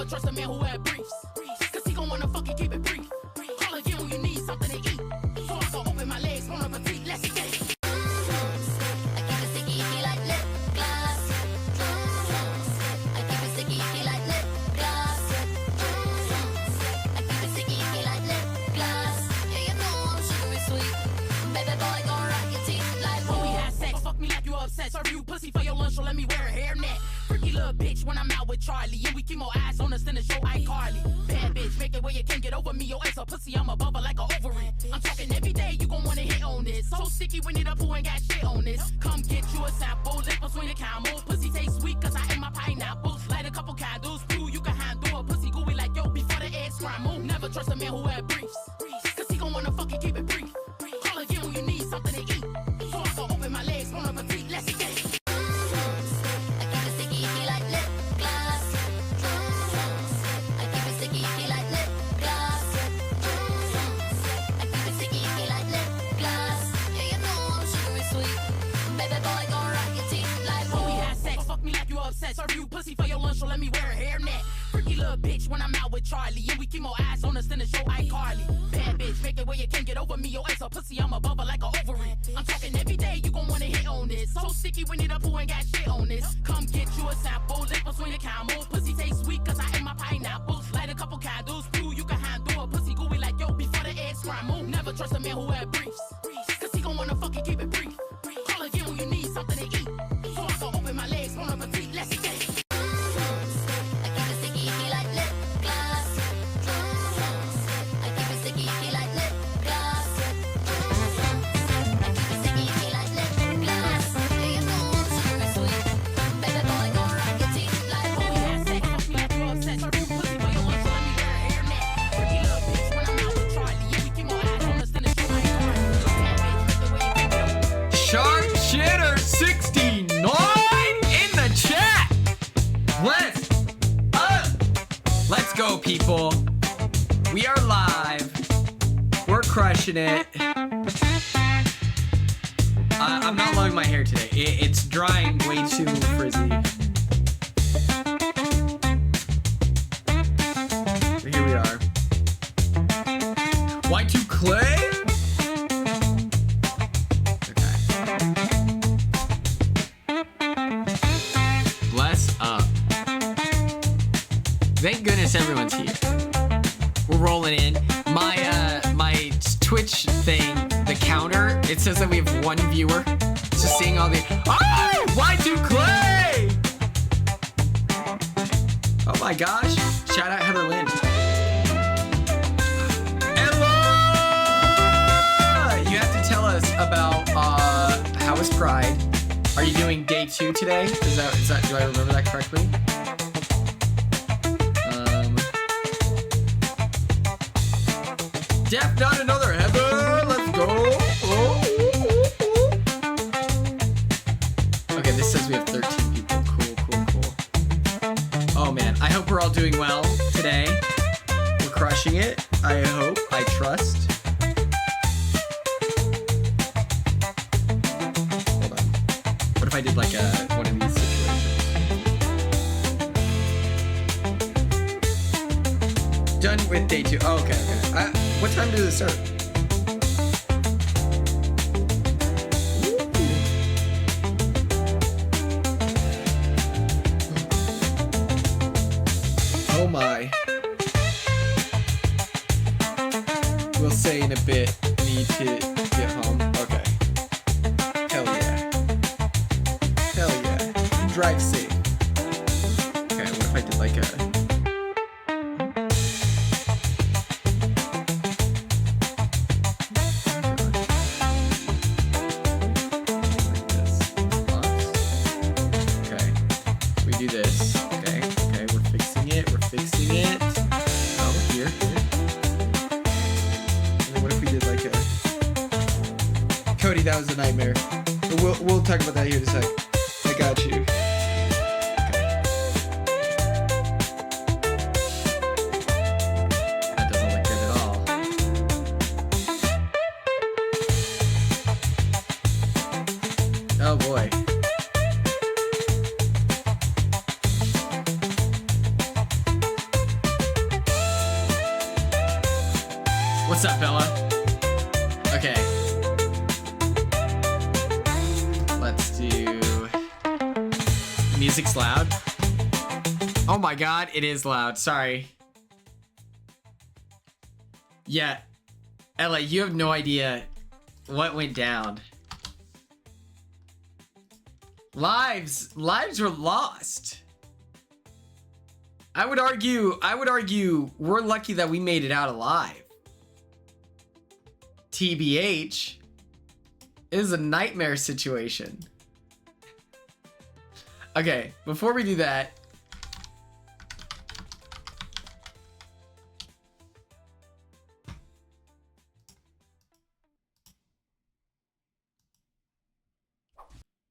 Trust a man who had briefs, cause he gon' wanna fucking keep it brief. Call again when you need something to eat. So I go open my legs, wanna repeat, let's get it. I keep it sticky, icky like lip gloss. I keep it sticky, icky like lip gloss. I keep it sticky, icky like lip gloss. Yeah, you know I'm sugary sweet. Baby boy gon' rock your teeth like when we had sex. Fuck me like you upset. Serve you pussy for your lunch, so let me wear a hairnet. Freaky little bitch when I'm out with Charlie, and we keep more eyes on us than the show iCarly. Bad bitch, make it where you can't get over me. Your ass a pussy, I'm above her like a ovary. I'm talking every day, you gon' wanna hit on this. So sticky when it up, who ain't got shit on this. Come get you a sample, lip between the camel. Pussy taste sweet, cause I ate my pineapples. Light a couple candles, prove you can handle a pussy gooey like yo before the eggs scramble. Never trust a man who had briefs, cause he gon' wanna fucking keep it brief. Call again when you need something to eat. So I go open my legs, wanna repeat, let's get it. Serve you pussy for your lunch, so let me wear a hairnet. Freaky little bitch when I'm out with Charlie, and we keep more eyes on us than the show iCarly. Bad bitch, make it where you can't get over me. Your ass a pussy, I'm above her like a ovary. I'm talking every day, you gon' wanna hit on this. So sticky when it up, who ain't got shit on this. Come get you a sample, lip between the camel. Pussy taste sweet, cause I ate my pineapples. Light a couple candles, prove you can handle a pussy gooey like yo before the eggs scramble. Never trust a man who had briefs, cause he gon' wanna fucking keep it brief. Call again when you need something to eat. So I go open my legs, wanna repeat, let's get it. Let's go, people. We are live. We're crushing it. I'm not loving my hair today. It's drying way too frizzy. Here we are. Y2 Clay? Okay. Bless up. Thank goodness everyone's here. We're rolling in. My Twitch thing, the counter, it says that we have one viewer. It's just seeing all the Y2 Clay! Oh my gosh. Shout out Heather Lynn. Ella! You have to tell us about how was Pride. Are you doing day 2 today? Is that do I remember that correctly? Def, not another Heather. Let's go. Okay, this says we have 13 people. Cool. Oh man, I hope we're all doing well today. We're crushing it. I hope. I trust. Hold on. What if I did like one of these situations? Done with day 2. Oh, okay. What time does it start? Oh my. We'll say in a bit, need to get home. Okay. Hell yeah. Drive safe. Okay, what if I did like a... That was a nightmare. But we'll talk about that here in a sec. I got you. That doesn't look good at all. Oh boy. What's up, Bella? Okay. Let's do... Music's loud. Oh my god, it is loud. Sorry. Yeah. Ella, you have no idea what went down. Lives were lost. I would argue we're lucky that we made it out alive. TBH, it is a nightmare situation. Okay, before we do that,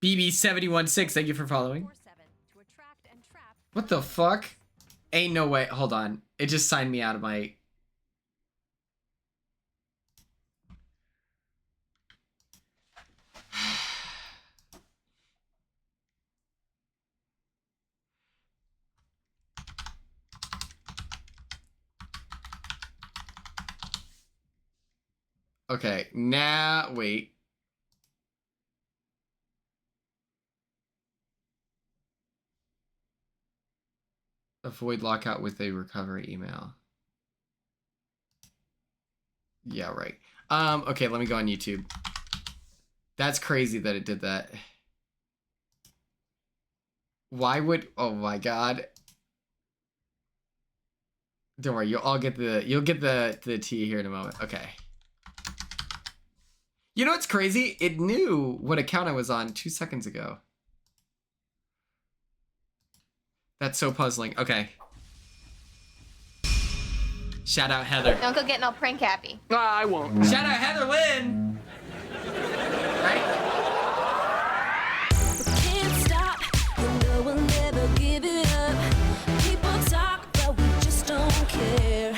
BB716, thank you for following. What the fuck? Ain't no way. Hold on. It just signed me out of my... Okay, now wait. Avoid lockout with a recovery email. Yeah, right. Okay, let me go on YouTube. That's crazy that it did that. Why would... Oh my god. Don't worry, you'll get the tea here in a moment. Okay. You know what's crazy? It knew what account I was on 2 seconds ago. That's so puzzling. Okay. Shout out Heather. Don't go get no prank happy. I won't. Shout out Heather Lynn. Right? Can't stop, you know we'll never give it up. People talk, but we just don't care.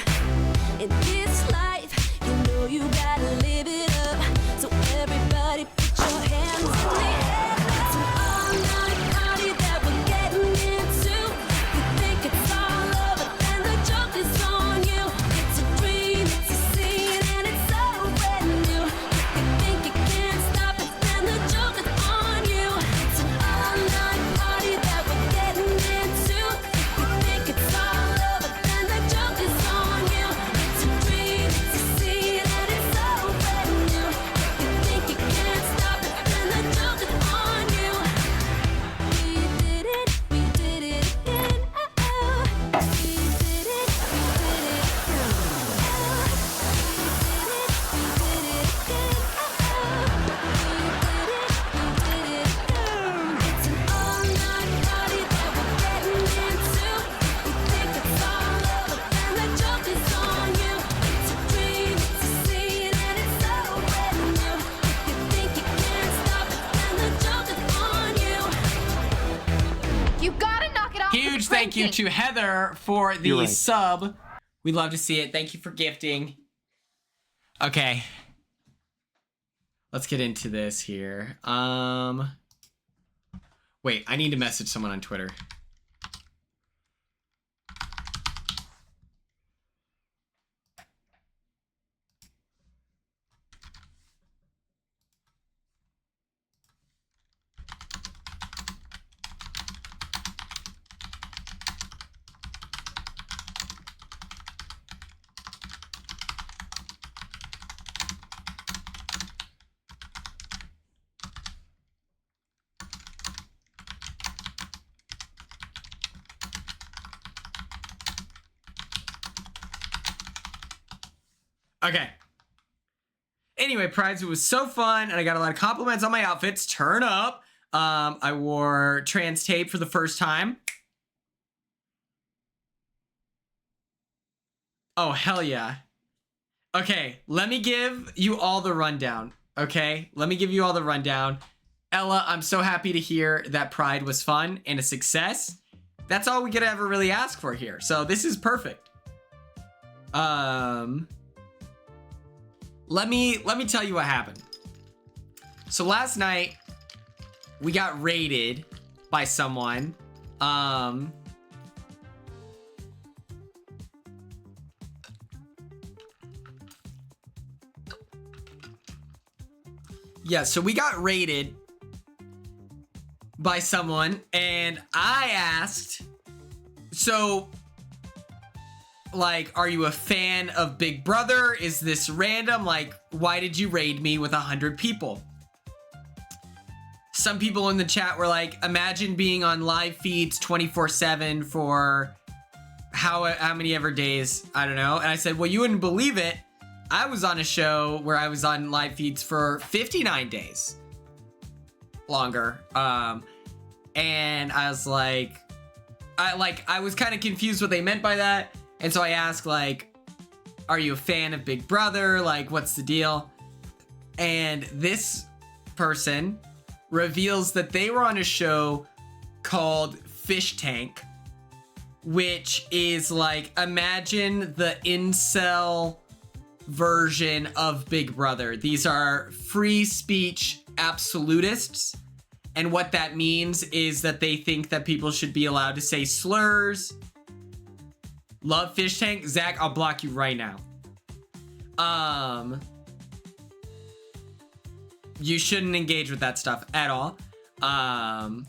In this life, you know you gotta live it up. So everybody put your hands in the air. It's an all-night party that we're getting into. You think it's all over, and the joke is on you. It's a dream, it's a scene, and it's so brand new. You think you can't stop it, and the joke is on you. It's an all-night party that we're getting into. You think it's all over, and the joke is on you. It's a dream, it's a scene, and it's so brand new. You think you can't stop it, and the joke is on you. We did it again. Oh, we did it again. It's an all-night party that we're getting into. You think it's all over, and the joke is on you. It's a dream, it's a scene, and it's so brand new. You think you can't stop it, and the joke is on you. You gotta knock it off. Huge with the thank you pranking. to Heather for the You're right. sub. We love to see it. Thank you for gifting. Okay. Let's get into this here. Wait, I need to message someone on Twitter. Okay. Anyway, Prides, it was so fun, and I got a lot of compliments on my outfits. Turn up. I wore trans tape for the first time. Oh, hell yeah. Okay, let me give you all the rundown. Okay, let me give you all the rundown. Ella, I'm so happy to hear that Pride was fun and a success. That's all we could ever really ask for here. So this is perfect. Let me tell you what happened. So last night we got raided by someone. Yeah, so we got raided by someone, and I asked, so, like, are you a fan of Big Brother? Is this random? Like, why did you raid me with 100 people? Some people in the chat were like, imagine being on live feeds 24/7 for how many ever days, I don't know. And I said, well, you wouldn't believe it. I was on a show where I was on live feeds for 59 days longer. And I was like, I was kind of confused what they meant by that. And so I asked, like, are you a fan of Big Brother? Like, what's the deal? And this person reveals that they were on a show called Fish Tank, which is like, imagine the incel version of Big Brother. These are free speech absolutists. And what that means is that they think that people should be allowed to say slurs. Love Fish Tank? Zach, I'll block you right now. You shouldn't engage with that stuff at all. I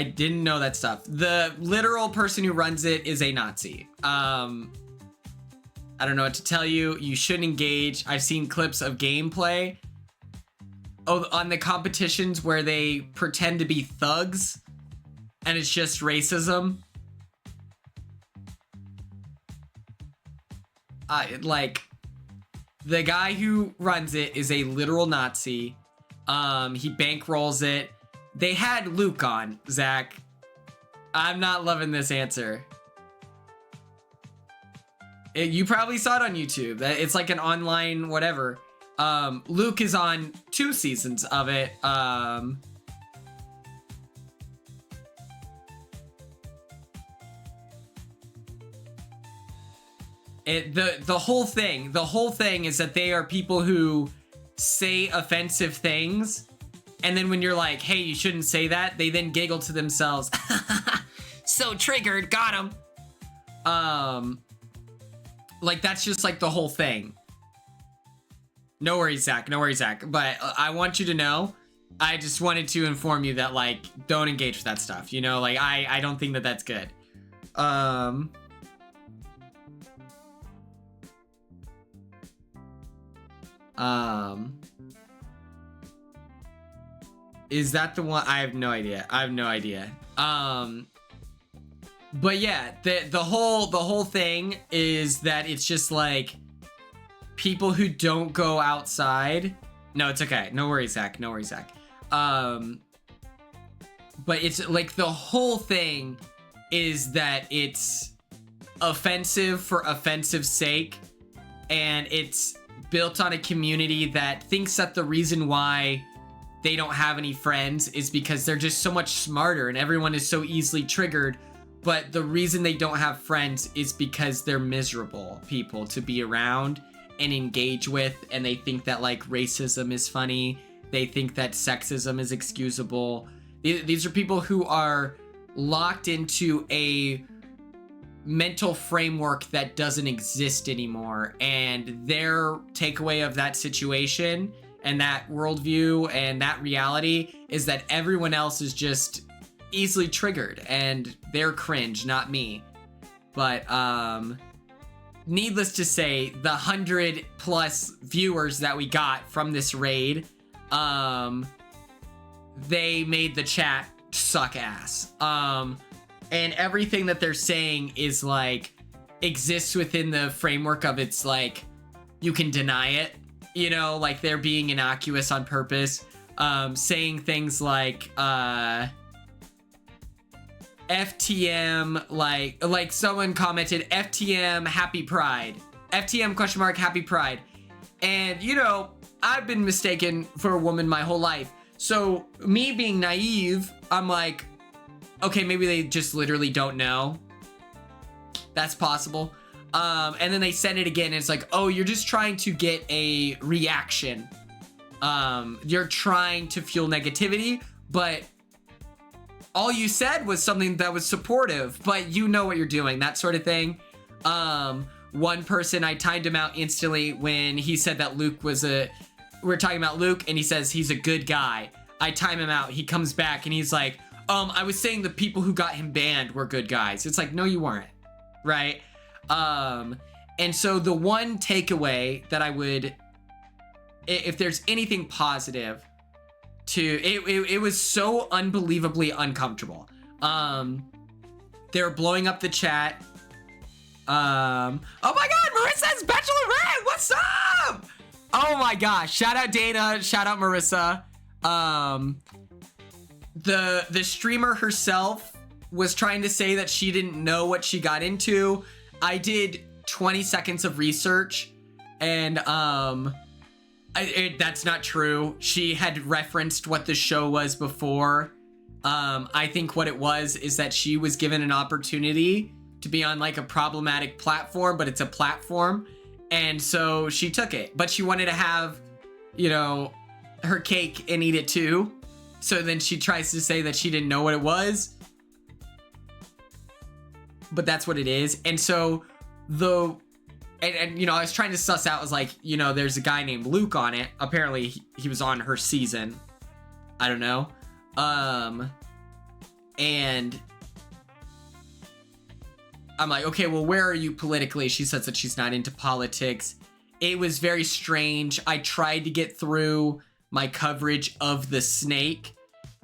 didn't know that stuff. The literal person who runs it is a Nazi. I don't know what to tell you. You shouldn't engage. I've seen clips of gameplay. Oh, on the competitions where they pretend to be thugs and it's just racism. Like, the guy who runs it is a literal Nazi. He bankrolls it. They had Luke on, Zach. I'm not loving this answer. You probably saw it on YouTube. It's like an online whatever. Luke is on 2 seasons of it. The whole thing is that they are people who say offensive things, and then when you're like, hey, you shouldn't say that, they then giggle to themselves. So triggered, got him. Like, that's just like the whole thing. No worries, Zach. No worries, Zach. But I want you to know, I just wanted to inform you that, like, don't engage with that stuff. You know, like, I don't think that that's good. Is that the one? I have no idea. I have no idea. But yeah, the whole thing is that it's just like people who don't go outside. No, it's okay. No worries, Zach. No worries, Zach. But it's like the whole thing is that it's offensive for offensive sake, and it's built on a community that thinks that the reason why they don't have any friends is because they're just so much smarter and everyone is so easily triggered. But the reason they don't have friends is because they're miserable people to be around and engage with, and they think that, like, racism is funny. They think that sexism is excusable. These are people who are locked into a mental framework that doesn't exist anymore, and their takeaway of that situation and that worldview and that reality is that everyone else is just easily triggered and they're cringe, not me. But needless to say, the 100+ viewers that we got from this raid, they made the chat suck ass. And everything that they're saying is like exists within the framework of, it's like you can deny it, you know, like they're being innocuous on purpose, saying things like FTM, like someone commented FTM happy pride, FTM question mark happy pride. And you know, I've been mistaken for a woman my whole life, so me being naive, I'm like, okay, maybe they just literally don't know. That's possible. And then they send it again and it's like, oh, you're just trying to get a reaction. You're trying to fuel negativity, but all you said was something that was supportive, but you know what you're doing, that sort of thing. One person, I timed him out instantly when he said that Luke was we're talking about Luke, and he says he's a good guy. I time him out. He comes back and he's like, I was saying the people who got him banned were good guys. It's like, no, you weren't, right? And so the one takeaway that I would, if there's anything positive to it was so unbelievably uncomfortable. They were blowing up the chat. Oh my God, Marissa's Bachelorette, what's up? Oh my gosh, shout out Dana, shout out Marissa. The streamer herself was trying to say that she didn't know what she got into. I did 20 seconds of research, and that's not true. She had referenced what the show was before. I think what it was is that she was given an opportunity to be on like a problematic platform, but it's a platform, and so she took it. But she wanted to have, you know, her cake and eat it too. So then she tries to say that she didn't know what it was, but that's what it is. And so and you know, I was trying to suss out, I was like, you know, there's a guy named Luke on it. Apparently he was on her season. I don't know. And I'm like, okay, well, where are you politically? She says that she's not into politics. It was very strange. I tried to get through my coverage of the snake,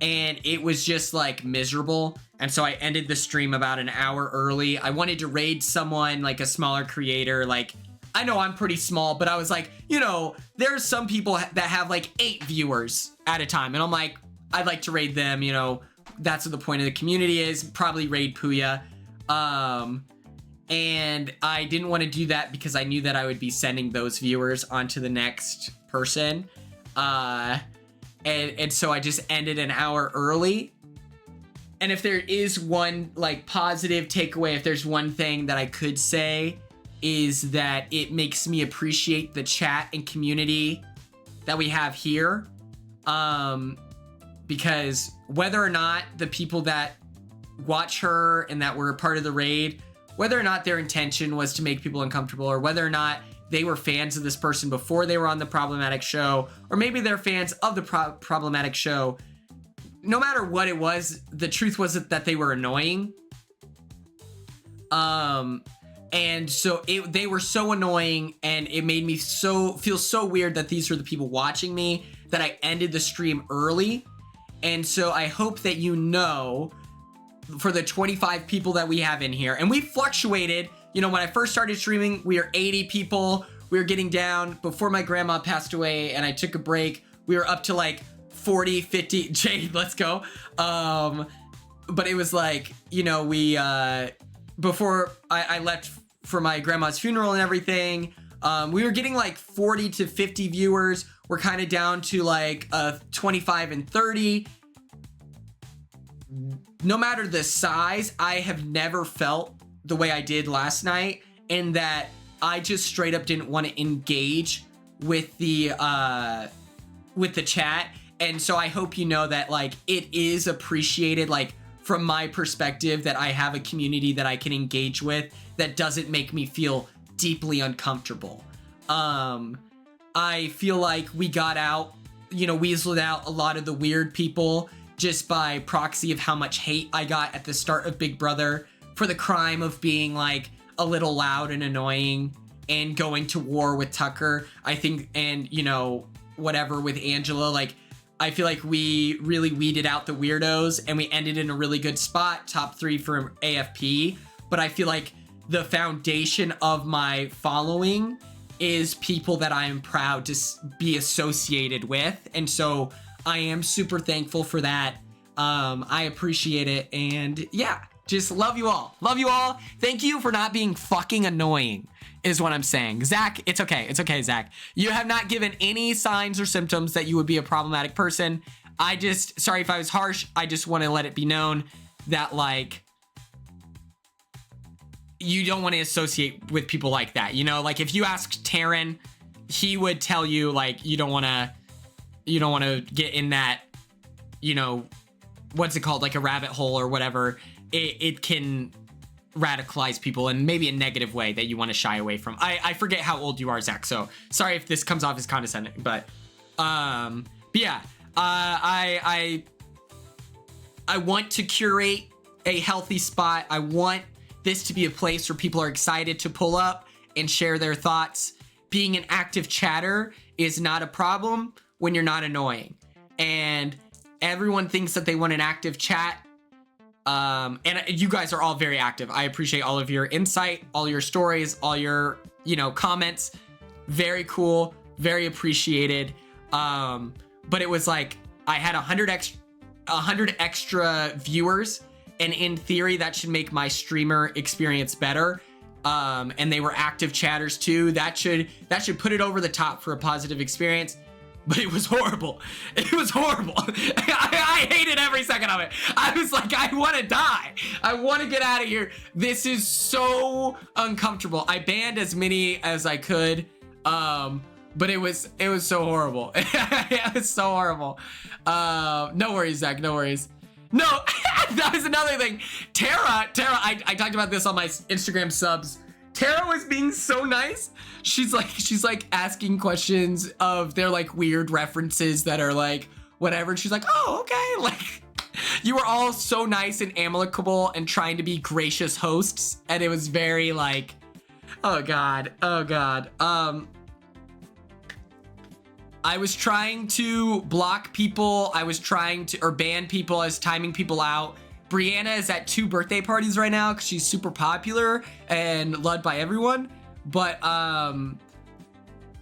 and it was just like miserable. And so I ended the stream about an hour early. I wanted to raid someone, like a smaller creator. Like, I know I'm pretty small, but I was like, you know, there's some people that have like 8 viewers at a time. And I'm like, I'd like to raid them, you know, that's what the point of the community is. Probably raid Puya. And I didn't want to do that because I knew that I would be sending those viewers onto the next person. And so I just ended an hour early. And if there is one like positive takeaway, if there's one thing that I could say, is that it makes me appreciate the chat and community that we have here. Because whether or not the people that watch her and that were a part of the raid, whether or not their intention was to make people uncomfortable, or whether or not they were fans of this person before they were on the problematic show, or maybe they're fans of the problematic show, no matter what it was, the truth was that they were annoying. And so they were so annoying, and it made me feel so weird that these were the people watching me, that I ended the stream early. And so I hope that you know, for the 25 people that we have in here, and we fluctuated. You know, when I first started streaming, we were 80 people. We were getting down before my grandma passed away and I took a break. We were up to like 40, 50. Jade, let's go. But it was like, you know, we, before I left for my grandma's funeral and everything, we were getting like 40 to 50 viewers. We're kind of down to like 25 and 30. No matter the size, I have never felt the way I did last night, in that I just straight up didn't want to engage with the chat. And so I hope you know that like it is appreciated, like from my perspective, that I have a community that I can engage with that doesn't make me feel deeply uncomfortable. I feel like we got out, you know, weaseled out a lot of the weird people just by proxy of how much hate I got at the start of Big Brother for the crime of being like a little loud and annoying and going to war with Tucker, I think, and, you know, whatever with Angela. Like, I feel like we really weeded out the weirdos and we ended in a really good spot, top 3 for AFP. But I feel like the foundation of my following is people that I am proud to be associated with. And so I am super thankful for that. I appreciate it. And yeah, just love you all. Love you all. Thank you for not being fucking annoying, is what I'm saying. Zach, it's okay. It's okay, Zach. You have not given any signs or symptoms that you would be a problematic person. Sorry if I was harsh. I just want to let it be known that, like, you don't want to associate with people like that. You know, like if you asked Taryn, he would tell you, like, you don't want to get in that, you know, what's it called? Like a rabbit hole or whatever. It can radicalize people in maybe a negative way that you want to shy away from. I forget how old you are, Zach, so sorry if this comes off as condescending, but But yeah, I want to curate a healthy spot. I want this to be a place where people are excited to pull up and share their thoughts. Being an active chatter is not a problem when you're not annoying. And everyone thinks that they want an active chat. And you guys are all very active. I appreciate all of your insight, all your stories, all your, comments. Very cool, very appreciated. But it was like I had 100 extra viewers, and in theory that should make my streamer experience better. And they were active chatters too. That should put it over the top for a positive experience. But it was horrible. It was horrible. I hated every second of it. I was like, I want to die. I want to get out of here. This is so uncomfortable. I banned as many as I could. But it was so horrible. It was so horrible. No worries, Zach. No worries. No, that was another thing. Tara, I talked about this on my Instagram subs. Tara was being so nice. She's like asking questions of their like weird references that are like whatever. And she's like, oh, okay. Like you were all so nice and amicable and trying to be gracious hosts. And it was very like, oh God. I was trying to block people. I was trying to, or ban people. I was timing people out. Brianna is at 2 birthday parties right now because she's super popular and loved by everyone. But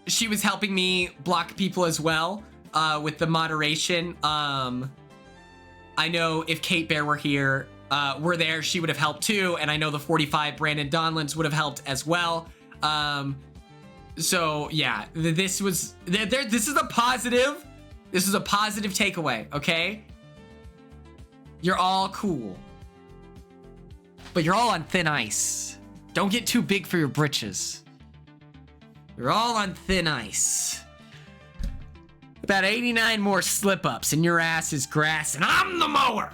she was helping me block people as well with the moderation. I know if Kate Bear were there, she would have helped too. And I know the 45 Brandon Donlands would have helped as well. So yeah, this is a positive. This is a positive takeaway, okay? You're all cool. But you're all on thin ice. Don't get too big for your britches. You're all on thin ice. About 89 more slip-ups and your ass is grass and I'm the mower.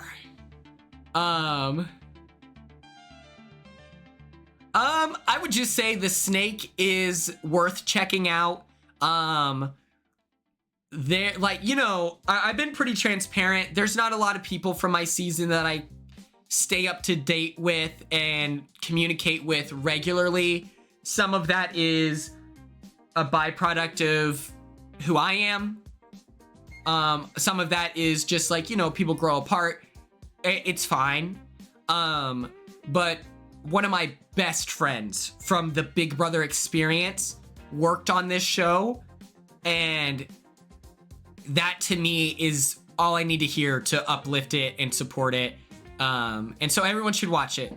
I would just say the snake is worth checking out. There, like, I've been pretty transparent. There's not a lot of people from my season that I stay up to date with and communicate with regularly. Some of that is a byproduct of who I am. Some of that is just like, people grow apart. It's fine. But one of my best friends from the Big Brother experience worked on this show, and that to me is all I need to hear to uplift it and support it. And so everyone should watch it.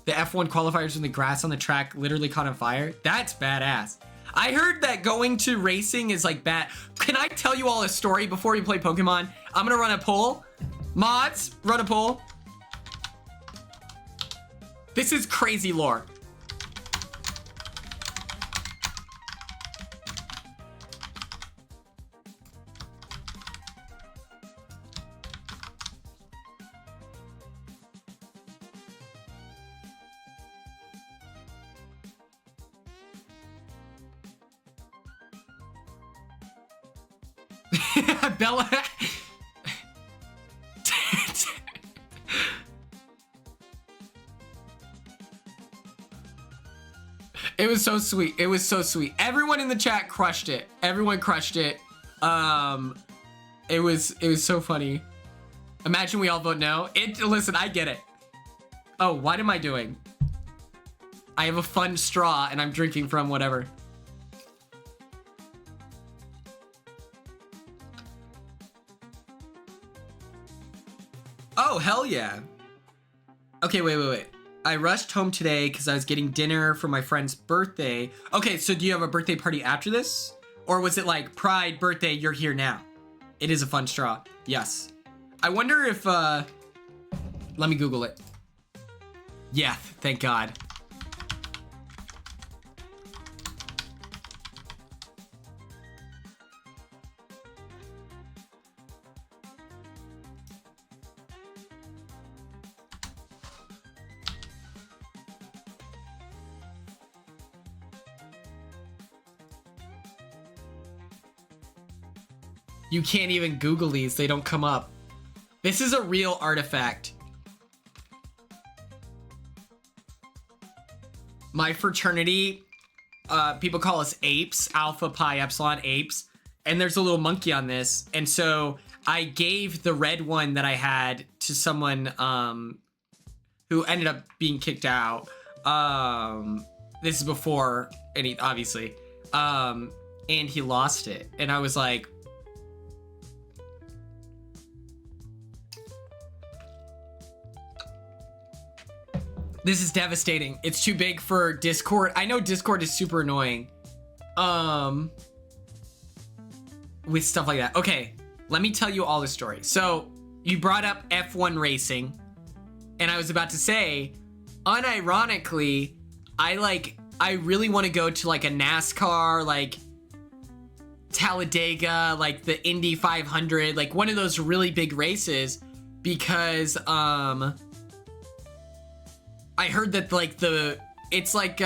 The F1 qualifiers when the grass on the track literally caught on fire. That's badass. I heard that going to racing is like bad. Can I tell you all a story before we play Pokemon? I'm gonna run a poll. Mods, run a poll. This is crazy lore. Bella. It was so sweet. It was so sweet. Everyone in the chat crushed it. Everyone crushed it. It was so funny. Imagine we all vote no. Listen, I get it. Oh, what am I doing? I have a fun straw and I'm drinking from whatever. Oh, hell yeah. Okay, wait. I rushed home today because I was getting dinner for my friend's birthday. Okay, so do you have a birthday party after this? Or was it like Pride, birthday, you're here now? It is a fun straw. Yes. I wonder if, let me Google it. Yeah, thank God. You can't even Google these. They don't come up. This is a real artifact. My fraternity, people call us apes, Alpha Pi Epsilon apes. And there's a little monkey on this. And so I gave the red one that I had to someone who ended up being kicked out. This is before any, obviously. And he lost it. And I was like, this is devastating. It's too big for Discord. I know Discord is super annoying. With stuff like that. Okay, let me tell you all the story. So you brought up F1 racing, and I was about to say, unironically, I really want to go to like a NASCAR, like Talladega, like the Indy 500, like one of those really big races, because I heard that like it's like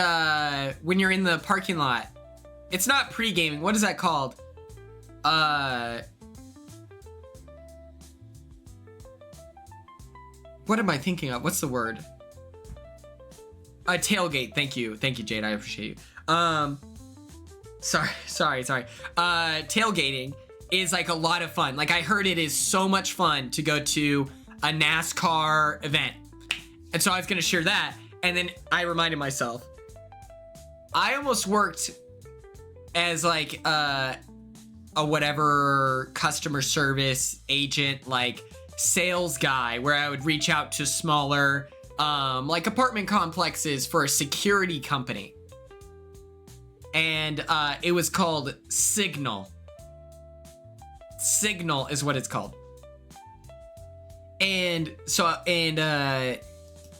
when you're in the parking lot, it's not pre-gaming. What is that called? What am I thinking of? What's the word? A tailgate. Thank you, Jade. I appreciate you. Sorry. Tailgating is like a lot of fun. Like I heard it is so much fun to go to a NASCAR event. And so I was gonna share that. And then I reminded myself, I almost worked as like a whatever customer service agent, like sales guy, where I would reach out to smaller like apartment complexes for a security company. And it was called Signal. Signal is what it's called. And so,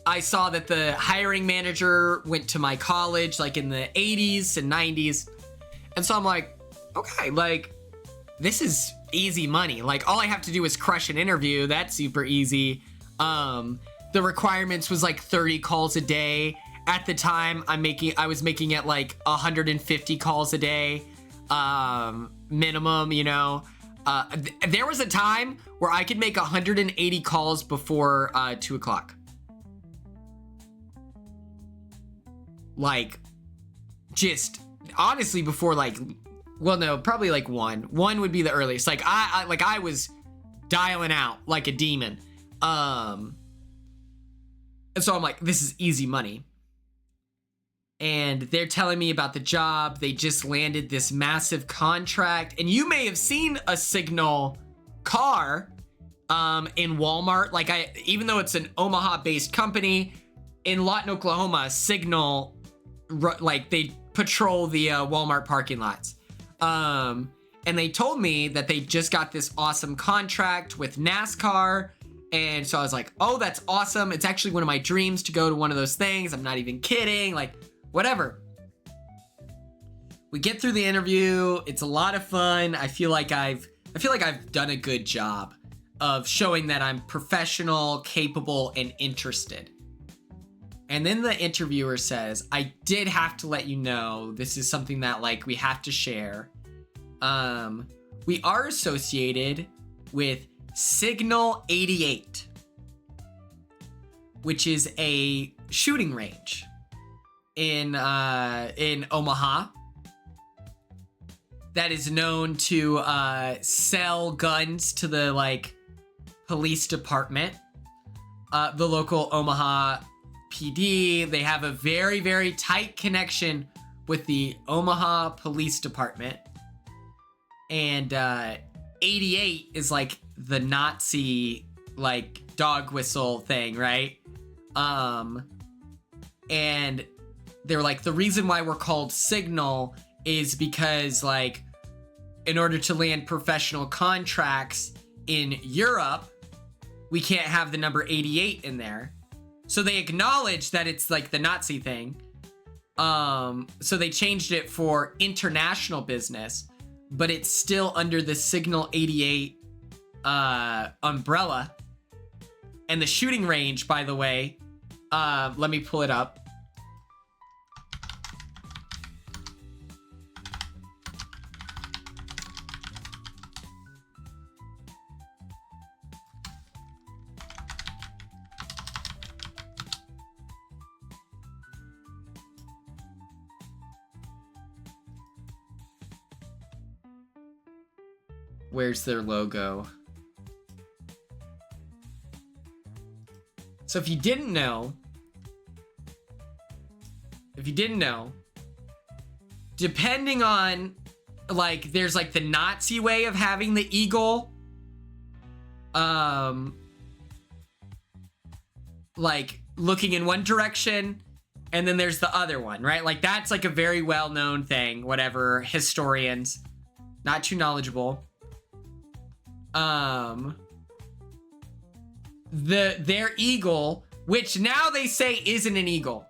I saw that the hiring manager went to my college, like in the 80s and 90s. And so I'm like, okay, like, this is easy money. Like, all I have to do is crush an interview. That's super easy. The requirements was like 30 calls a day. At the time, I was making it like 150 calls a day, minimum, you know. There was a time where I could make 180 calls before 2 o'clock. Like, just honestly before like, well, no, probably like 1 would be the earliest. Like I was dialing out like a demon. And so I'm like, this is easy money. And they're telling me about the job. They just landed this massive contract. And you may have seen a Signal car in Walmart. Like even though it's an Omaha-based company, in Lawton, Oklahoma, Signal, like they patrol the Walmart parking lots. And they told me that they just got this awesome contract with NASCAR. And so I was like, oh, that's awesome. It's actually one of my dreams to go to one of those things. I'm not even kidding. Like, whatever. We get through the interview. It's a lot of fun. I feel like I've done a good job of showing that I'm professional, capable, and interested. And then the interviewer says, I did have to let you know, this is something that like we have to share. We are associated with Signal 88, which is a shooting range in Omaha that is known to sell guns to the like police department, the local Omaha PD. They have a very, very tight connection with the Omaha Police Department. And 88 is like the Nazi like dog whistle thing, right? And they were like, the reason why we're called Signal is because like in order to land professional contracts in Europe, we can't have the number 88 in there. So they acknowledge that it's like the Nazi thing. So they changed it for international business, but it's still under the Signal 88 umbrella. And the shooting range, by the way, let me pull it up. Where's their logo? So if you didn't know, depending on, like, there's like the Nazi way of having the eagle, like looking in one direction, and then there's the other one, right? Like that's like a very well-known thing, whatever, historians, not too knowledgeable. Their eagle, which now they say isn't an eagle.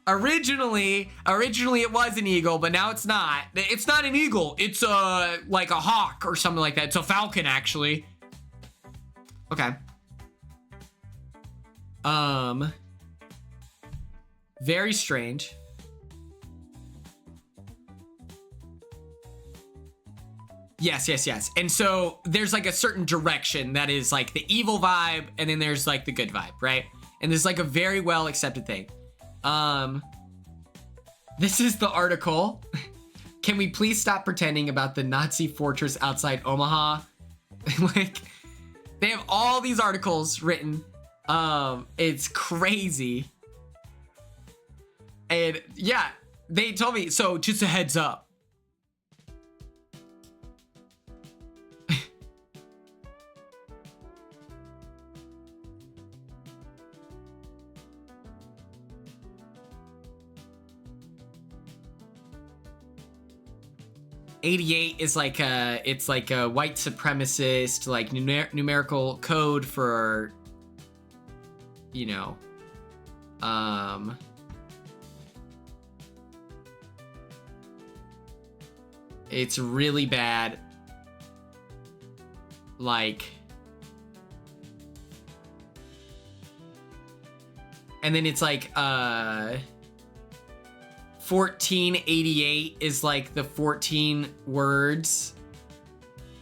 Originally it was an eagle, but now it's not. It's not an eagle. It's like a hawk or something like that. It's a falcon, actually. Okay. Very strange. Yes. And so there's like a certain direction that is like the evil vibe, and then there's like the good vibe, right? And this is like a very well accepted thing. This is the article. Can we please stop pretending about the Nazi fortress outside Omaha? Like, they have all these articles written. It's crazy. And yeah, they told me, so just a heads up. 88 is like it's like a white supremacist, like numerical code for, you know, it's really bad. Like, and then it's like 1488 is like the 14 words,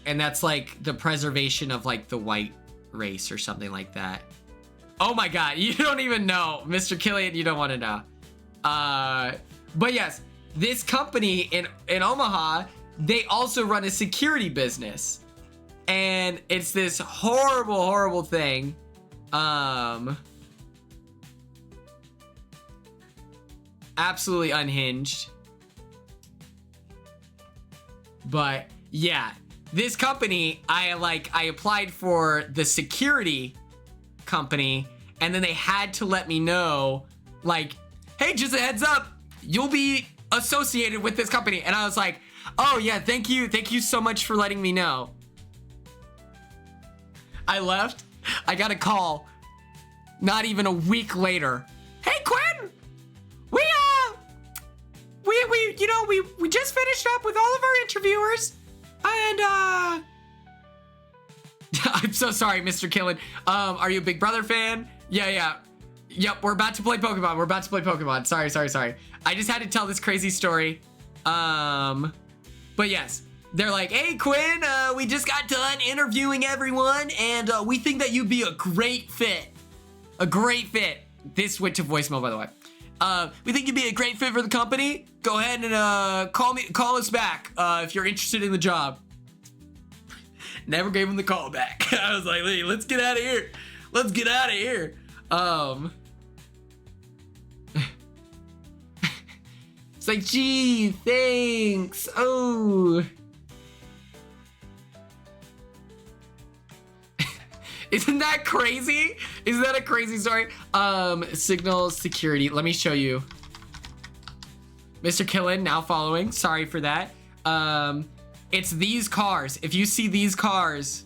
and that's like the preservation of like the white race or something like that. Oh my god, you don't even know, Mr. Killian, you don't want to know. But yes, this company in Omaha, they also run a security business, and it's this horrible thing. Absolutely unhinged. But yeah, this company, I applied for the security company, and then they had to let me know, like, hey, just a heads up, you'll be associated with this company. And I was like, oh yeah, thank you so much for letting me know. I left. I got a call not even a week later. Hey, Quinn! We just finished up with all of our interviewers, and I'm so sorry, Mr. Killen. Are you a Big Brother fan? Yeah. Yep, we're about to play Pokemon. Sorry. I just had to tell this crazy story. But yes, they're like, hey, Quinn, we just got done interviewing everyone, and we think that you'd be a great fit. This went to voicemail, by the way. We think you'd be a great fit for the company. Go ahead and call us back if you're interested in the job. Never gave him the call back. I was like, hey, let's get out of here. It's like, gee, thanks. Oh. Isn't that crazy? Isn't that a crazy story? Signal security. Let me show you. Mr. Killen, now following. Sorry for that. It's these cars. If you see these cars.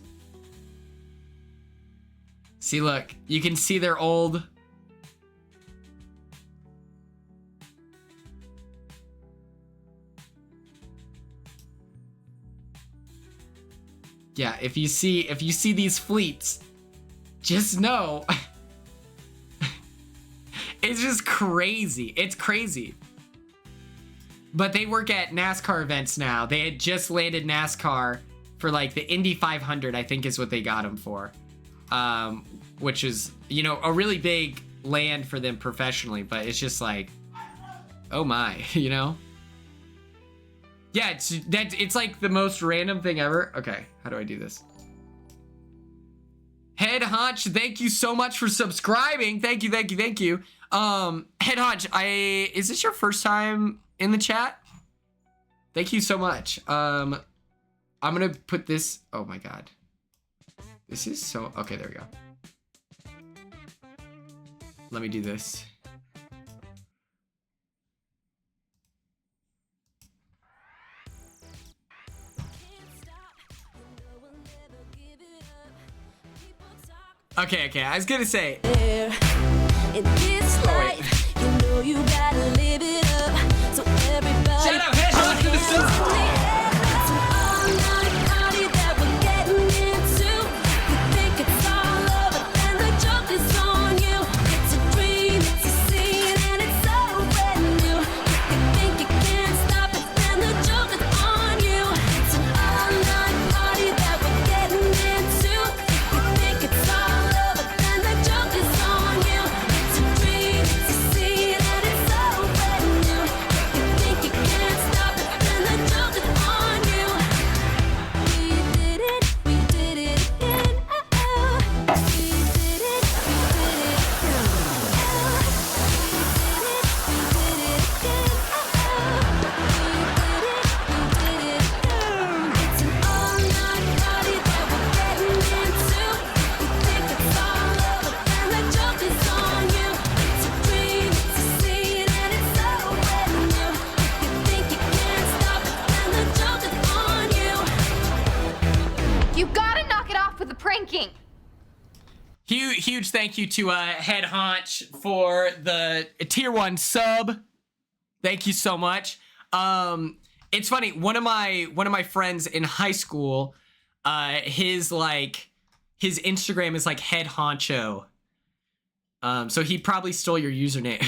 See, look. You can see they're old. Yeah, if you see these fleets, just know it's just crazy. It's crazy. But they work at NASCAR events now. They had just landed NASCAR for like the Indy 500, I think is what they got them for. Which is, you know, a really big land for them professionally, but it's just like, oh my, you know? Yeah, it's like the most random thing ever. Okay, how do I do this? Head Hunch, thank you so much for subscribing. Thank you. Head Hunch, is this your first time in the chat? Thank you so much. I'm gonna put this. Oh my god, this is so. Okay, there we go. Let me do this. Okay. I was gonna say. In this life, you know you gotta live it up. So everybody, Shout out, Head Hunch to the sun. it's an all-night party that we're getting into. You think it's all over, and the joke is on you. It's a dream, it's a scene, and it's so brand new. You think you can't stop it, and the joke is on you. It's an all-night party that we're getting into. You think it's all over, and the joke is on you. It's a dream, it's a scene, and it's so brand new. You think you can't stop it, and the joke is on you. We did it again. Oh. We did it again. It's an all-night party that we're getting into. You think it's all over, and the joke is on you. It's a dream, it's a scene, and it's so brand new. You think you can't stop it, and the joke is on you. You gotta knock it off with the pranking. Huge thank you to Head Hunch for the tier 1 sub. Thank you so much. It's funny, one of my friends in high school, his Instagram is like Head Honcho. So he probably stole your username.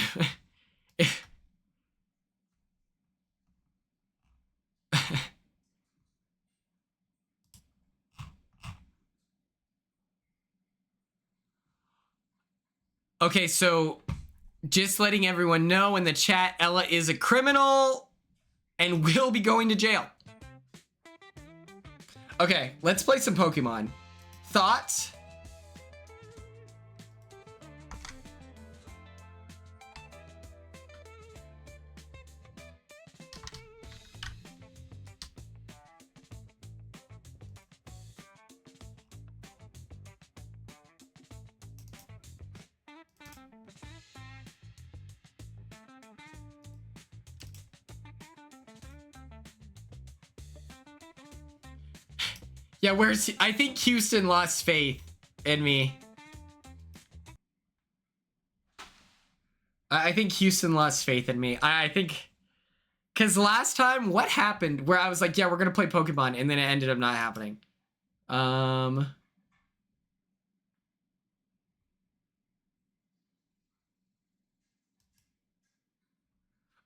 Okay, so just letting everyone know in the chat, Ella is a criminal and will be going to jail. Okay, let's play some Pokemon. Thoughts? Yeah, where's I think Houston lost faith in me. I think Houston lost faith in me. I think because last time, what happened where I was like, yeah, we're gonna play Pokemon, and then it ended up not happening. Oh,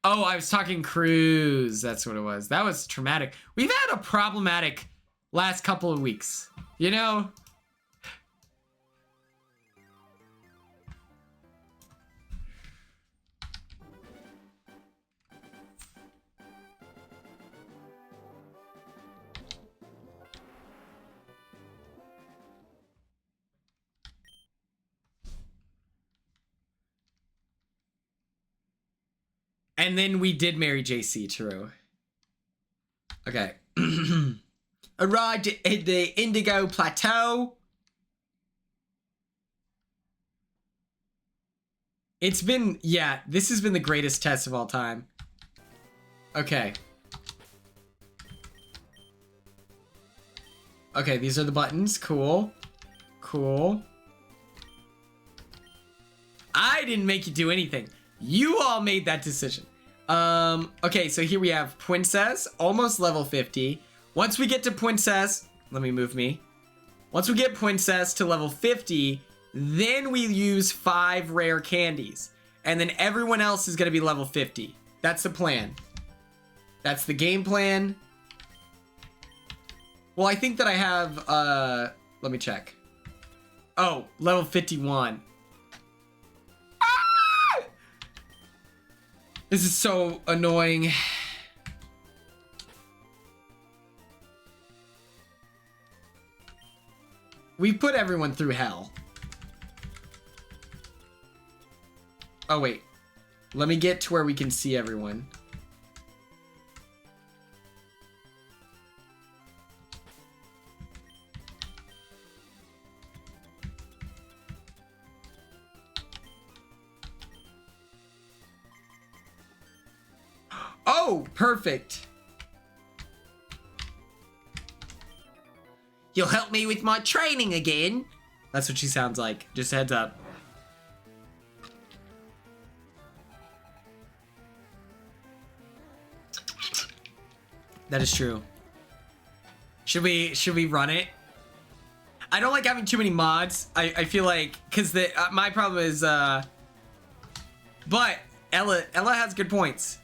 I was talking Cruise. That's what it was. That was traumatic. We've had a problematic last couple of weeks, you know? And then we did marry JC, true. Okay. Arrived at the Indigo Plateau. It's been, yeah, this has been the greatest test of all time. Okay. Okay, these are the buttons. Cool. Cool. I didn't make you do anything. You all made that decision. Okay, so here we have Princess, almost level 50. Once we get to Princess, let me move me. Once we get Princess to level 50, then we use 5 rare candies. And then everyone else is going to be level 50. That's the plan. That's the game plan. Well, I think that I have, let me check. Oh, level 51. This is so annoying. We've put everyone through hell. Oh, wait. Let me get to where we can see everyone. Oh, perfect. You'll help me with my training again? That's what she sounds like. Just a heads up. That is true. Should we run it? I don't like having too many mods. I feel like, cause my problem is but Ella has good points.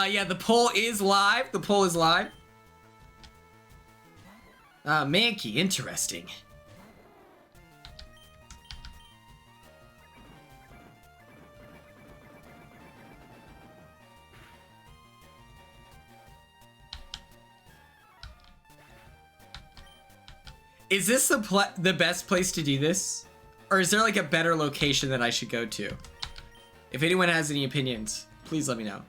Yeah, the poll is live. The poll is live. Mankey, interesting. Is this the best place to do this? Or is there like a better location that I should go to? If anyone has any opinions, please let me know.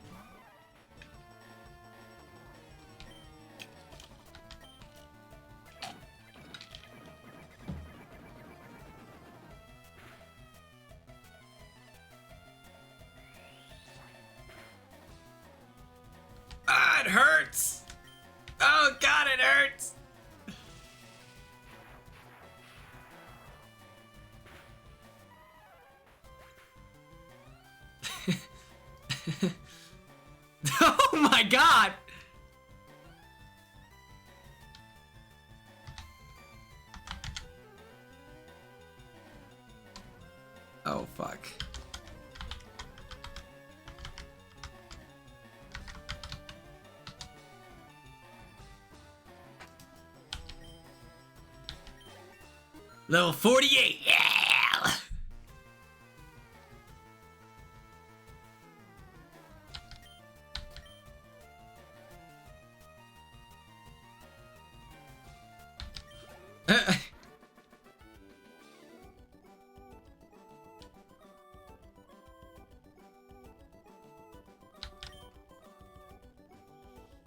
Ah, it hurts! Oh god, it hurts! Oh my god! Oh fuck. Level 48, yeah!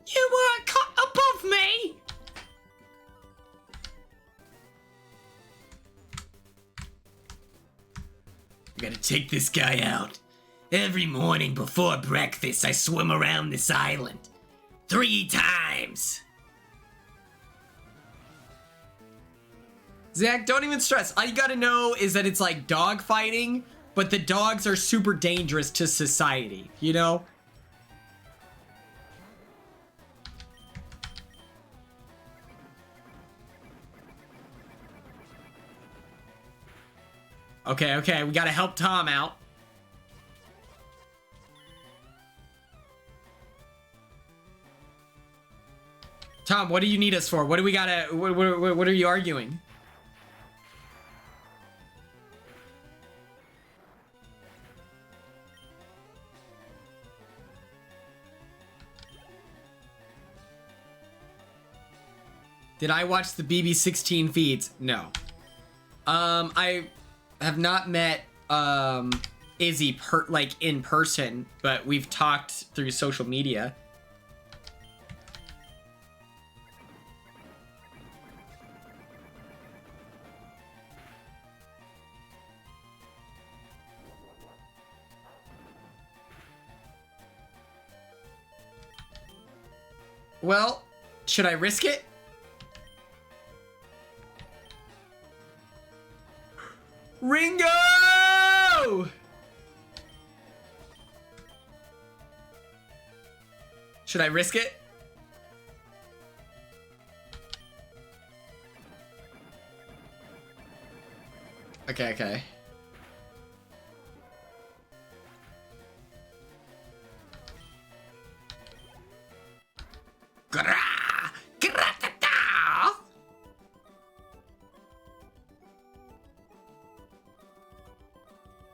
You were above me! I gotta take this guy out. Every morning before breakfast, I swim around this island 3 times. Zach, don't even stress. All you gotta know is that it's like dog fighting, but the dogs are super dangerous to society, you know? Okay, we gotta help Tom out. Tom, what do you need us for? What do we gotta, what are you arguing? Did I watch the BB16 feeds? No. I have not met Izzy in person, but we've talked through social media. Well, should I risk it? Ringo! Should I risk it? Okay, okay.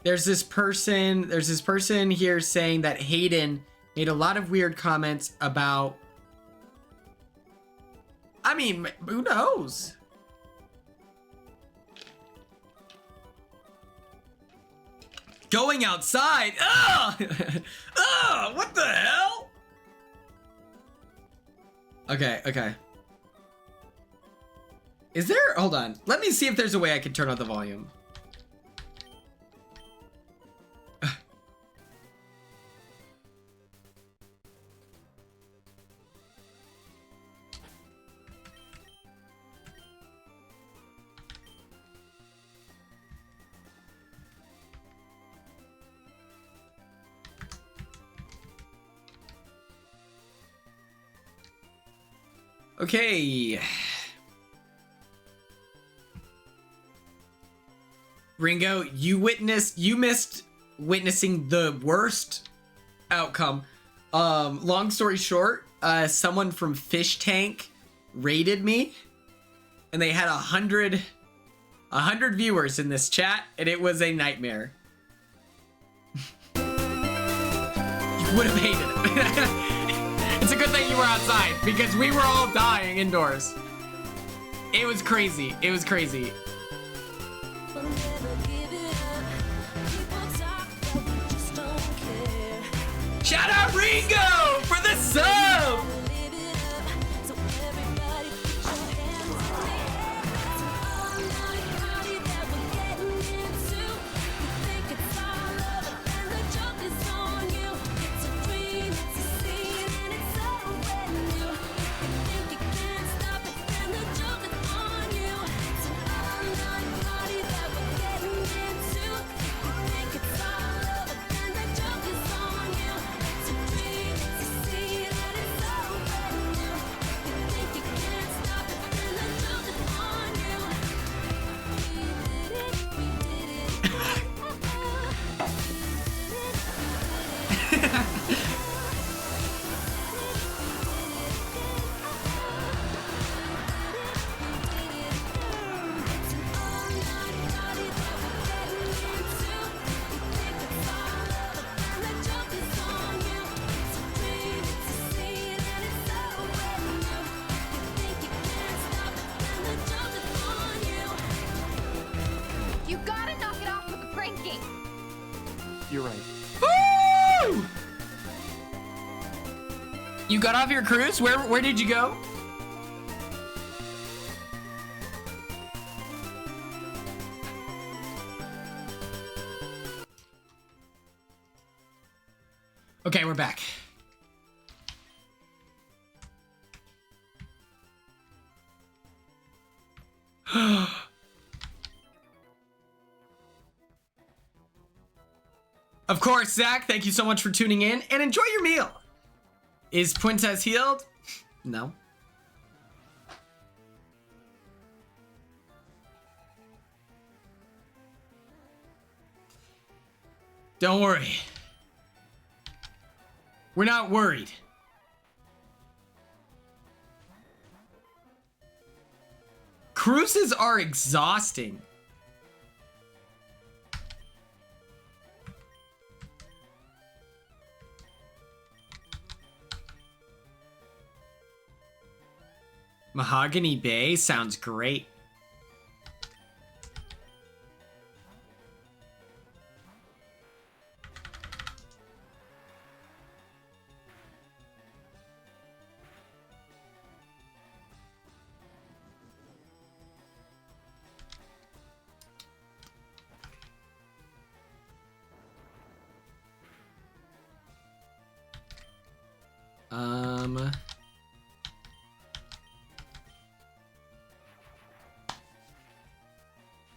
There's this person here saying that Hayden made a lot of weird comments about, I mean, who knows? Going outside? Ugh! Ugh! What the hell? Okay, okay. Is there, hold on. Let me see if there's a way I can turn on the volume. Okay. Ringo, you missed witnessing the worst outcome. Long story short, someone from Fish Tank raided me, and they had 100 viewers in this chat, and it was a nightmare. You would have hated it. It's a good thing you were outside, because we were all dying indoors. It was crazy. It was crazy. Shout out Ringo for the sub! You gotta knock it off with the pranking. You're right. Woo! You got off your cruise? Where did you go? Okay, we're back. Of course, Zach, thank you so much for tuning in and enjoy your meal. Is Puentes healed? No. Don't worry. We're not worried. Cruises are exhausting. Mahogany Bay sounds great.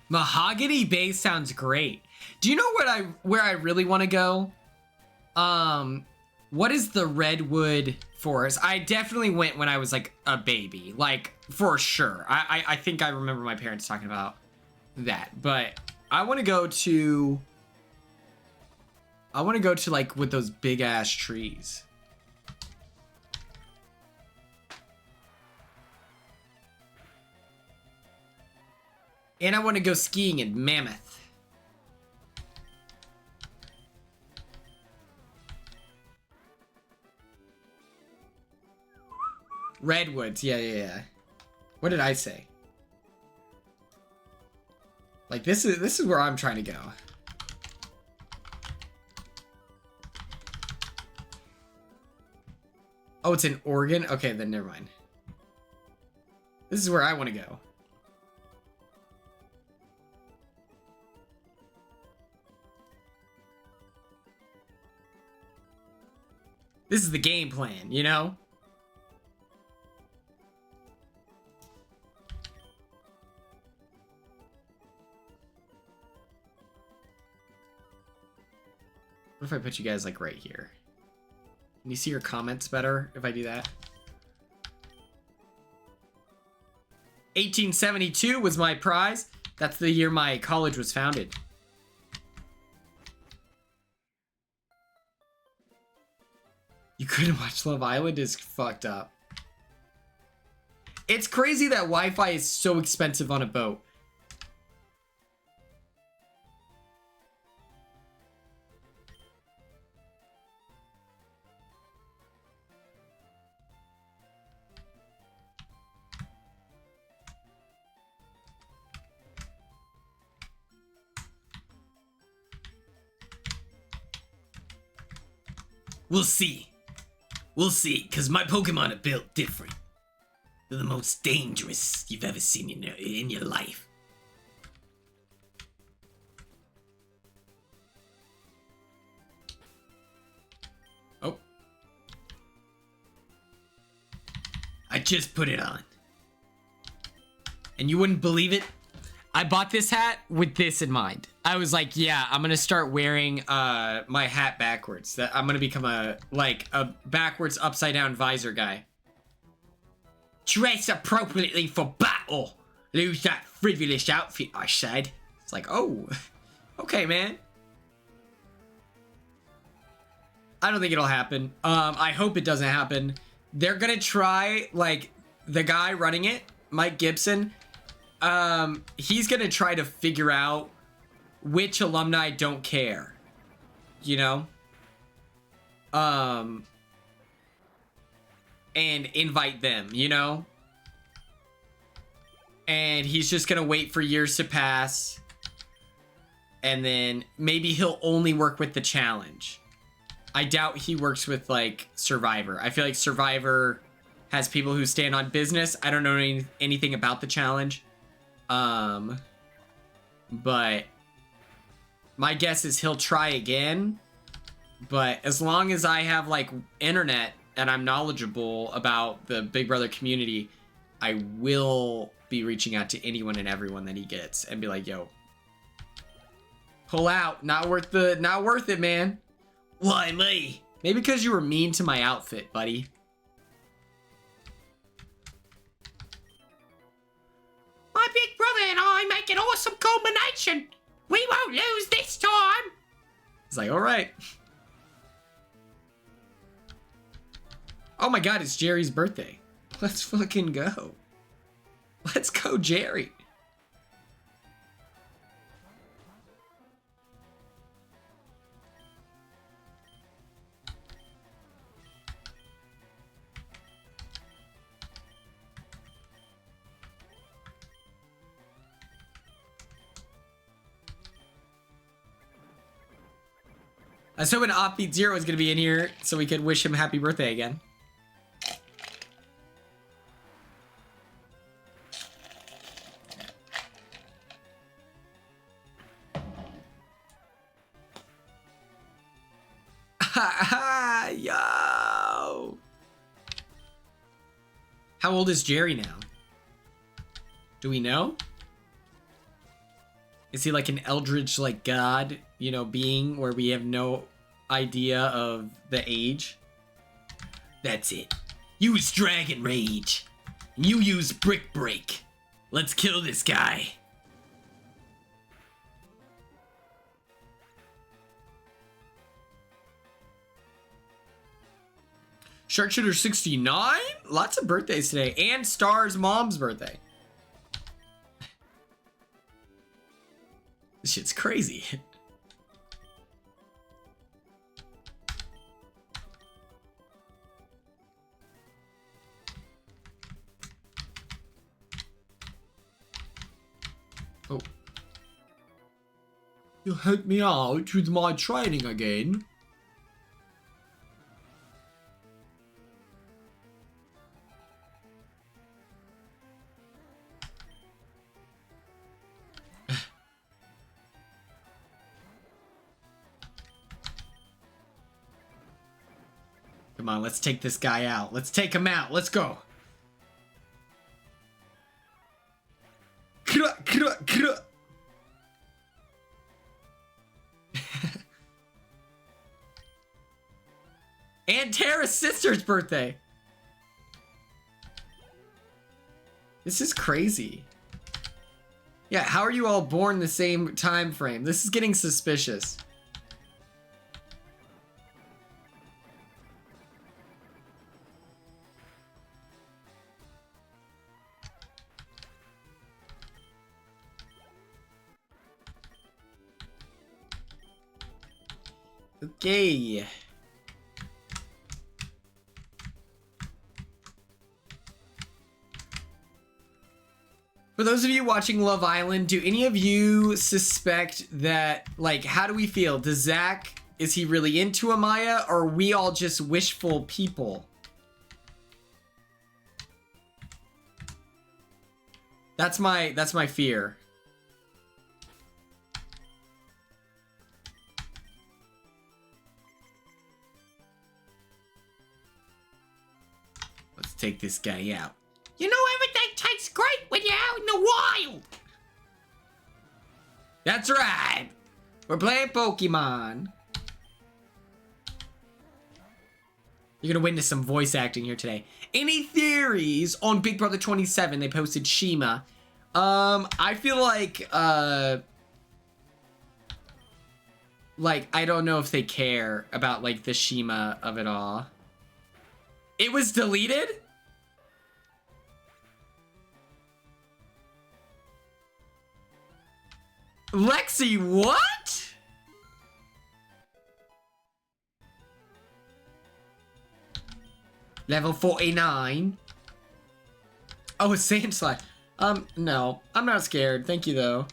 Mahogany Bay sounds great. Do you know where I really want to go? What is the Redwood Forest? I definitely went when I was like a baby, like for sure. I think I remember my parents talking about that, but I want to go to like with those big ass trees. And I want to go skiing in Mammoth. Redwoods, yeah. What did I say? Like this is where I'm trying to go. Oh, it's in Oregon? Okay, then never mind. This is where I want to go. This is the game plan, you know? What if I put you guys like right here? Can you see your comments better if I do that? 1872 was my prize. That's the year my college was founded. You couldn't watch Love Island is fucked up. It's crazy that Wi-Fi is so expensive on a boat. We'll see. We'll see, because my Pokemon are built different. They're the most dangerous you've ever seen in your life. Oh. I just put it on. And you wouldn't believe it? I bought this hat with this in mind. I was like, yeah, I'm gonna start wearing my hat backwards. That I'm gonna become a backwards upside down visor guy. Dress appropriately for battle. Lose that frivolous outfit, I said. It's like, oh, okay, man. I don't think it'll happen. I hope it doesn't happen. They're gonna try, like, the guy running it, Mike Gibson. He's gonna try to figure out which alumni don't care, you know? And invite them, you know? And he's just gonna wait for years to pass. And then maybe he'll only work with the challenge. I doubt he works with, like, Survivor. I feel like Survivor has people who stand on business. I don't know anything about the challenge. But my guess is he'll try again. But as long as I have, like, internet and I'm knowledgeable about the Big Brother community, I will be reaching out to anyone and everyone that he gets and be like, yo, pull out. Not worth it, man. Why me? Maybe because you were mean to my outfit, buddy. My big brother and I make an awesome combination. We won't lose this time. It's like, all right. Oh my God, it's Jerry's birthday. Let's fucking go. Let's go, Jerry. I was hoping Offbeat Zero was going to be in here so we could wish him happy birthday again. Yo! How old is Jerry now? Do we know? Is he like an eldritch, like, god, you know, being where we have no idea of the age? That's it. Use Dragon Rage. And you use Brick Break. Let's kill this guy. Sharpshooter 69? Lots of birthdays today. And Star's mom's birthday. This shit's crazy. Oh. You helped me out with my training again. Come on, let's take this guy out. Let's take him out. Let's go. And Tara's sister's birthday. This is crazy. Yeah, how are you all born the same time frame? This is getting suspicious. Okay. For those of you watching Love Island, do any of you suspect that, like, how do we feel? Does Zach, is he really into Amaya, or are we all just wishful people? That's my fear. Let's take this guy out. You know, everything tastes great when you're out in the wild. That's right. We're playing Pokemon. You're gonna witness some voice acting here today. Any theories on Big Brother 27? They posted Shima. I feel like I don't know if they care about, like, the Shima of it all. It was deleted? Lexi, what? Level 49. Oh, a sand slide. No. I'm not scared. Thank you, though.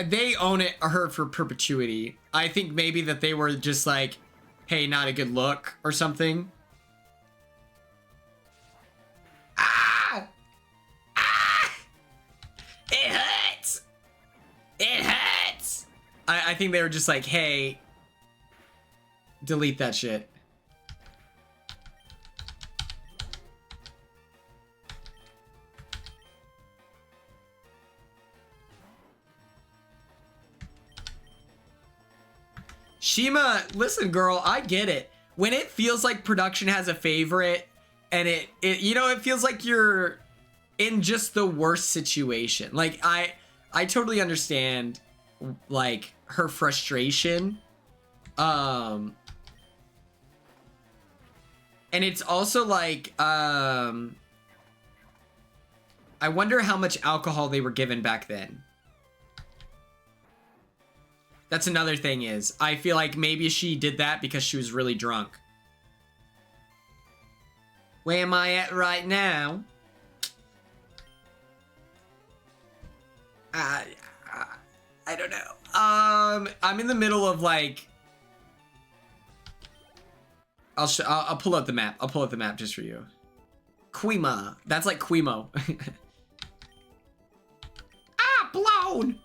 They own her for perpetuity. I think maybe that they were just like, hey, not a good look or something. Ah! Ah! It hurts! It hurts! I think they were just like, hey, delete that shit. Shima, listen, girl, I get it. When it feels like production has a favorite and it you know, it feels like you're in just the worst situation. Like, I totally understand, like, her frustration. And it's also like, I wonder how much alcohol they were given back then. That's another thing is, I feel like maybe she did that because she was really drunk. Where am I at right now? I don't know. I'm in the middle of, like, I'll pull out the map. I'll pull out the map just for you. Quima. That's like Quimo. Ah, blown!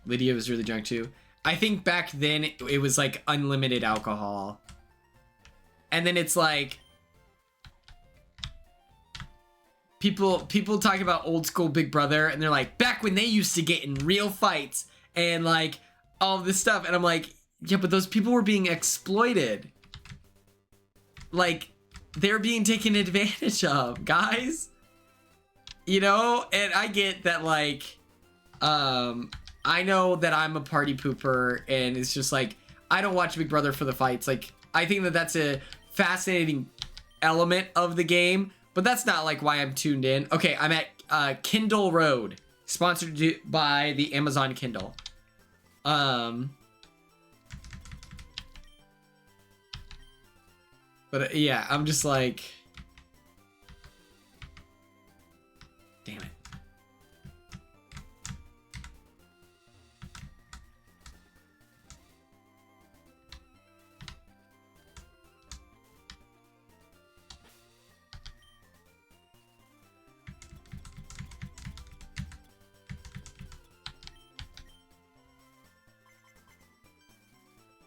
Lydia was really drunk too. I think back then it was like unlimited alcohol. And then it's like people talk about old school Big Brother and they're like, back when they used to get in real fights and like all of this stuff. And I'm like, yeah, but those people were being exploited. Like, they're being taken advantage of, guys. You know? And I get that, like, I know that I'm a party pooper, and it's just like, I don't watch Big Brother for the fights. Like, I think that that's a fascinating element of the game, but that's not like why I'm tuned in. Okay, I'm at Kindle Road, sponsored by the Amazon Kindle. But yeah, I'm just like, damn it.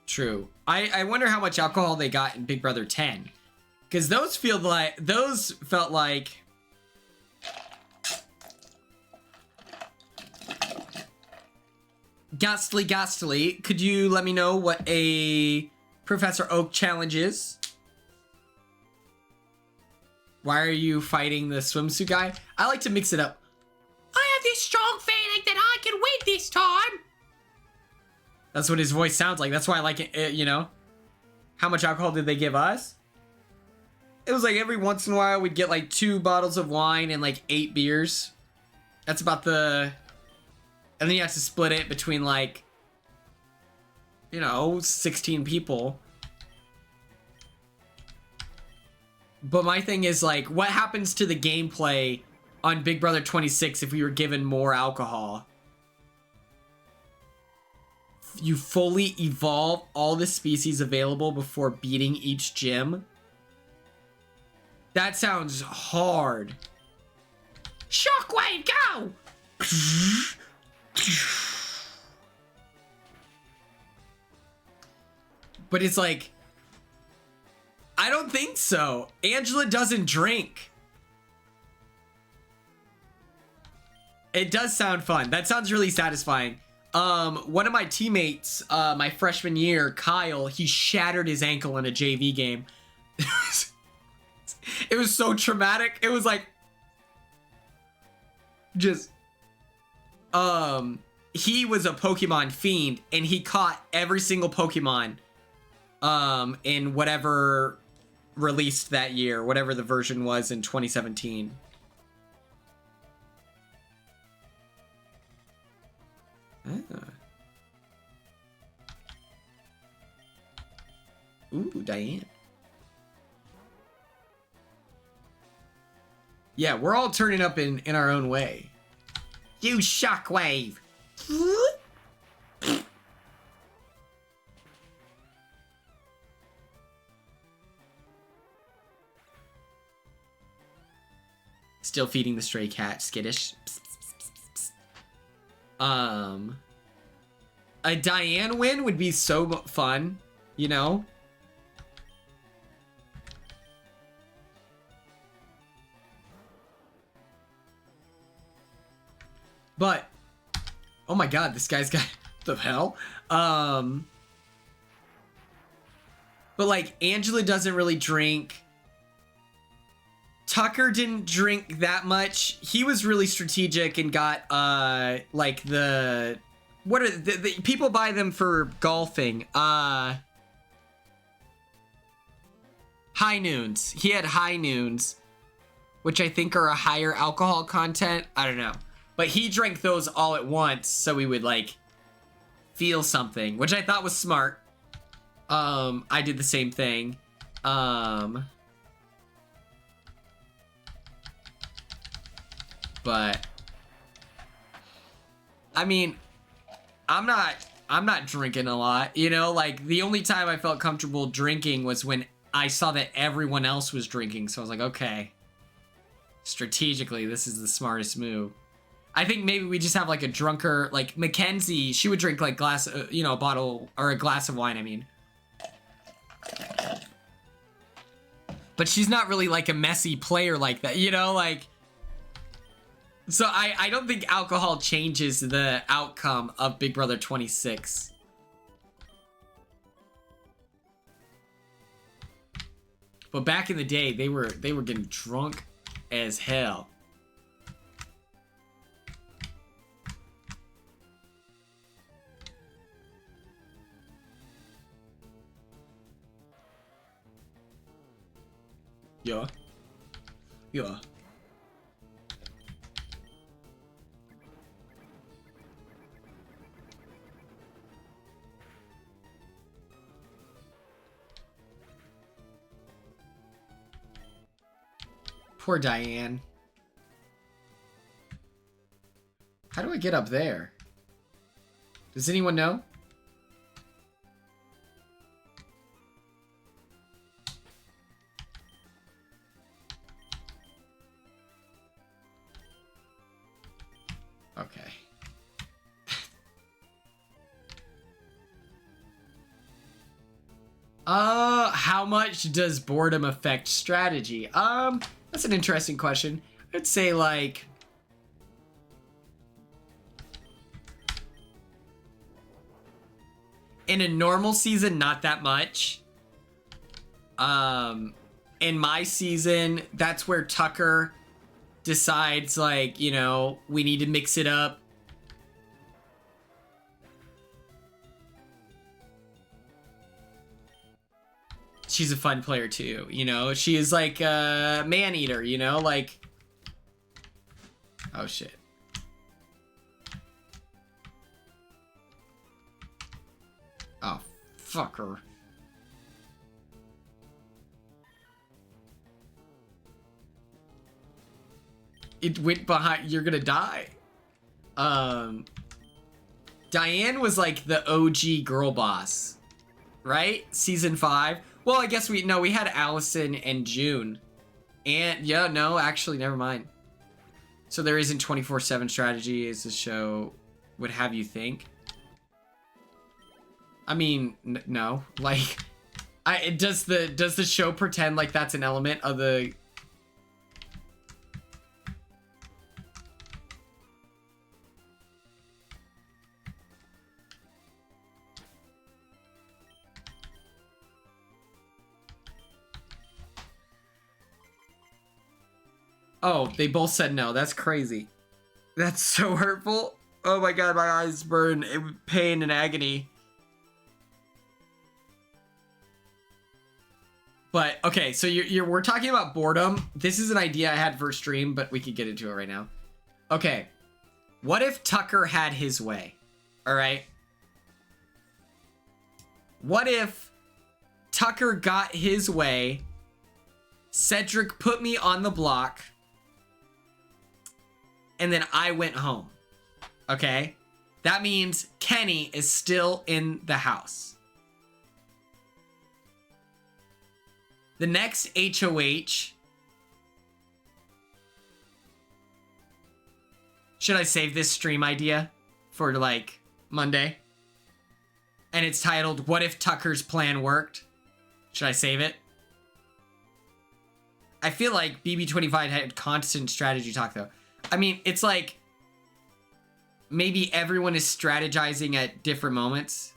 True. I wonder how much alcohol they got in Big Brother 10, because those felt like ghastly. Could you let me know what a Professor Oak challenge is? Why are you fighting the swimsuit guy? I like to mix it up. I have this strong feeling that I can win this time. That's what his voice sounds like. That's why I like it, you know? How much alcohol did they give us? It was like every once in a while we'd get like 2 bottles of wine and like 8 beers. That's about the... And then you have to split it between like, you know, 16 people. But my thing is like, what happens to the gameplay on Big Brother 26 if we were given more alcohol? You fully evolve all the species available before beating each gym? That sounds hard. Shockwave, go! But it's like, I don't think so. Angela doesn't drink. It does sound fun. That sounds really satisfying. One of my teammates, my freshman year, Kyle, he shattered his ankle in a JV game. It was so traumatic. It was like, just, he was a Pokemon fiend, and he caught every single Pokemon, in whatever released that year, whatever the version was in 2017. Ah. Ooh, Diane. Yeah, we're all turning up in our own way. You shockwave. Still feeding the stray cat, skittish. A Diane win would be so fun, you know? But, oh my god, this guy's got, the hell? But like, Angela doesn't really drink. Tucker didn't drink that much. He was really strategic and got, like the, what are the people buy them for golfing? High noons. He had high noons, which I think are a higher alcohol content. I don't know. But he drank those all at once, so we would like feel something, which I thought was smart. I did the same thing. But I mean, I'm not drinking a lot, you know, like the only time I felt comfortable drinking was when I saw that everyone else was drinking. So I was like, okay, strategically, this is the smartest move. I think maybe we just have like a drunker, like Mackenzie, she would drink like glass, you know, a bottle or a glass of wine, I mean. But she's not really like a messy player like that, you know, like. So I don't think alcohol changes the outcome of Big Brother 26. But back in the day, they were getting drunk as hell. Yeah. Yeah. Poor Diane. How do I get up there? Does anyone know? Okay. How much does boredom affect strategy? That's an interesting question. I'd say like in a normal season, not that much. In my season, that's where Tucker decides like, you know, we need to mix it up. She's a fun player too, you know? She is like a man-eater, you know? Like... Oh, shit. Oh, fuck her. It went behind... You're gonna die. Diane was like the OG girl boss. Right? Season 5. Well, I guess we had Allison and June. And, yeah, no, actually, never mind. So there isn't 24/7 strategy as the show would have you think. I mean, no. Like, does the show pretend like that's an element of the... Oh, they both said no. That's crazy. That's so hurtful. Oh my god, my eyes burn in pain and agony. But, okay, so we're talking about boredom. This is an idea I had for a stream, but we could get into it right now. Okay. What if Tucker had his way? Alright? What if Tucker got his way, Cedric put me on the block, and then I went home. Okay? That means Kenny is still in the house. The next HOH... Should I save this stream idea for, like, Monday? And it's titled, What If Tucker's Plan Worked? Should I save it? I feel like BB25 had constant strategy talk, though. I mean, it's like maybe everyone is strategizing at different moments.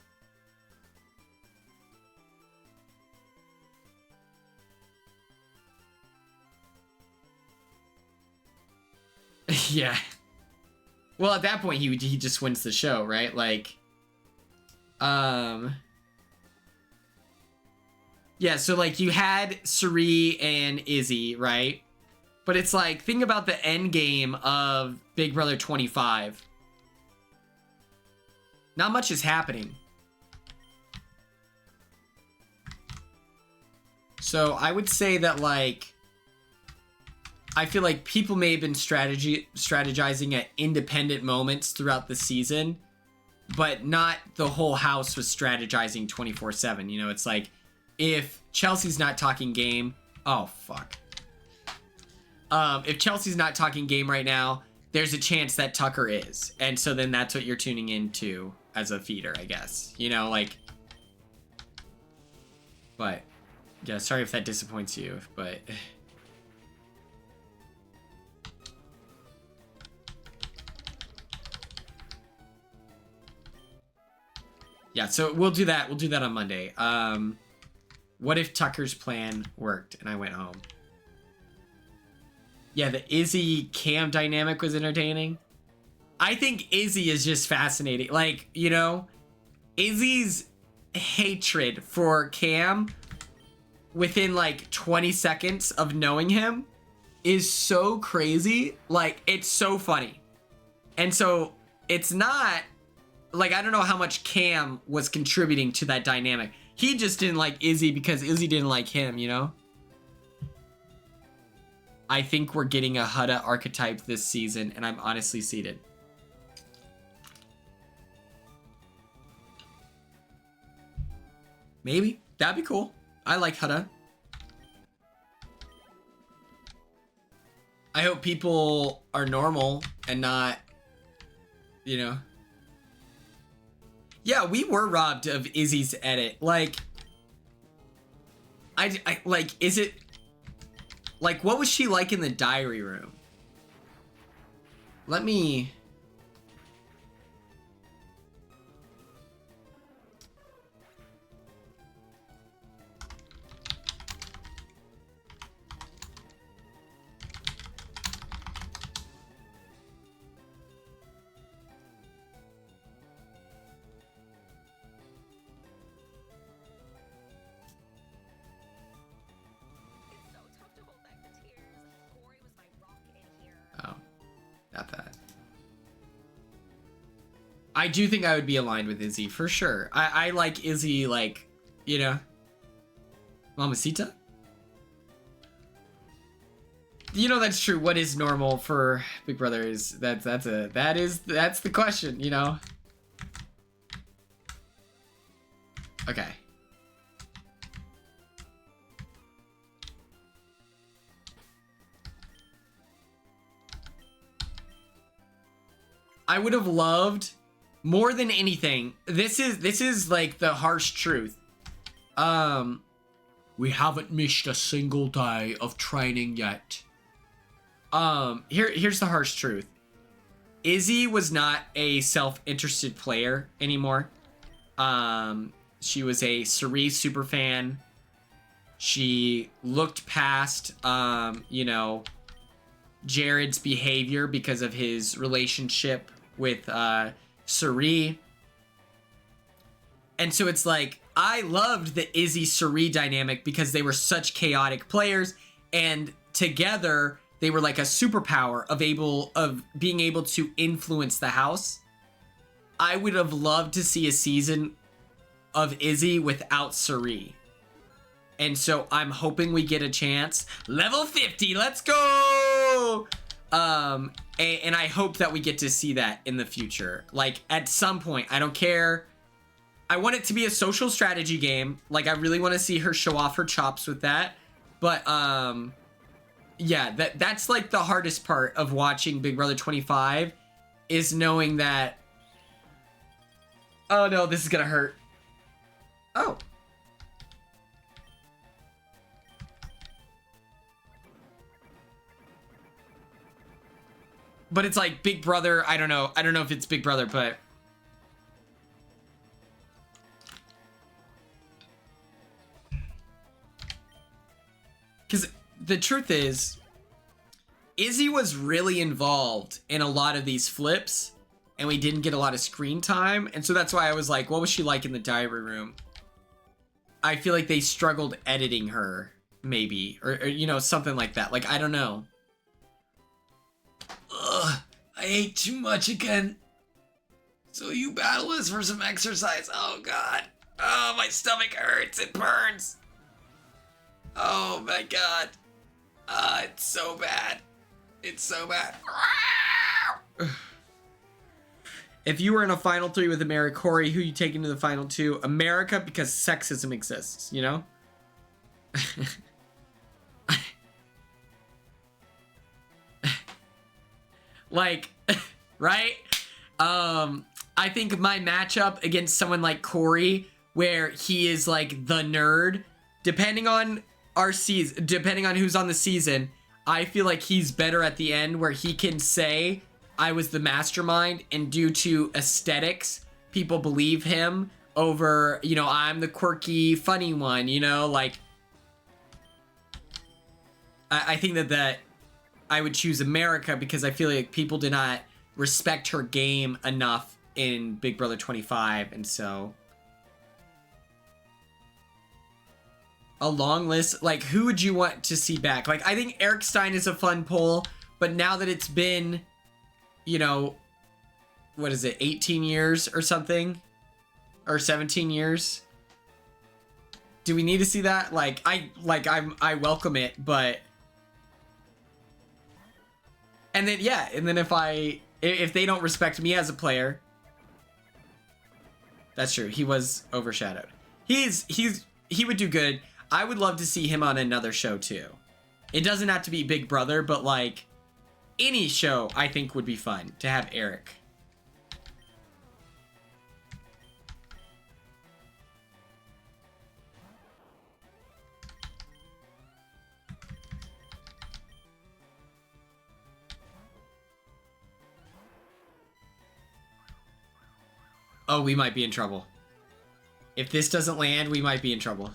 Yeah. Well, at that point, he just wins the show, right? Like, yeah, so like you had Suri and Izzy, right? But it's like, think about the end game of Big Brother 25. Not much is happening. So I would say that, like, I feel like people may have been strategizing at independent moments throughout the season, but not the whole house was strategizing 24/7. You know, it's like, if Chelsea's not talking game, oh, fuck. If Chelsea's not talking game right now, there's a chance that Tucker is. And so then that's what you're tuning into as a feeder, I guess. You know, like... But, yeah, sorry if that disappoints you, but... Yeah, so we'll do that. We'll do that on Monday. What if Tucker's plan worked and I went home? Yeah, the Izzy Cam dynamic was entertaining. I think Izzy is just fascinating. Like, you know, Izzy's hatred for Cam within like 20 seconds of knowing him is so crazy. Like, it's so funny. And so it's not like, I don't know how much Cam was contributing to that dynamic. He just didn't like Izzy because Izzy didn't like him, you know? I think we're getting a Hutta archetype this season, and I'm honestly seated. Maybe. That'd be cool. I like Hutta. I hope people are normal and not, you know. Yeah, we were robbed of Izzy's edit. Like, I like, is it, like, what was she like in the diary room? Let me... Not that. I do think I would be aligned with Izzy, for sure. I like Izzy, like, you know. Mamacita? You know, that's true. What is normal for Big Brother is that's the question, you know. Okay. I would have loved more than anything. This is like the harsh truth. We haven't missed a single day of training yet. Here's the harsh truth. Izzy was not a self-interested player anymore. She was a Cerise superfan. She looked past, you know, Jared's behavior because of his relationship with Suri. And so it's like, I loved the Izzy Suri dynamic because they were such chaotic players, and together they were like a superpower of being able to influence the house. I would have loved to see a season of Izzy without Suri. And so I'm hoping we get a chance. Level 50, let's go! And I hope that we get to see that in the future. Like, at some point, I don't care. I want it to be a social strategy game. Like, I really want to see her show off her chops with that. But, yeah, that's like the hardest part of watching Big Brother 25 is knowing that, oh no, this is gonna hurt. Oh. But it's like Big Brother, I don't know if it's Big Brother, but because the truth is, Izzy was really involved in a lot of these flips, and we didn't get a lot of screen time, and so that's why I was like, what was she like in the diary room? I feel like they struggled editing her, maybe, or you know, something like that. Like, I don't know. Ugh, I ate too much again. So you battle us for some exercise. Oh God. Oh, my stomach hurts. It burns. Oh my God. It's so bad. It's so bad. If you were in a final 3 with America, Corey, who you taking to the final 2? America, because sexism exists, you know? Like, right? I think my matchup against someone like Corey, where he is like the nerd, depending on our season, depending on who's on the season, I feel like he's better at the end where he can say, I was the mastermind, and due to aesthetics, people believe him. over, you know, I'm the quirky, funny one, you know, like, I think that I would choose America because I feel like people did not respect her game enough in Big Brother 25, and so a long list. Like, who would you want to see back? Like, I think Eric Stein is a fun poll, but now that it's been, you know, what is it, 18 years or something, or 17 years? Do we need to see that? I welcome it, but. And then, yeah, and then if they don't respect me as a player, that's true. He was overshadowed. He would do good. I would love to see him on another show too. It doesn't have to be Big Brother, but like any show I think would be fun to have Eric. Oh, we might be in trouble. If this doesn't land, we might be in trouble.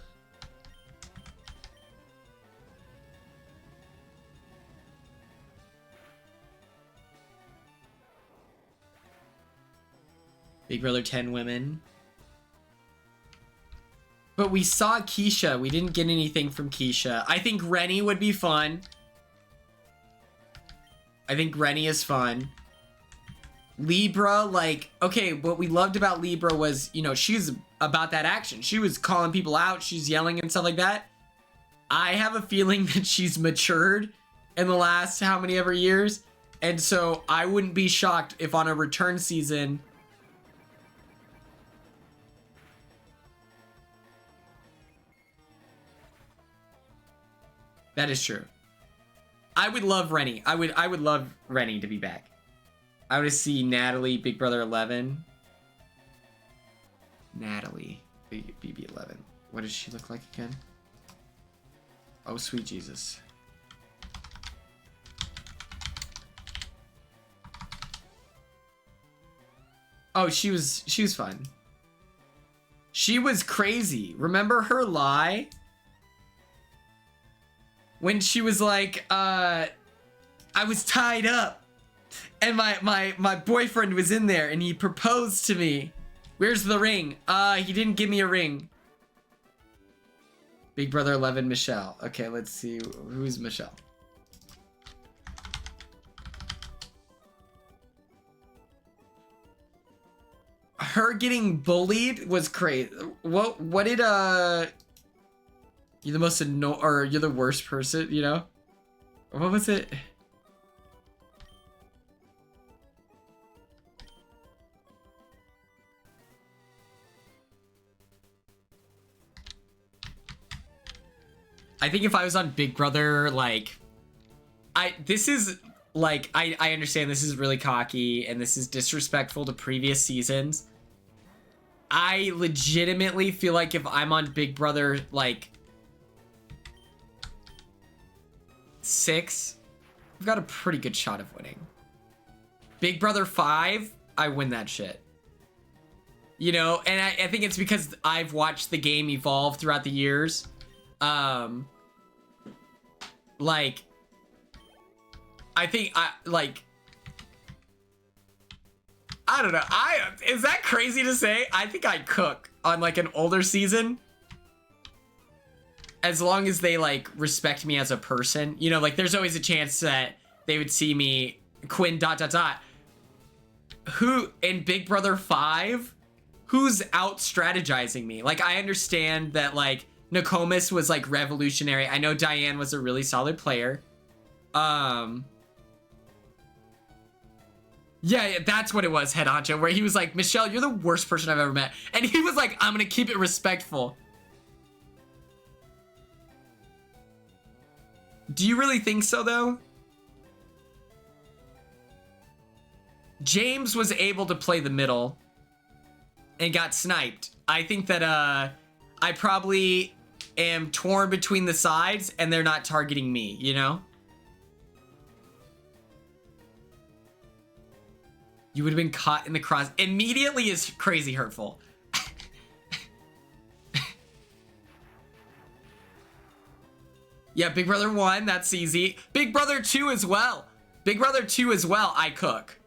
Big Brother 10 women. But we saw Keisha. We didn't get anything from Keisha. I think Rennie would be fun. I think Rennie is fun. Libra, like, okay, what we loved about Libra was, you know, she's about that action. She was calling people out. She's yelling and stuff like that. I have a feeling that she's matured in the last how many ever years. And so I wouldn't be shocked if on a return season, that is true. I would love Rennie. I would love Rennie to be back. I would see Natalie, Big Brother 11. Natalie, BB11. What does she look like again? Oh, sweet Jesus. Oh, she was fun. She was crazy. Remember her lie? When she was like, I was tied up. And my boyfriend was in there and he proposed to me. Where's the ring? He didn't give me a ring. Big Brother 11, Michelle. Okay, let's see. Who's Michelle? Her getting bullied was crazy. What did, you're the most or you're the worst person, you know? What was it? I think if I was on Big Brother, like, this is, like, I understand this is really cocky and this is disrespectful to previous seasons. I legitimately feel like if I'm on Big Brother, like, 6, I've got a pretty good shot of winning. Big Brother 5, I win that shit. You know, and I think it's because I've watched the game evolve throughout the years. Like, I think I don't know. Is that crazy to say? I think I'd cook on like an older season. As long as they like respect me as a person, you know, like there's always a chance that they would see me Quinn ... Who in Big Brother 5, who's out strategizing me? Like, I understand that like Nokomis was like revolutionary. I know Diane was a really solid player. Yeah, that's what it was, Head Honcho, where he was like, Michelle, you're the worst person I've ever met. And he was like, I'm gonna keep it respectful. Do you really think so, though? James was able to play the middle and got sniped. I think that I probably am torn between the sides and they're not targeting me, you know? You would have been caught in the cross. Immediately is crazy hurtful. Yeah, Big Brother 1, that's easy. Big Brother 2 as well. Big Brother 2 as well, I cook.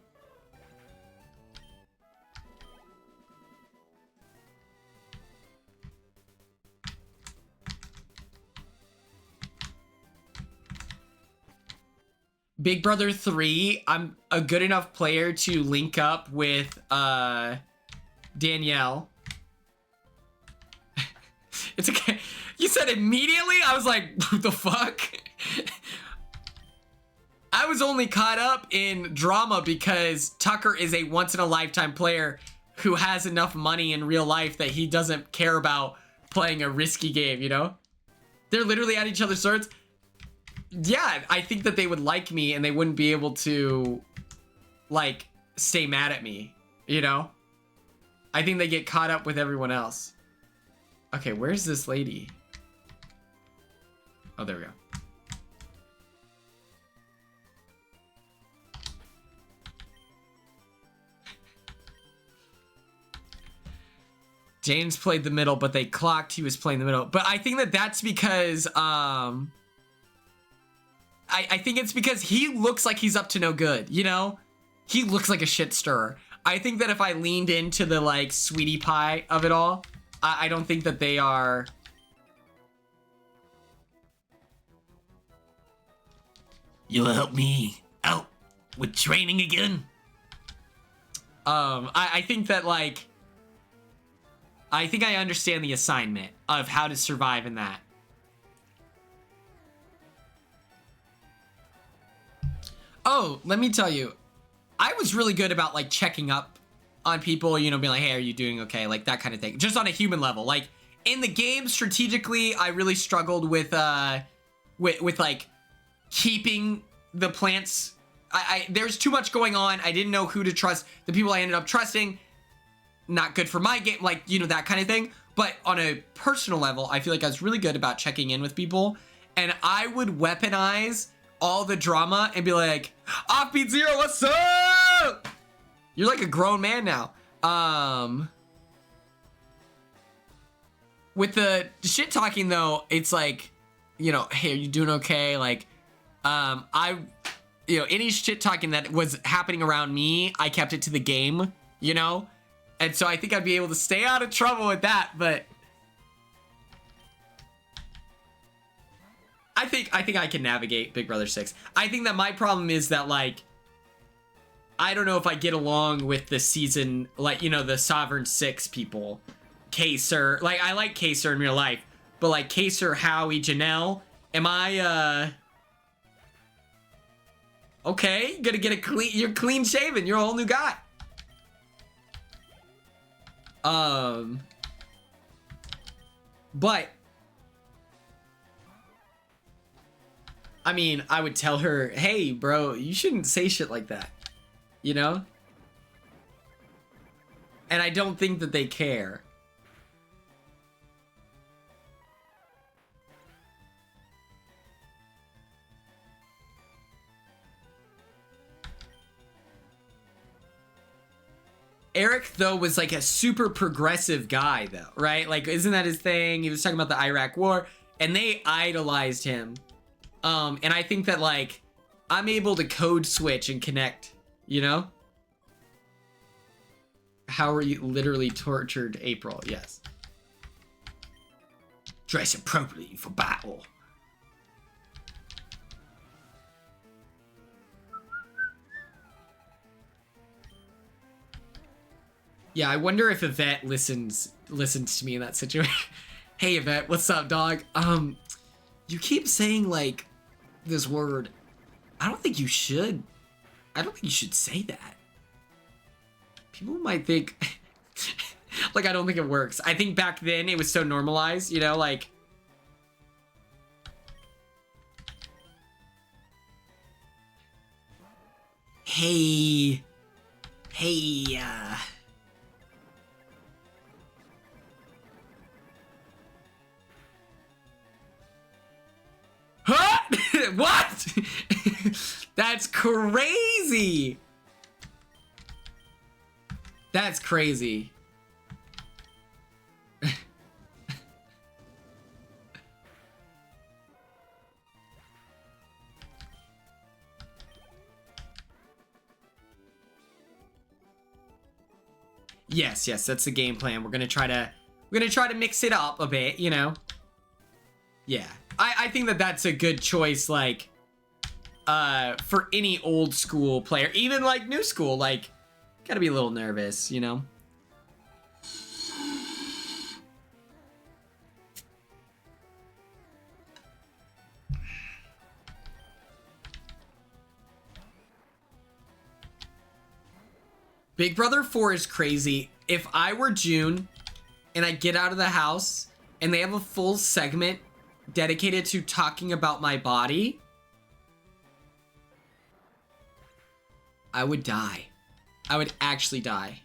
Big Brother 3, I'm a good enough player to link up with Danielle. It's okay. You said immediately? I was like, what the fuck? I was only caught up in drama because Tucker is a once-in-a-lifetime player who has enough money in real life that he doesn't care about playing a risky game, you know? They're literally at each other's throats. Yeah, I think that they would like me and they wouldn't be able to, like, stay mad at me, you know? I think they get caught up with everyone else. Okay, where's this lady? Oh, there we go. James played the middle, but they clocked he was playing the middle. But I think that that's because, I think it's because he looks like he's up to no good, you know? He looks like a shit stirrer. I think that if I leaned into the, like, sweetie pie of it all, I don't think that they are... You'll help me out with training again? I think that, like... I think I understand the assignment of how to survive in that. Oh, let me tell you, I was really good about, like, checking up on people, you know, being like, hey, are you doing okay? Like, that kind of thing. Just on a human level. Like, in the game, strategically, I really struggled with like, keeping the plants. There's too much going on. I didn't know who to trust. The people I ended up trusting, not good for my game, like, you know, that kind of thing. But on a personal level, I feel like I was really good about checking in with people. And I would weaponize all the drama and be like, Offbeat Zero, what's up? You're like a grown man now. With the shit talking though, it's like, you know, hey, are you doing okay? Like, you know, any shit talking that was happening around me, I kept it to the game, you know? And so I think I'd be able to stay out of trouble with that, but I think I can navigate Big Brother 6. I think that my problem is that, like, I don't know if I get along with the season, like, you know, the Sovereign 6 people. Kaser. Like, I like Kaser in real life, but, like, Kaser, Howie, Janelle, am I, okay, gonna get a clean, you're clean shaven, you're a whole new guy. But I mean, I would tell her, hey, bro, you shouldn't say shit like that, you know? And I don't think that they care. Eric, though, was like a super progressive guy, though, right? Like, isn't that his thing? He was talking about the Iraq War, and they idolized him. And I think that, like, I'm able to code switch and connect, you know? How are you literally tortured April? Yes. Dress appropriately for battle. Yeah, I wonder if Yvette listens to me in that situation. Hey, Yvette, what's up, dog? You keep saying, like, this word. I don't think you should. I don't think you should say that. People might think, like, I don't think it works. I think back then it was so normalized, you know, like. Hey, huh? What? That's crazy. That's crazy. Yes, that's the game plan. We're gonna try to mix it up a bit, you know. Yeah, I think that that's a good choice, like, for any old school player, even like new school, like, gotta be a little nervous, you know. Big Brother 4 is crazy. If I were June and I get out of the house and they have a full segment dedicated to talking about my body, I would die. I would actually die.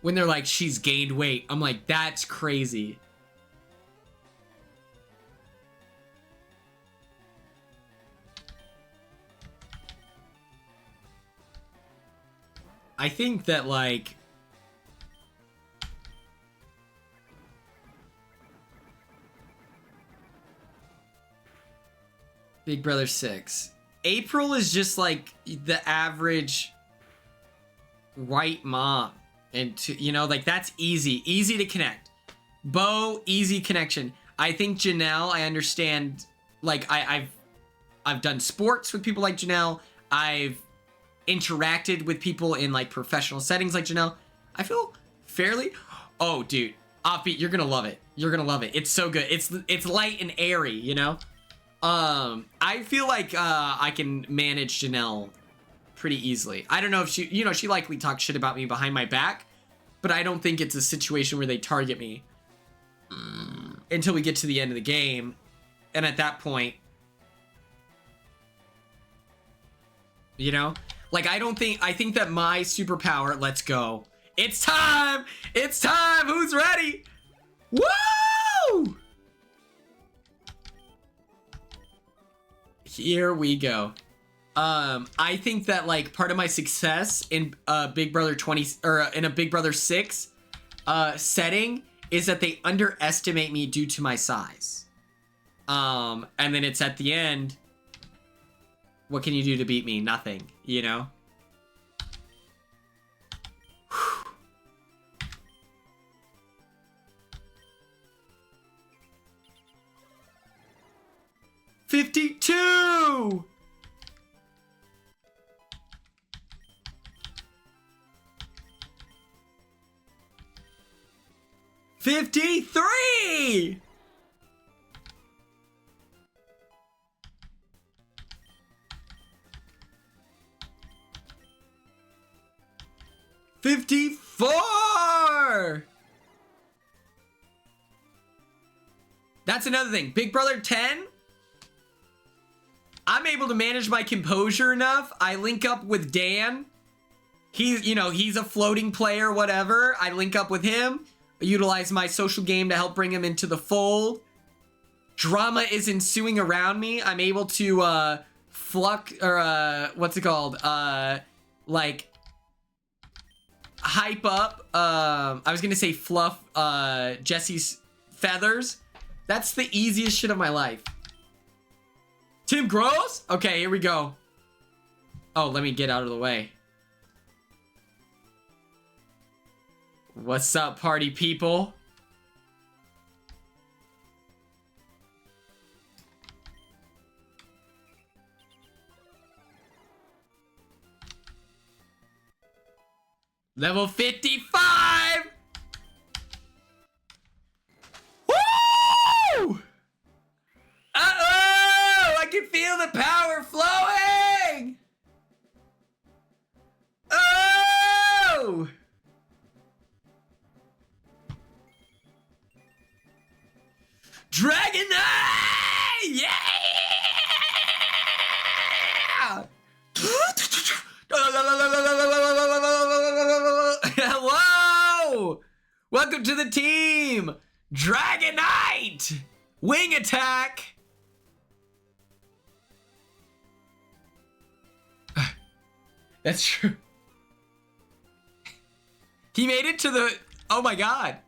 When they're like, she's gained weight, I'm like, that's crazy. I think that, like, Big Brother 6. April is just like the average white mom. And, you know, like, that's easy to connect. Bo, easy connection. I think Janelle, I understand, like, I've done sports with people like Janelle. I've interacted with people in like professional settings like Janelle. I feel fairly, oh dude, Offbeat, you're gonna love it. You're gonna love it. It's so good. It's light and airy, you know. I feel like I can manage Janelle pretty easily. I don't know if she, you know, she likely talks shit about me behind my back, but I don't think it's a situation where they target me until we get to the end of the game. And at that point, you know, like, I think that my superpower, let's go. It's time! It's time! Who's ready? Woo! Here we go. I think that, like, part of my success in Big Brother 20, or in a Big Brother 6 setting is that they underestimate me due to my size. And then it's at the end, what can you do to beat me? Nothing, you know? Whew. 52! $53! 54! That's another thing. Big Brother 10, I'm able to manage my composure enough. I link up with Dan. He's, you know, he's a floating player, whatever. I link up with him, utilize my social game to help bring him into the fold. Drama is ensuing around me. I'm able to what's it called? Like, hype up, I was gonna say fluff Jesse's feathers. That's the easiest shit of my life. Tim Gross? Okay, here we go. Oh, let me get out of the way. What's up, party people? Level 55! Woo! Uh-oh! I can feel the power flowing! Oh! Dragon Eye! Yeah! Hello! Welcome to the team! Dragonite! Wing attack! That's true. He made it to the... Oh my god.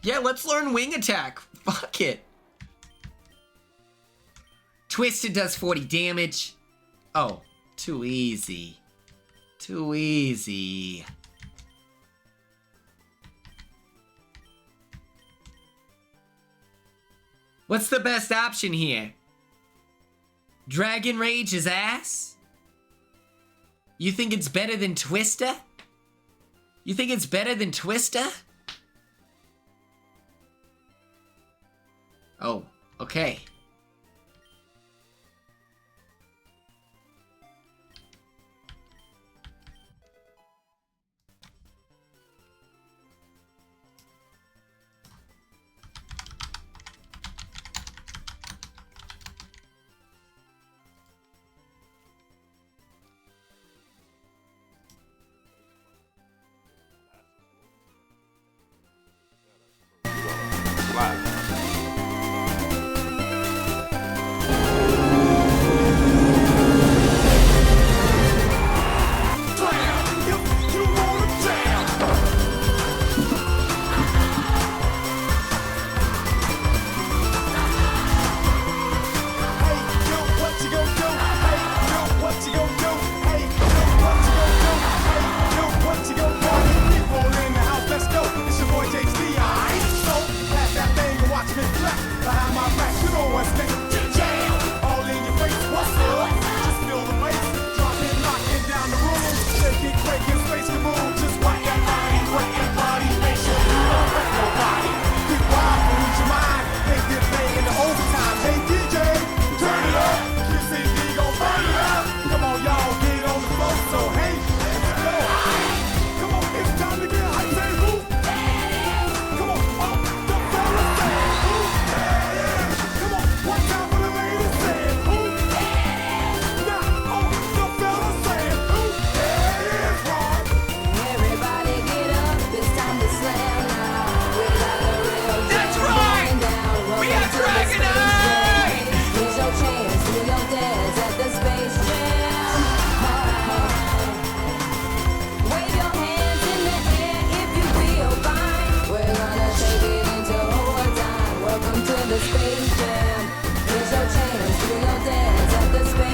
Yeah, let's learn wing attack. Fuck it. Twisted does 40 damage. Oh, too easy. Too easy. What's the best option here? Dragon Rage is ass? You think it's better than Twister? You think it's better than Twister? Oh, okay.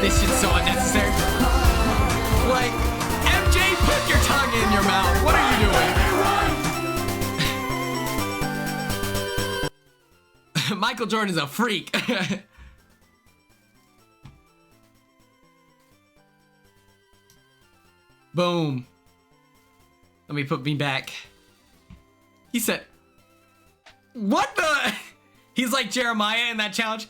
This shit's so unnecessary. Like, MJ, put your tongue in your mouth. What are you doing? Michael Jordan is a freak. Boom. Let me put me back. He said, what the? He's like Jeremiah in that challenge.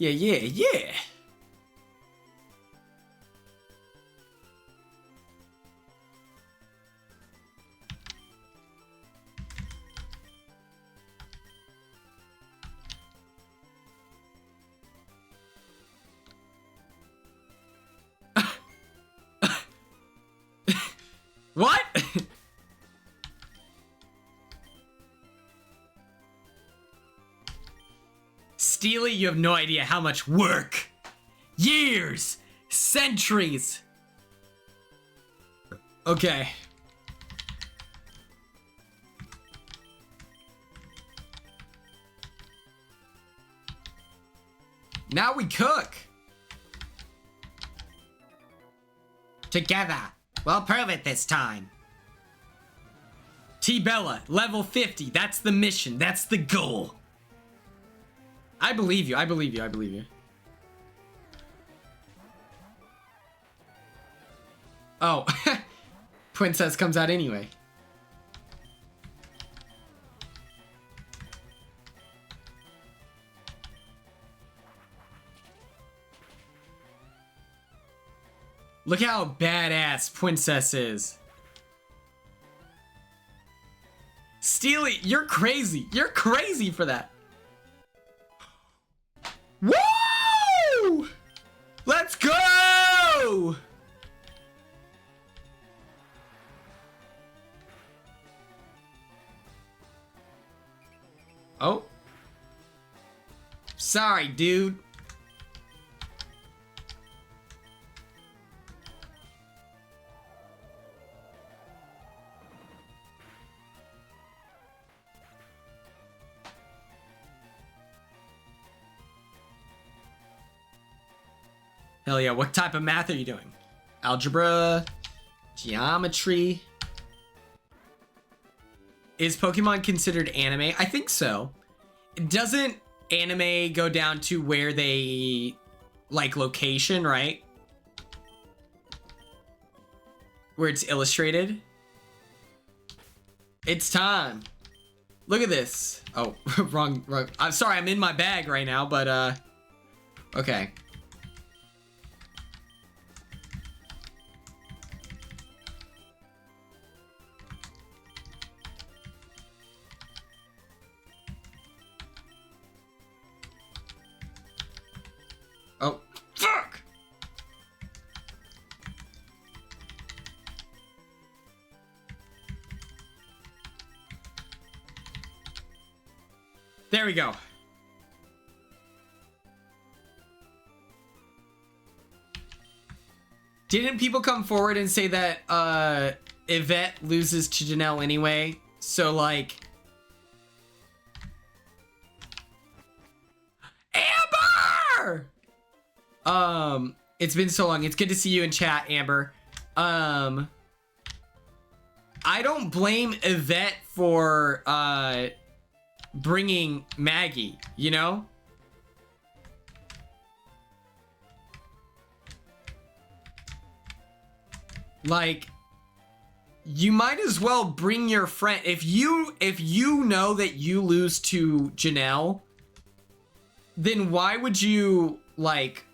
Yeah. What? Steely, you have no idea how much work, years, centuries. Okay. Now we cook. Together. We'll prove it this time. T-Bella, level 50. That's the mission. That's the goal. I believe you. I believe you. I believe you. Oh. Princess comes out anyway. Look how badass Princess is. Steely, you're crazy. You're crazy for that. Woo! Let's go! Oh. Sorry, dude. Hell yeah, what type of math are you doing? Algebra, geometry. Is Pokemon considered anime? I think so. Doesn't anime go down to where they like location, right? Where it's illustrated. It's time. Look at this. Oh, wrong. I'm sorry, I'm in my bag right now, but okay. Oh, fuck! There we go. Didn't people come forward and say that Yvette loses to Janelle anyway? So like Amber! It's been so long. It's good to see you in chat, Amber. I don't blame Yvette for bringing Maggie, you know? Like, you might as well bring your friend. If you know that you lose to Janelle, then why would you like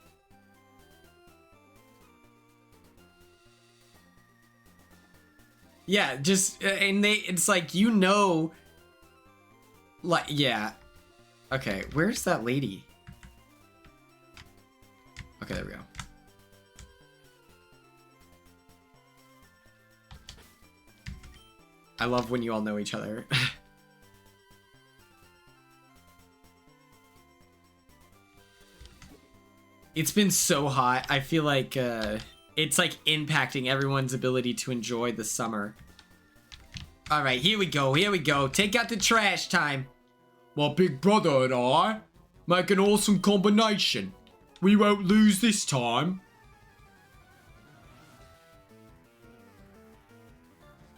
yeah, just and it's like, you know, like, yeah. Okay, where's that lady? Okay, there we go. I love when you all know each other. It's been so hot. I feel like it's like impacting everyone's ability to enjoy the summer. All right, here we go. Here we go. Take out the trash time. My big brother and I make an awesome combination. We won't lose this time.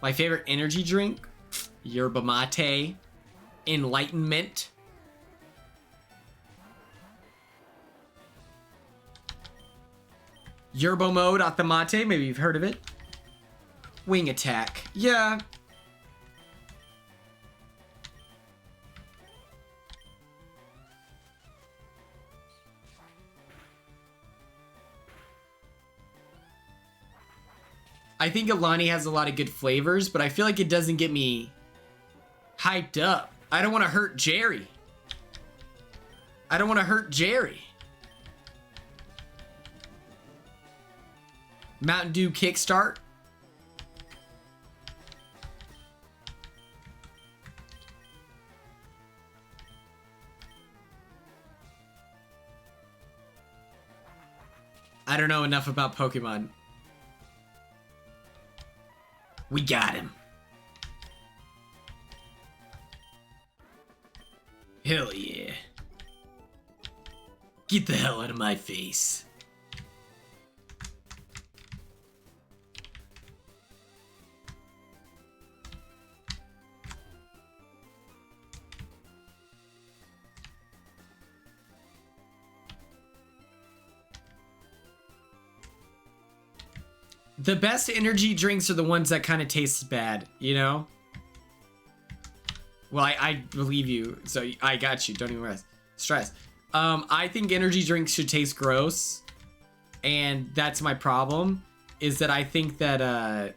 My favorite energy drink? Yerba mate. Enlightenment. Yerba mode at the mate. Maybe you've heard of it. Wing attack. Yeah. I think Alani has a lot of good flavors, but I feel like it doesn't get me hyped up. I don't want to hurt Jerry. I don't want to hurt Jerry. Mountain Dew Kickstart. I don't know enough about Pokemon. We got him. Hell yeah. Get the hell out of my face. The best energy drinks are the ones that kind of taste bad, you know? Well, I believe you, so I got you. Don't even stress. I think energy drinks should taste gross, and that's my problem, is that I think that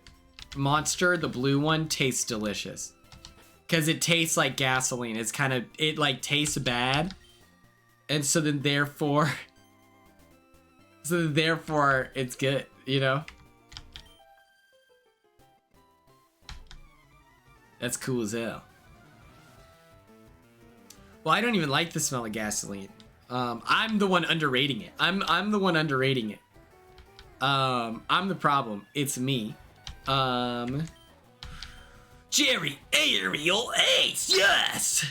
Monster, the blue one, tastes delicious. Because it tastes like gasoline. It's kind of, it like tastes bad, and so then therefore, it's good, you know? That's cool as hell. Well, I don't even like the smell of gasoline. I'm the one underrating it. I'm the one underrating it. I'm the problem. It's me. Jerry, Aerial Ace, yes!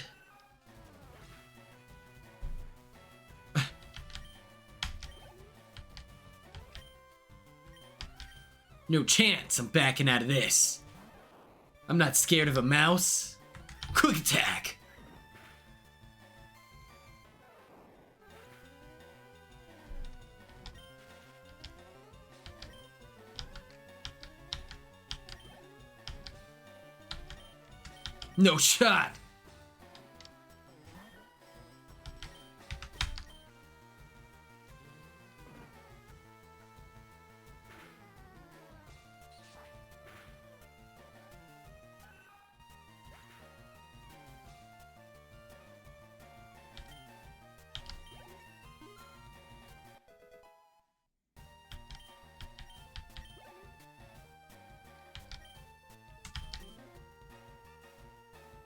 No chance I'm backing out of this. I'm not scared of a mouse. Quick attack. No shot.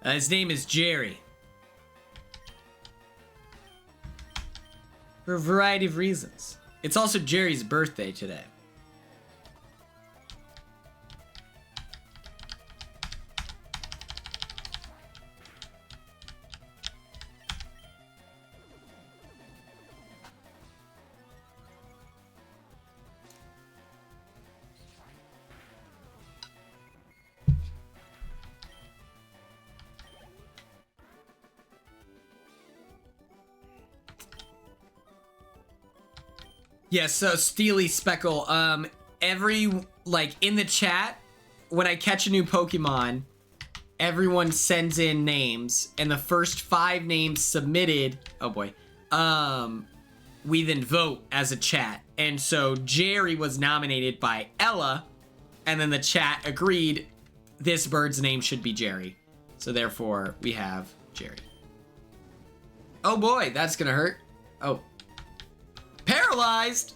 His name is Jerry. For a variety of reasons. It's also Jerry's birthday today. Yes, so Steely Speckle, in the chat, when I catch a new Pokemon, everyone sends in names, and the first 5 names submitted, oh boy, we then vote as a chat. And so Jerry was nominated by Ella, and then the chat agreed this bird's name should be Jerry. So therefore, we have Jerry. Oh boy, that's gonna hurt. Oh. Paralyzed!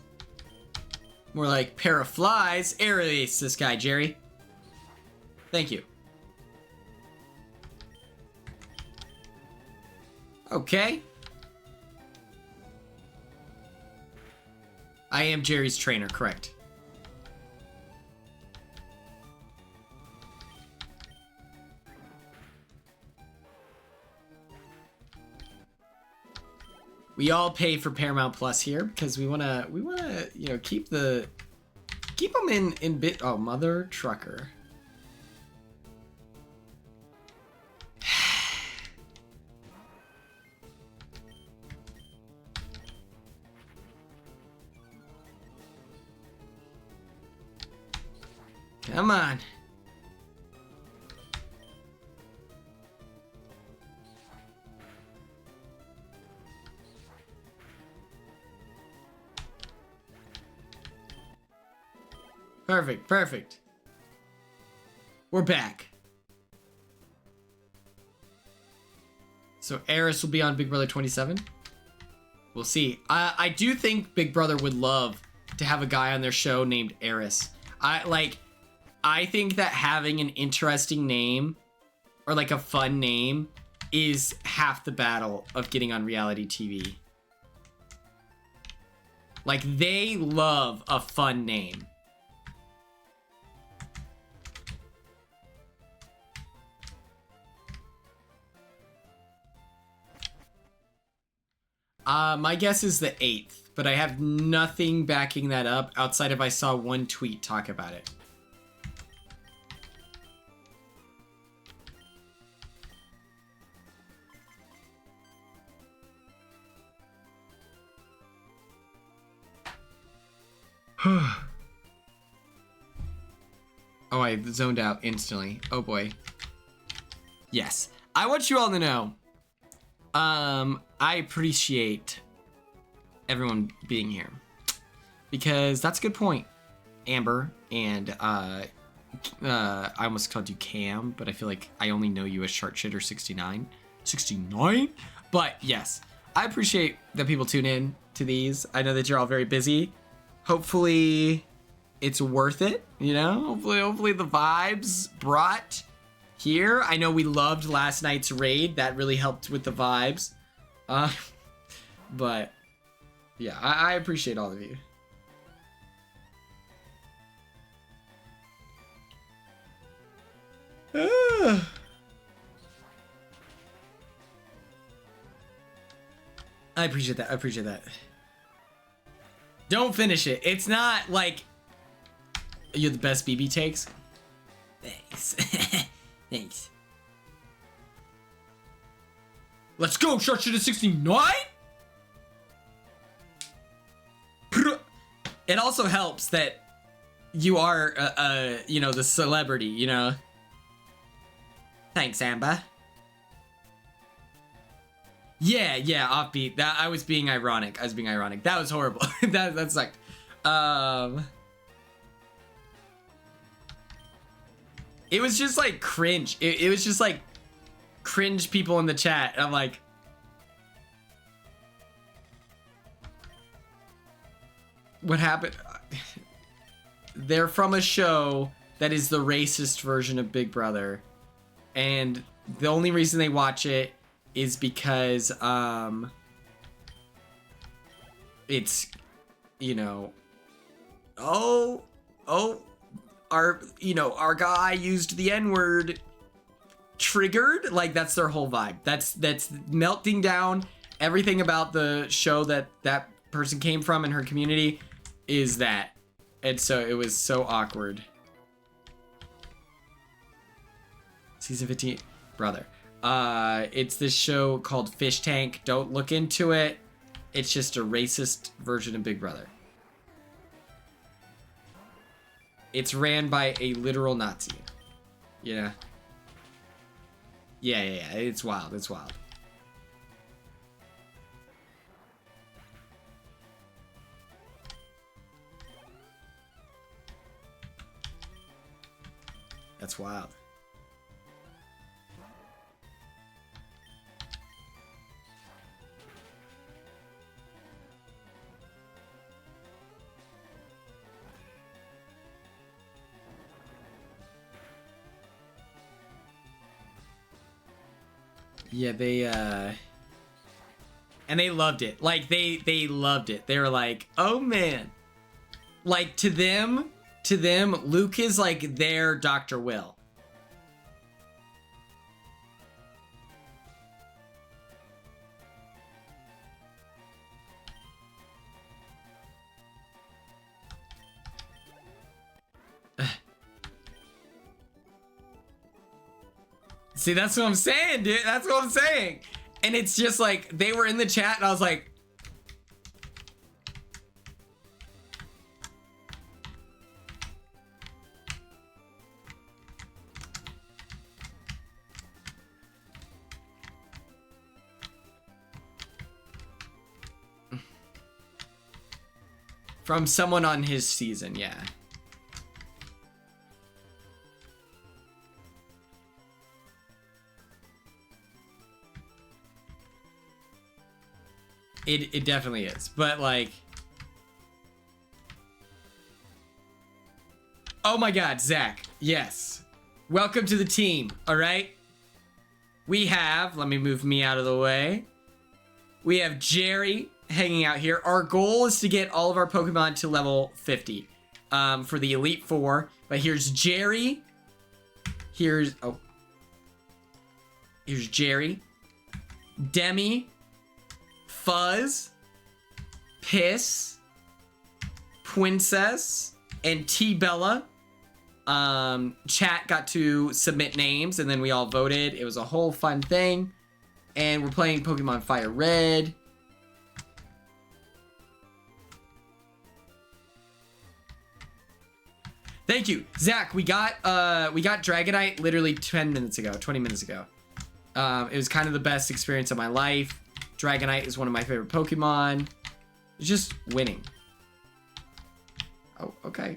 More like paraflies. Air release this guy, Jerry. Thank you. Okay. I am Jerry's trainer, correct. We all pay for Paramount Plus here because we wanna, you know, keep them in bit. Oh, mother trucker. Come on. Perfect, perfect. We're back. So Eris will be on Big Brother 27. We'll see. I do think Big Brother would love to have a guy on their show named Eris. I think that having an interesting name or like a fun name is half the battle of getting on reality TV. Like, they love a fun name. My guess is the 8th, but I have nothing backing that up outside of I saw one tweet talk about it. Oh, I zoned out instantly. Oh boy. Yes. I want you all to know, I appreciate everyone being here because that's a good point, Amber. And I almost called you Cam, but I feel like I only know you as Sharkshitter 69. 69? But yes, I appreciate that people tune in to these. I know that you're all very busy. Hopefully it's worth it, you know? Hopefully the vibes brought here. I know we loved last night's raid. That really helped with the vibes. But yeah, I appreciate all of you. I appreciate that. I appreciate that. Don't finish it. It's not like You're the best BB takes. Thanks. Thanks. Let's go. Shot shit at 69. It also helps that you are, you know, the celebrity, you know. Thanks, Amber. Yeah, offbeat. That I was being ironic. That was horrible. that sucked. It was just like cringe. It was just like cringe people in the chat. I'm like, what happened? They're from a show that is the racist version of Big Brother, and the only reason they watch it is because it's, you know, our guy used the N-word, triggered. Like, that's their whole vibe. That's melting down everything about the show that person came from in her community is that. And so it was so awkward. Season 15, brother. It's this show called Fish Tank. Don't look into it. It's just a racist version of Big Brother. It's ran by a literal Nazi. Yeah. Yeah. It's wild. It's wild. That's wild. Yeah, and they loved it. Like, they loved it. They were like, oh man. Like, to them, Luke is like their Dr. Will. See, that's what I'm saying, dude. That's what I'm saying. And it's just like, they were in the chat and I was like, from someone on his season, yeah. It definitely is, but like, oh my God, Zach, yes. Welcome to the team, all right? We have, let me move me out of the way. We have Jerry hanging out here. Our goal is to get all of our Pokemon to level 50 for the Elite Four, but here's Jerry. Here's Jerry, Demi, Fuzz, Piss, Princess, and T-Bella. Chat got to submit names and then we all voted. It was a whole fun thing. And we're playing Pokemon Fire Red. Thank you, Zach. We got Dragonite literally 20 minutes ago. It was kind of the best experience of my life. Dragonite is one of my favorite Pokemon. It's just winning. Oh, okay.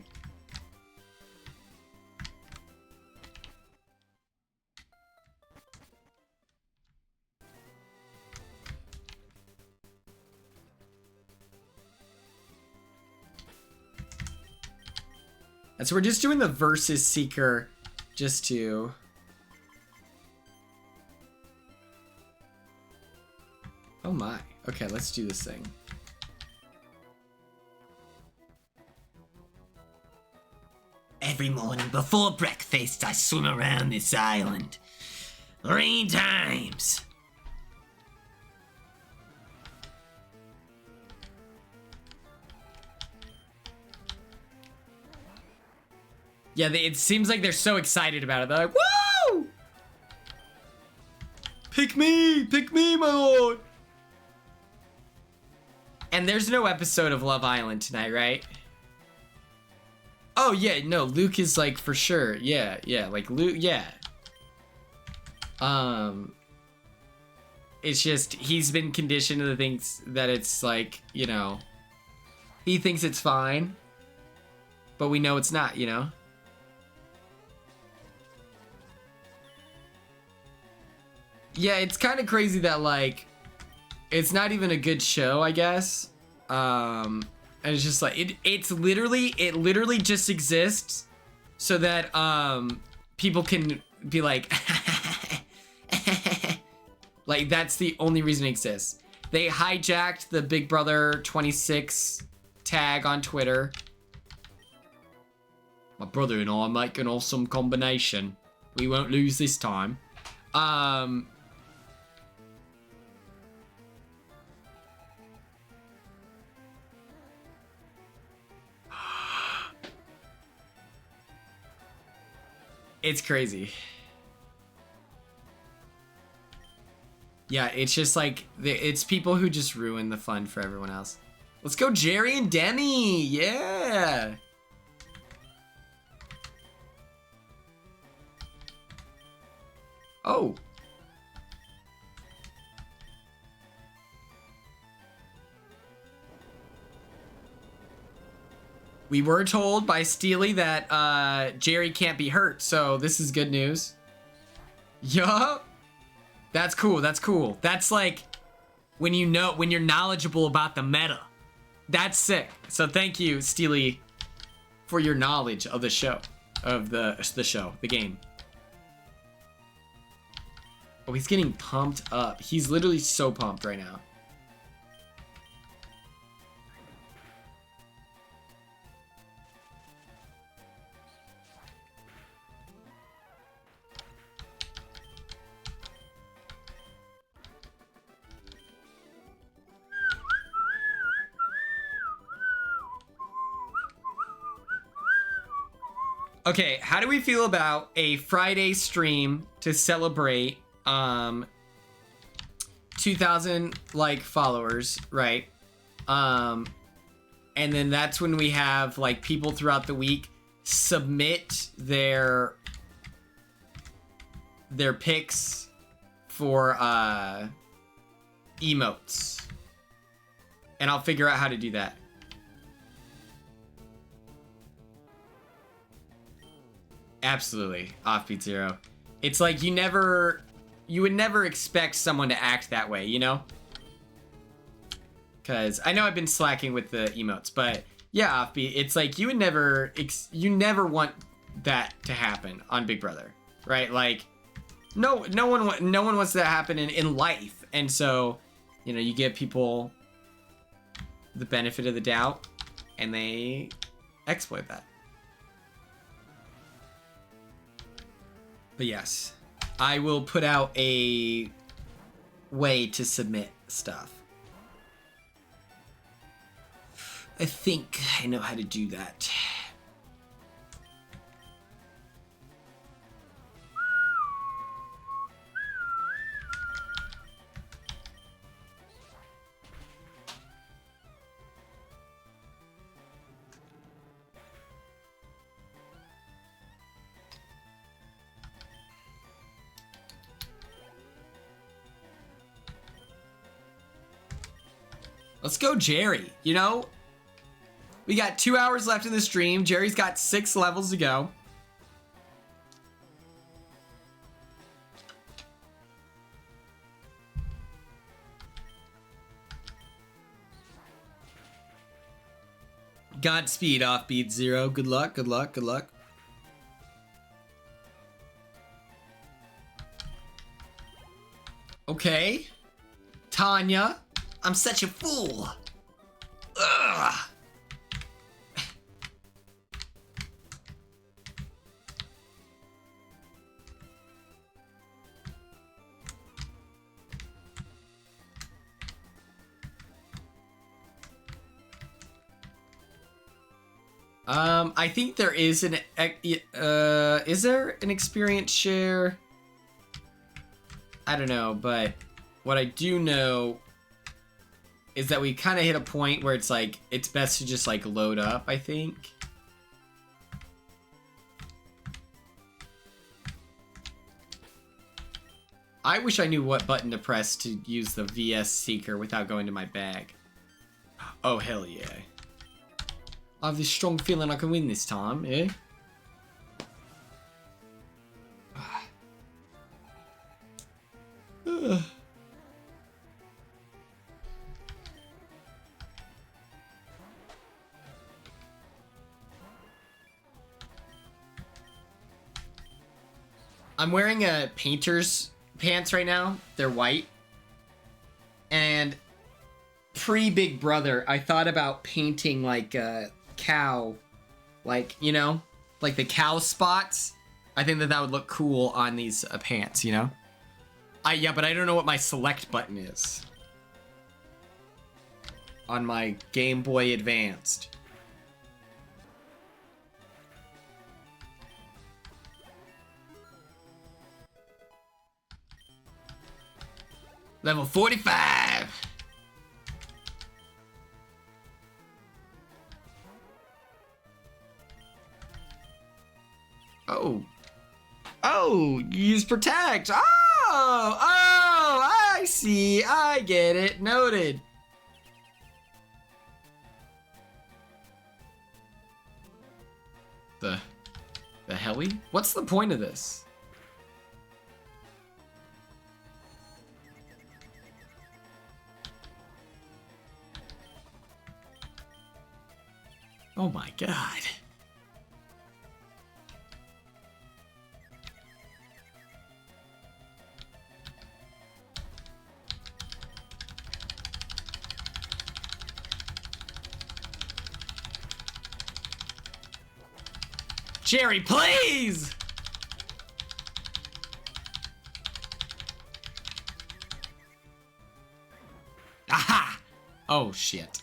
And so we're just doing the Versus Seeker just to... Oh my. Okay, let's do this thing. Every morning before breakfast, I swim around this island 3 times. Yeah, it seems like they're so excited about it. They're like, woo! Pick me, my lord. And there's no episode of Love Island tonight, right? Oh yeah, no, Luke is like for sure. Yeah, like Luke, yeah. It's just he's been conditioned to the things that it's like, you know, he thinks it's fine, but we know it's not, you know? Yeah, it's kind of crazy that like it's not even a good show, I guess. And it's just like it literally just exists so that people can be like like that's the only reason it exists. They hijacked the Big Brother 26 tag on Twitter. My brother and I are making an awesome combination. We won't lose this time. It's crazy. Yeah, it's just like, it's people who just ruin the fun for everyone else. Let's go Jerry and Demi, yeah! Oh. We were told by Steely that Jerry can't be hurt, so this is good news. Yup. That's cool, that's cool. That's like when you're knowledgeable about the meta. That's sick. So thank you, Steely, for your knowledge of the show. Of the game. Oh, he's getting pumped up. He's literally so pumped right now. Okay, how do we feel about a Friday stream to celebrate 2,000 like followers, right? And then that's when we have like people throughout the week submit their picks for emotes. And I'll figure out how to do that. Absolutely, Offbeat Zero. It's like you would never expect someone to act that way, you know? Because I know I've been slacking with the emotes, but yeah, Offbeat, it's like you would never want that to happen on Big Brother, right? Like, no one wants that to happen in life, and so, you know, you give people the benefit of the doubt, and they exploit that. But yes, I will put out a way to submit stuff. I think I know how to do that. Let's go Jerry, you know? We got 2 hours left in the stream. Jerry's got 6 levels to go. Godspeed, Offbeat Zero. Good luck, good luck, good luck. Okay. Tanya. I'm such a fool. Ugh. I think there is is there an experience share? I don't know, but what I do know is that we kind of hit a point where it's like, it's best to just like load up, I think. I wish I knew what button to press to use the VS Seeker without going to my bag. Oh, hell yeah. I have this strong feeling I can win this time, eh? I'm wearing a painter's pants right now. They're white. And pre-Big Brother, I thought about painting like a cow, like, you know, like the cow spots. I think that would look cool on these pants, you know? Yeah, but I don't know what my select button is on my Game Boy Advanced. Level 45. Oh. Oh, use protect. Oh, I see. I get it. Noted. The heli? What's the point of this? Oh my god. Jerry, please! Aha! Oh, shit.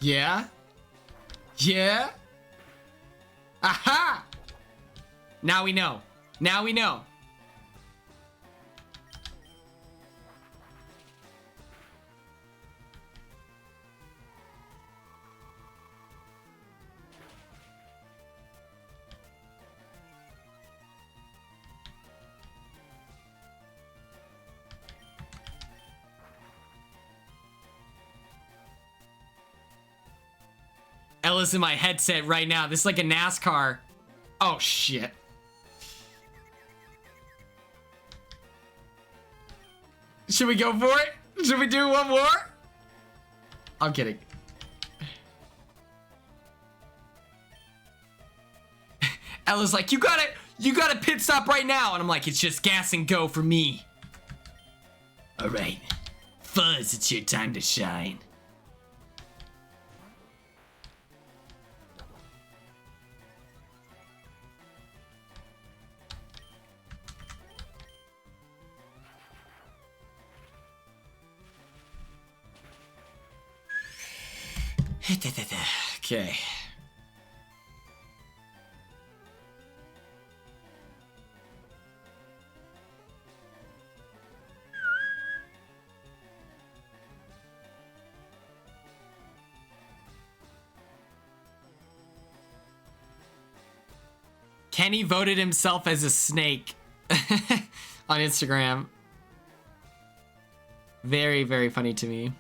Yeah? Yeah? Aha! Now we know. Now we know. Ella's in my headset right now. This is like a NASCAR. Oh, shit. Should we go for it? Should we do one more? I'm kidding. Ella's like, you gotta pit stop right now. And I'm like, it's just gas and go for me. All right. Fuzz, it's your time to shine. Okay. Kenny voted himself as a snake on Instagram. Very, very funny to me.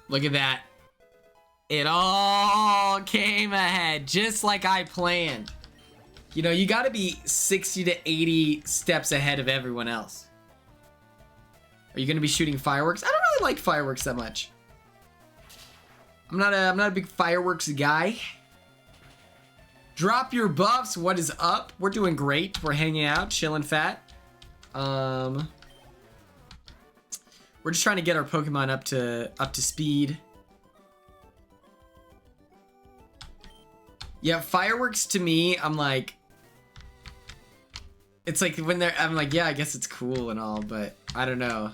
Look at that. It all came ahead just like I planned. You know, you gotta be 60 to 80 steps ahead of everyone else. Are you gonna be shooting fireworks? I don't really like fireworks that much. I'm not a big fireworks guy. Drop your buffs. What is up? We're doing great. We're hanging out, chilling fat. We're just trying to get our Pokemon up to speed. Yeah, fireworks to me, I'm like, it's like when they're, I'm like, yeah, I guess it's cool and all, but I don't know.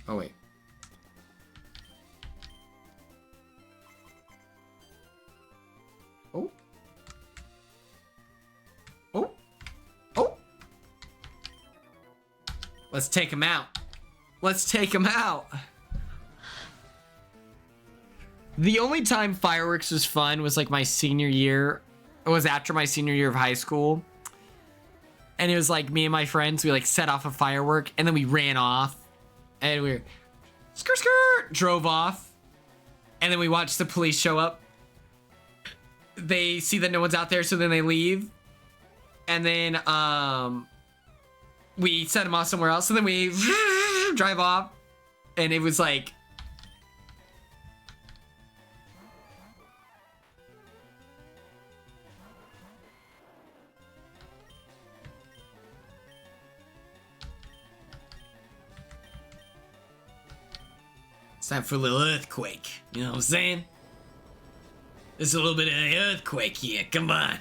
Oh, wait. Oh. Oh. Oh. Let's take him out. Let's take him out. The only time fireworks was fun was like my senior year. It was after my senior year of high school. And it was like me and my friends, we like set off a firework and then we ran off. And we were skirt skirt, drove off. And then we watched the police show up. They see that no one's out there, so then they leave. And then we set them off somewhere else. And then we drive off. And it was like, it's time for a little earthquake. You know what I'm saying? There's a little bit of an earthquake here. Come on.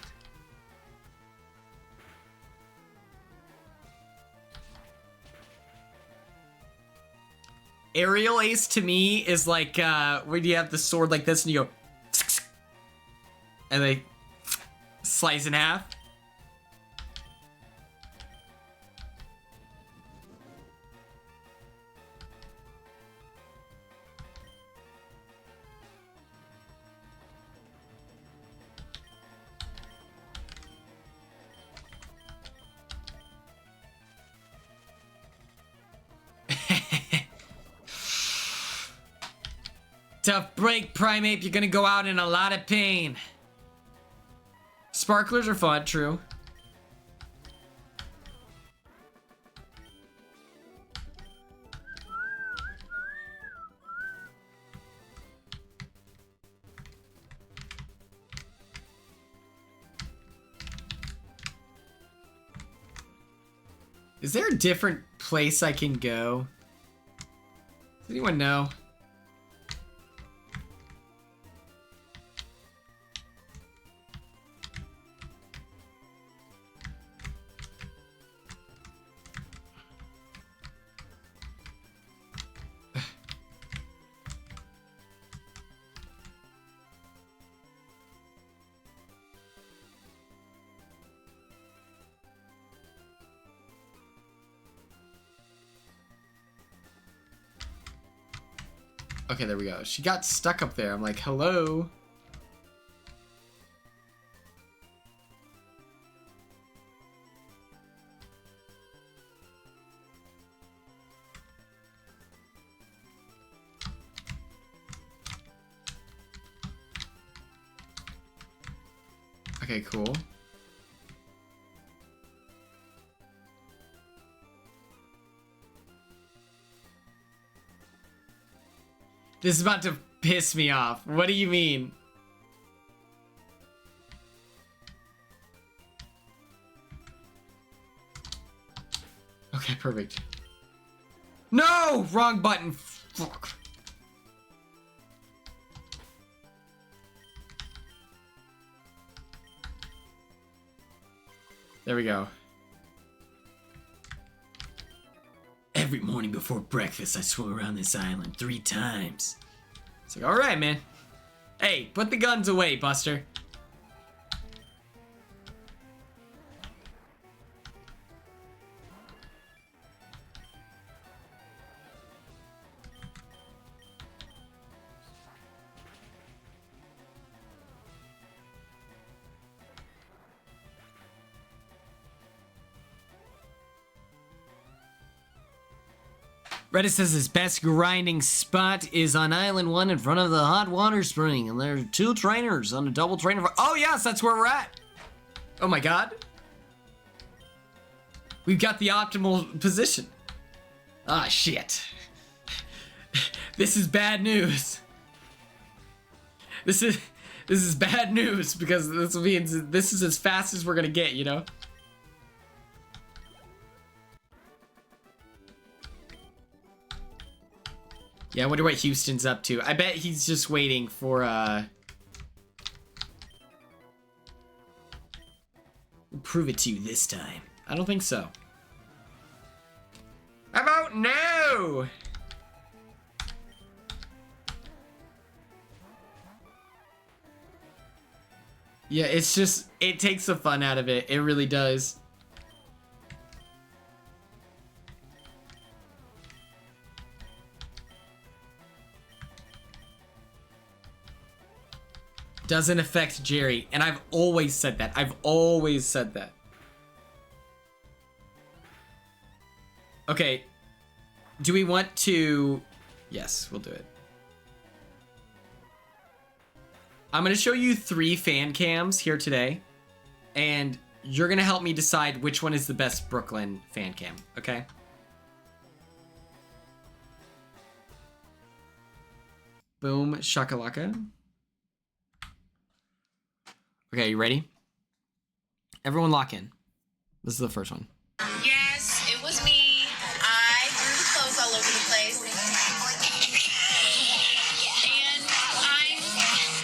Aerial ace to me is like when you have the sword like this and you go and they slice in half. Tough break, Primate. You're gonna go out in a lot of pain. Sparklers are fun, true. Is there a different place I can go? Does anyone know? Okay, there we go. She got stuck up there. I'm like, hello? Okay, cool. This is about to piss me off. What do you mean? Okay, perfect. No! Wrong button. Fuck. There we go. Every morning before breakfast, I swim around this island 3 times. It's like, alright, man. Hey, put the guns away, Buster. Reddit says his best grinding spot is on Island 1 in front of the hot water spring. And there are 2 trainers on a double trainer. Oh, yes, that's where we're at. Oh, my God. We've got the optimal position. Ah, shit. This is bad news. This is bad news because this means this is as fast as we're gonna get, you know? Yeah, I wonder what Houston's up to. I bet he's just waiting for, we'll prove it to you this time. I don't think so. How about no? Yeah, it's just, it takes the fun out of it. It really does. Doesn't affect Jerry. And I've always said that. I've always said that. Okay. Do we want to... Yes, we'll do it. I'm going to show you 3 fan cams here today. And you're going to help me decide which one is the best Brooklyn fan cam. Okay? Boom. Shakalaka. Okay, you ready? Everyone lock in. This is the first one. Yes, it was me. I threw the clothes all over the place. And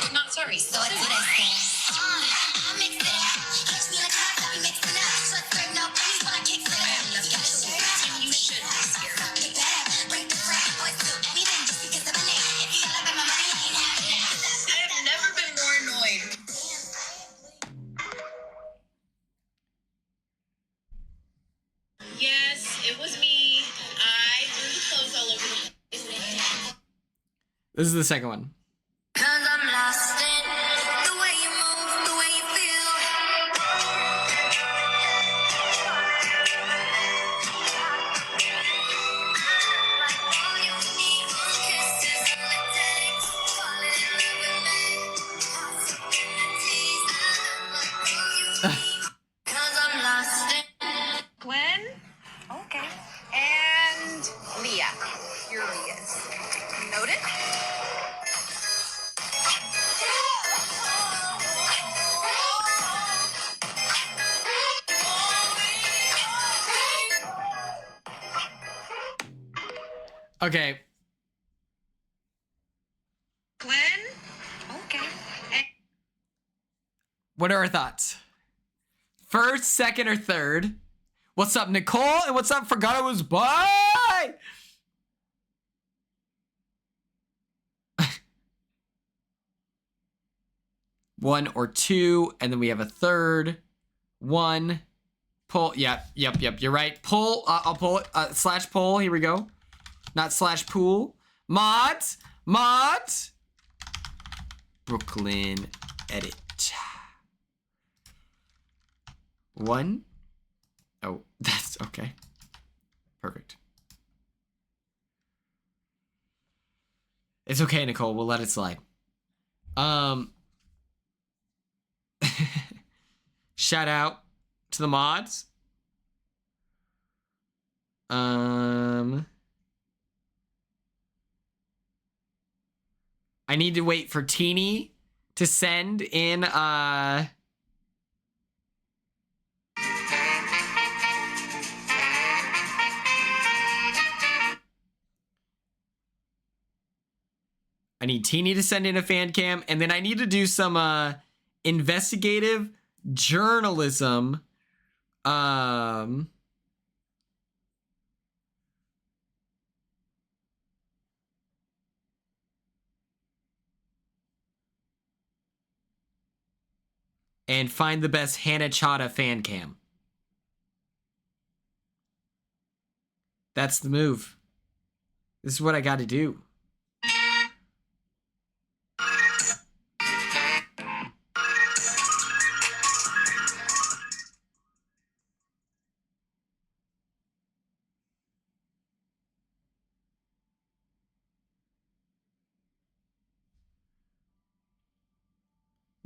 I'm not sorry. So it's what I say. I mix it up. Catch me like hot, we mix it up. So it's bring no peace when I kick it up. And you should be scared. Get better, break the frat, boys do anything just because of my name. If you got up in my money, I ain't having that. I have never been more annoyed. Yes, it was me. I threw the clothes all over the place. This is the second one. Cause I'm lost in the way you move, the way you feel. All you need kisses and it takes. Falling in love with me. Possibilities all you need. Cause I'm lost in. Quinn? Okay. And Leah. You're Leah's. Noted? Okay. Quinn? Okay. And What are our thoughts? First, second, or third? What's up, Nicole? And what's up, Forgot I Was By? One or two, and then we have a third. One. Pull. Yep. You're right. Pull. I'll pull it. Slash pull. Here we go. Not slash pool. Mods. Brooklyn edit. One. Oh, that's okay. Perfect. It's okay, Nicole. We'll let it slide. Shout out to the mods. I need to wait for Teeny to send in I need Teeny to send in a fan cam, and then I need to do some investigative journalism. And find the best Hannah Chata fan cam. That's the move. This is what I got to do.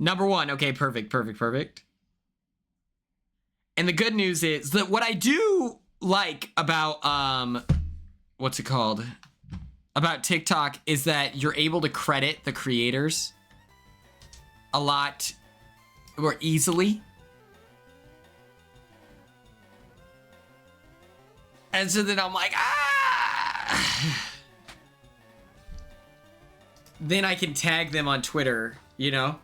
Number 1. Okay, perfect, perfect, perfect. And the good news is that what I do like about, what's it called? About TikTok is that you're able to credit the creators a lot more easily. And so then I'm like, then I can tag them on Twitter, you know?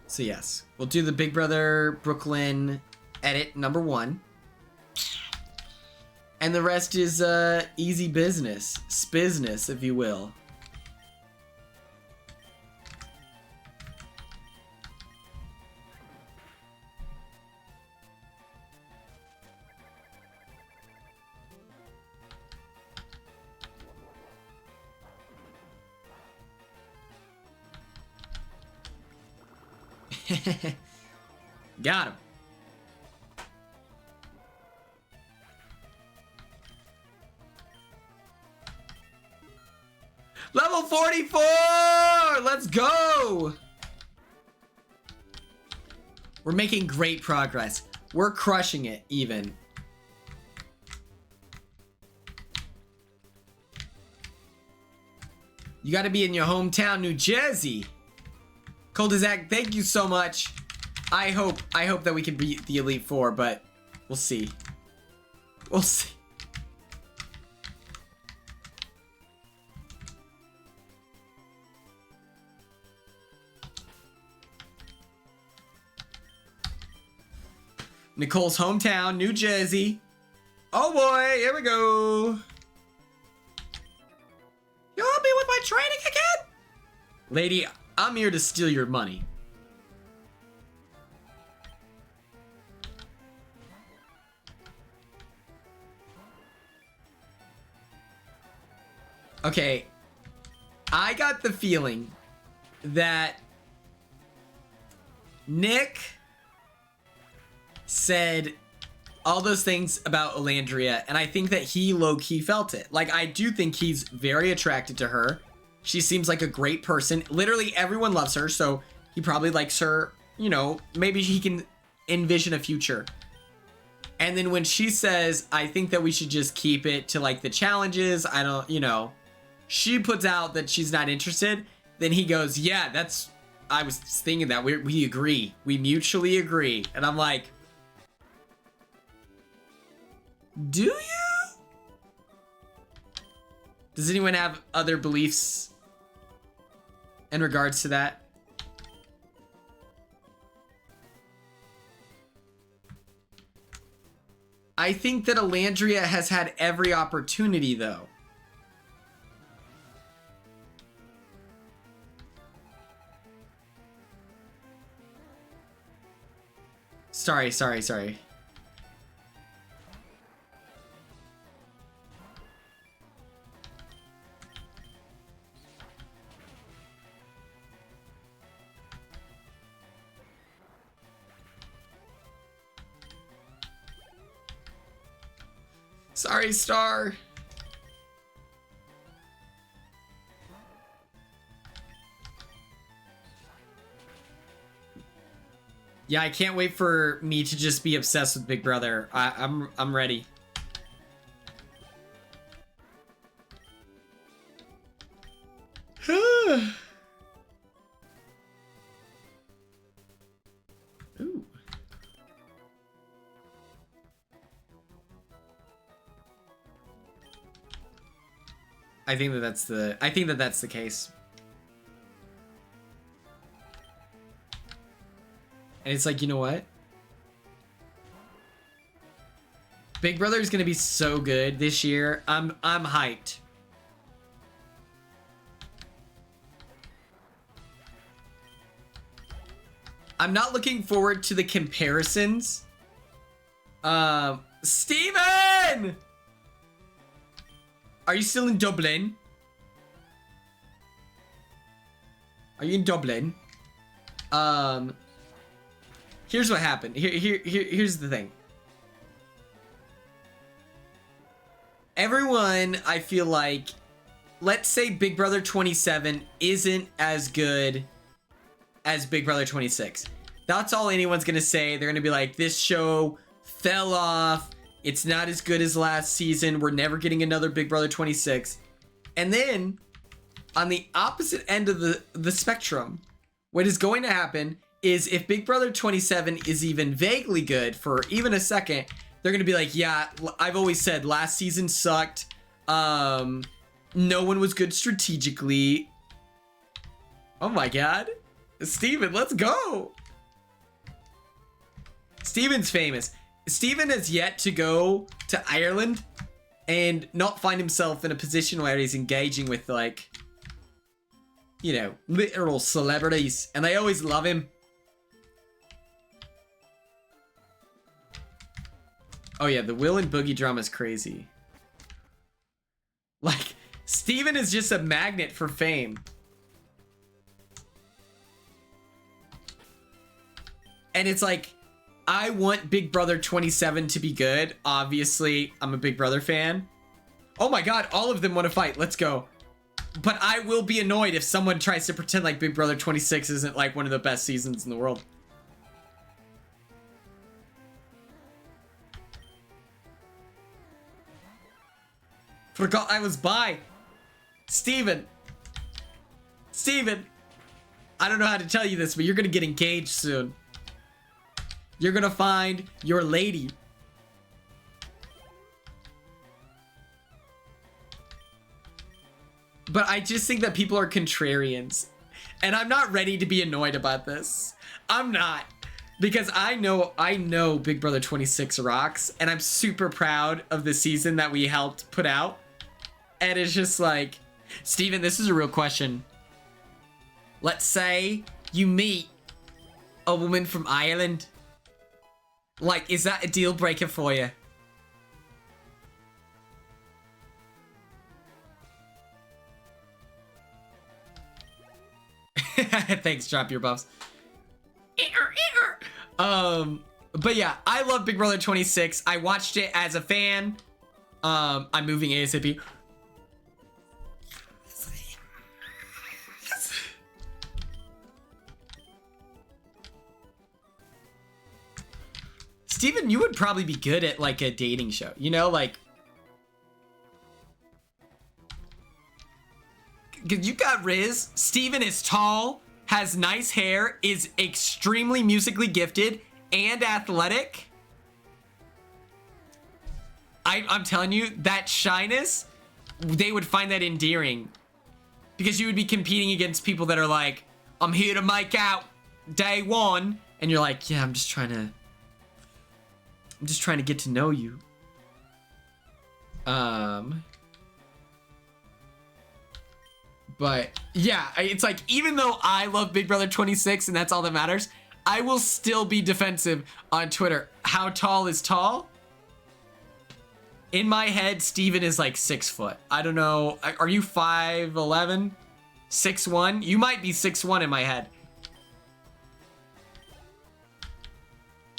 So yes, we'll do the Big Brother Brooklyn edit number 1. And the rest is easy business, spizzness, if you will. Got him. Level 44! Let's go! We're making great progress. We're crushing it, even. You gotta be in your hometown, New Jersey. Coldizak, thank you so much. I hope that we can beat the Elite Four, but we'll see. We'll see. Nicole's hometown, New Jersey. Oh boy, here we go. You help me with my training again? Lady, I'm here to steal your money. Okay, I got the feeling that Nick said all those things about Elandria, and I think that he low-key felt it. Like, I do think he's very attracted to her. She seems like a great person. Literally everyone loves her, so he probably likes her. You know, maybe he can envision a future. And then when she says, I think that we should just keep it to, like, the challenges, I don't, you know, she puts out that she's not interested, then he goes, yeah, that's, I was thinking that, we agree. We mutually agree. And I'm like, do you? Does anyone have other beliefs in regards to that? I think that Elandria has had every opportunity, though. Sorry. Sorry, Star. Yeah, I can't wait for me to just be obsessed with Big Brother. I'm ready. Ooh. I think that that's the case. And it's like, you know what? Big Brother is gonna be so good this year. I'm hyped. I'm not looking forward to the comparisons. Steven! Are you still in Dublin? Are you in Dublin? Here's what happened. Here's the thing. Everyone, I feel like, let's say Big Brother 27 isn't as good as Big Brother 26. That's all anyone's gonna say. They're gonna be like, this show fell off. It's not as good as last season. We're never getting another Big Brother 26. And then on the opposite end of the spectrum, what is going to happen is if Big Brother 27 is even vaguely good for even a second, they're going to be like, yeah, I've always said last season sucked. No one was good strategically. Oh my God. Steven, let's go. Steven's famous. Steven has yet to go to Ireland and not find himself in a position where he's engaging with, like, you know, literal celebrities. And they always love him. Oh yeah, the Will and Boogie drama is crazy. Like, Steven is just a magnet for fame. And it's like, I want Big Brother 27 to be good. Obviously, I'm a Big Brother fan. Oh my God, all of them want to fight. Let's go. But I will be annoyed if someone tries to pretend like Big Brother 26 isn't like one of the best seasons in the world. Forgot I was bi. Steven. Steven. I don't know how to tell you this, but you're gonna get engaged soon. You're gonna find your lady. But I just think that people are contrarians. And I'm not ready to be annoyed about this. I'm not. Because I know Big Brother 26 rocks. And I'm super proud of the season that we helped put out. And it's just like, Steven, this is a real question. Let's say you meet a woman from Ireland. Like, is that a deal breaker for you? Thanks, drop your buffs. But yeah, I love Big Brother 26. I watched it as a fan. I'm moving ASAP. Steven, you would probably be good at like a dating show, you know, like, cause you got Riz. Steven is tall, has nice hair, is extremely musically gifted and athletic. I'm telling you, that shyness, they would find that endearing, because you would be competing against people that are like, I'm here to make out day one, and you're like, yeah, I'm just trying to get to know you. But yeah, it's like, even though I love Big Brother 26 and that's all that matters, I will still be defensive on Twitter. How tall is tall? In my head, Steven is like 6 foot. I don't know. Are you 5'11"? 6'1"? You might be 6'1" in my head.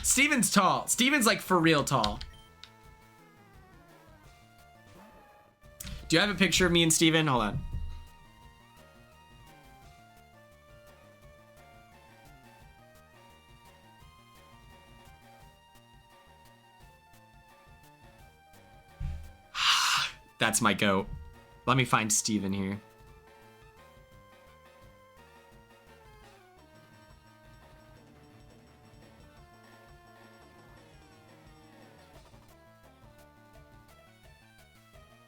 Steven's tall. Steven's like for real tall. Do you have a picture of me and Steven? Hold on. That's my goat. Let me find Steven here.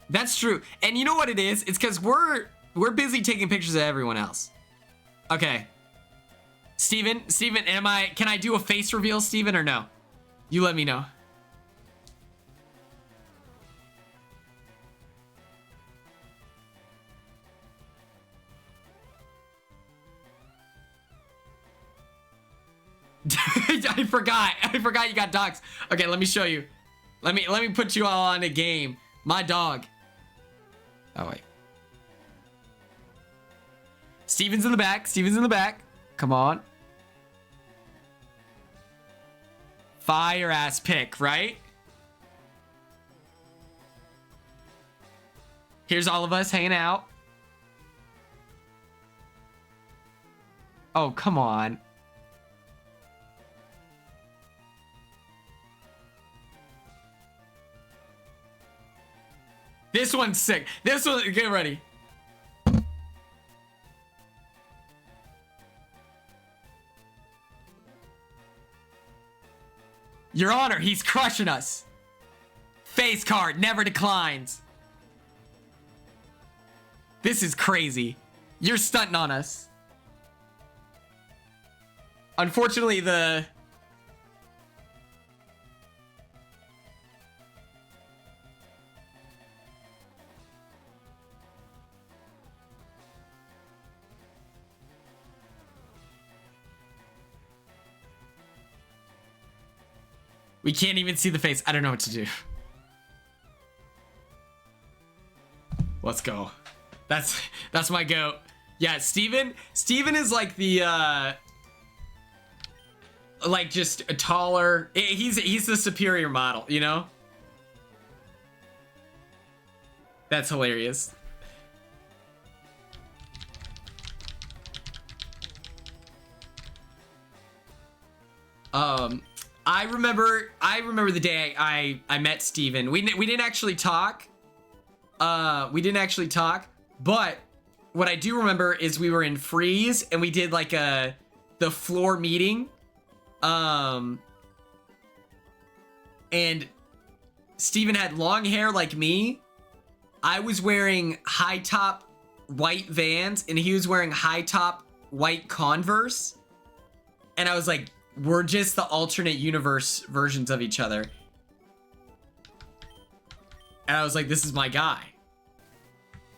That's true. And you know what it is? It's because we're busy taking pictures of everyone else. Okay. Steven, can I do a face reveal, Steven, or no? You let me know. I forgot you got dogs. Okay, let me show you. Let me put you all on a game. My dog. Oh wait. Steven's in the back. Steven's in the back. Come on. Fire ass pick, right? Here's all of us hanging out. Oh, come on. This one's sick. This one, get ready. Your Honor, he's crushing us. Face card never declines. This is crazy. You're stunting on us. Unfortunately, we can't even see the face. I don't know what to do. Let's go. That's my goat. Yeah, Steven is like the like just a taller. He's the superior model, you know? That's hilarious. I remember the day I met Steven. We didn't actually talk. But what I do remember is we were in Freeze and we did like the floor meeting. And Steven had long hair like me. I was wearing high top white Vans and he was wearing high top white Converse. And I was like, we're just the alternate universe versions of each other. And I was like, this is my guy.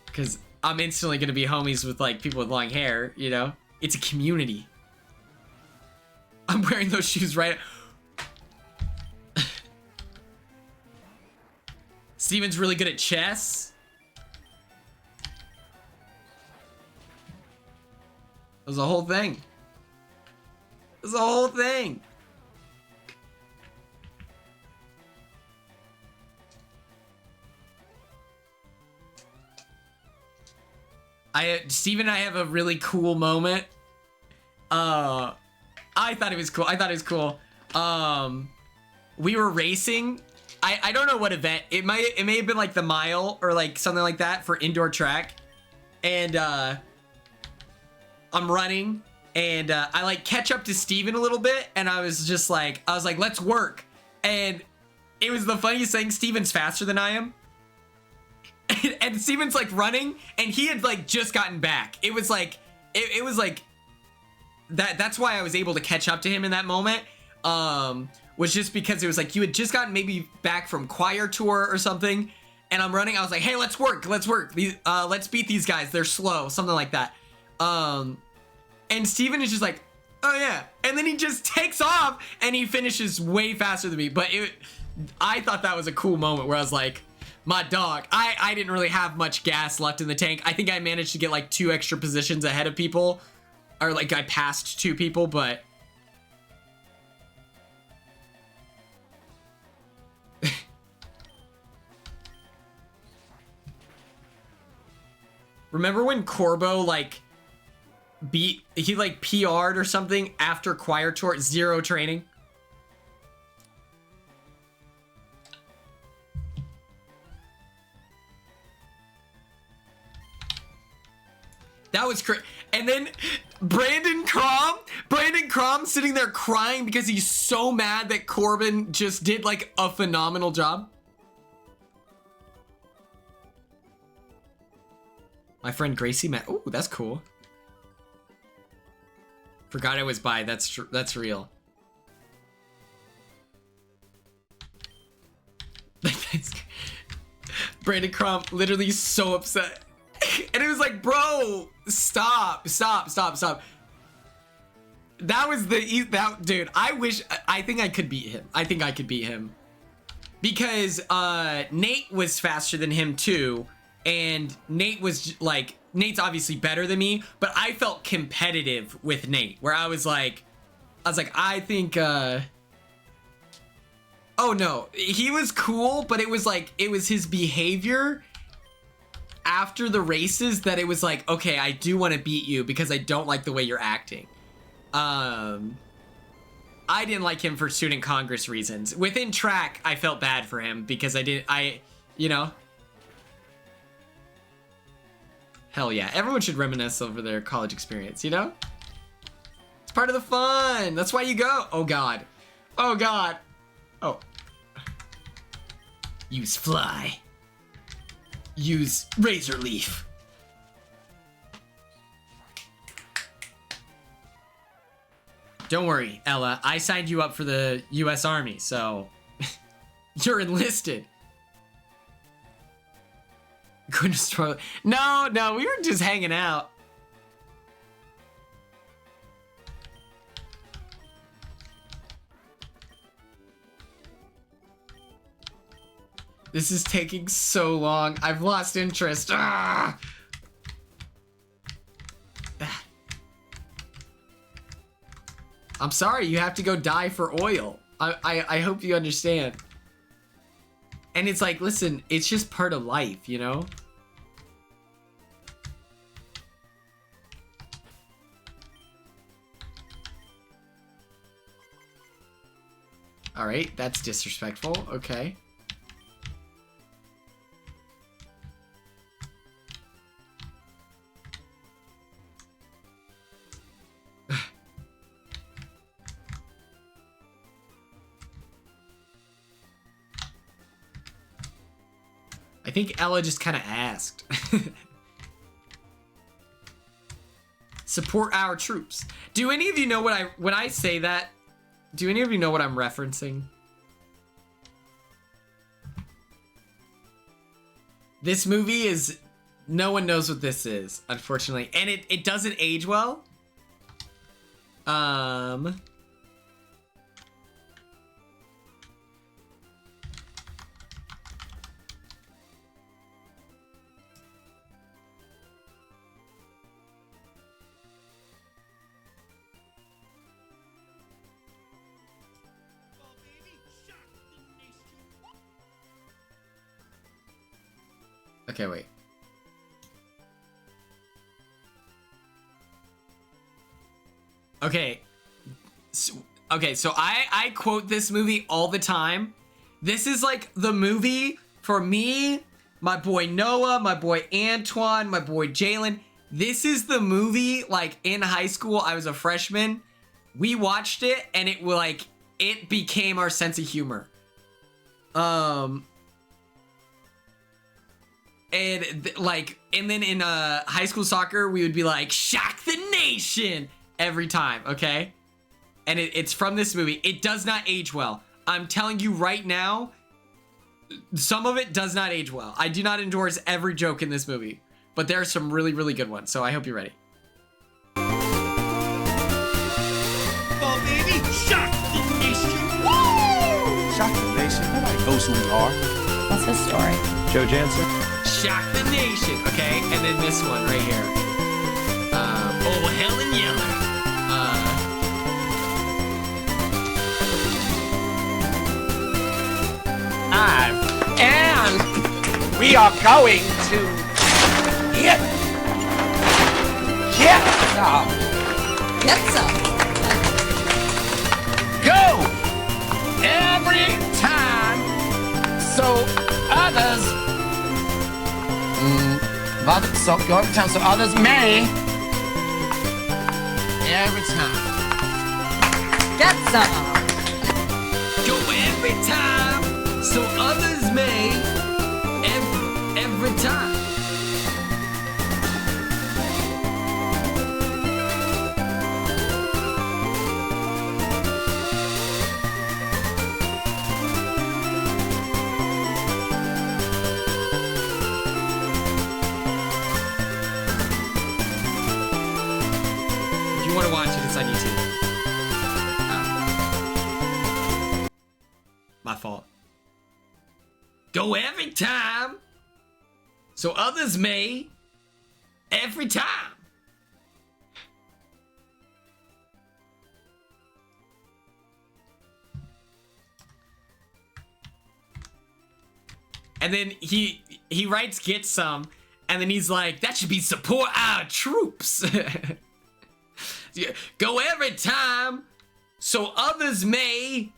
Because I'm instantly going to be homies with like people with long hair, you know? It's a community. I'm wearing those shoes right. Steven's really good at chess. It was a whole thing. It was a whole thing. Steven and I have a really cool moment. I thought it was cool. We were racing. I don't know what event. It may have been like the mile or like something like that for indoor track. And I'm running and I like catch up to Steven a little bit and I was like, let's work. And it was the funniest thing. Steven's faster than I am. And Steven's like running and he had like just gotten back. It was like that's why I was able to catch up to him in that moment. Was just because it was like you had just gotten maybe back from choir tour or something. And I'm running. I was like, hey, let's work. Let's beat these guys. They're slow. Something like that. And Steven is just like, oh yeah. And then he just takes off and he finishes way faster than me. But I thought that was a cool moment where I was like, my dog. I didn't really have much gas left in the tank. I think I managed to get like 2 extra positions ahead of people. Or like I passed 2 people, but... Remember when Corbo like he like PR'd or something after choir tour, 0 training? That was crazy. And then Brandon Crom sitting there crying because he's so mad that Corbin just did like a phenomenal job. My friend Gracie met. Oh, that's cool. Forgot I was bi. That's real. Brandon Crom literally so upset. And it was like, bro, stop. That was dude, I think I could beat him. Because Nate was faster than him too. And Nate was like, Nate's obviously better than me, but I felt competitive with Nate where I was like, I think, oh no, he was cool, but it was like, it was his behavior after the races that it was like, okay, I do want to beat you because I don't like the way you're acting. I didn't like him for student congress reasons. Within track, I felt bad for him because you know. Hell yeah, everyone should reminisce over their college experience, you know? It's part of the fun. That's why you go. Oh God. Oh God. Oh. Use fly. Use razor leaf. Don't worry, Ella. I signed you up for the U.S. Army, so you're enlisted. Couldn't destroy. No, we were just hanging out. This is taking so long. I've lost interest. Ah! I'm sorry, you have to go die for oil. I hope you understand. And it's like, listen, it's just part of life, you know? All right, that's disrespectful. Okay. I think Ella just kind of asked. Support our troops. Do any of you know when I say that? Do any of you know what I'm referencing? This movie is, no one knows what this is, unfortunately, and it doesn't age well. Okay, wait. Okay. So I quote this movie all the time. This is like the movie for me, my boy Noah, my boy Antoine, my boy Jalen. This is the movie, like, in high school, I was a freshman. We watched it, and it became our sense of humor. And then in high school soccer, we would be like, shock the nation every time, okay? And it's from this movie. It does not age well. I'm telling you right now, some of it does not age well. I do not endorse every joke in this movie, but there are some really, really good ones, so I hope you're ready. Oh, baby, shock the nation. Woo! Shock the nation. Nobody knows who we are. What's his story? Joe Jansen. Shock the nation, okay? And then this one right here. Oh, Helen Yeller. And we are going to get some. Get some. Go every time so others. So go every time so others may. Every time. Get some. Go every time, so others may. Every time. If you want to watch it, it's on YouTube. Oh. My fault. Go every time, so others may. Every time. And then he writes get some, and then he's like, that should be support our troops. Go every time, so others may.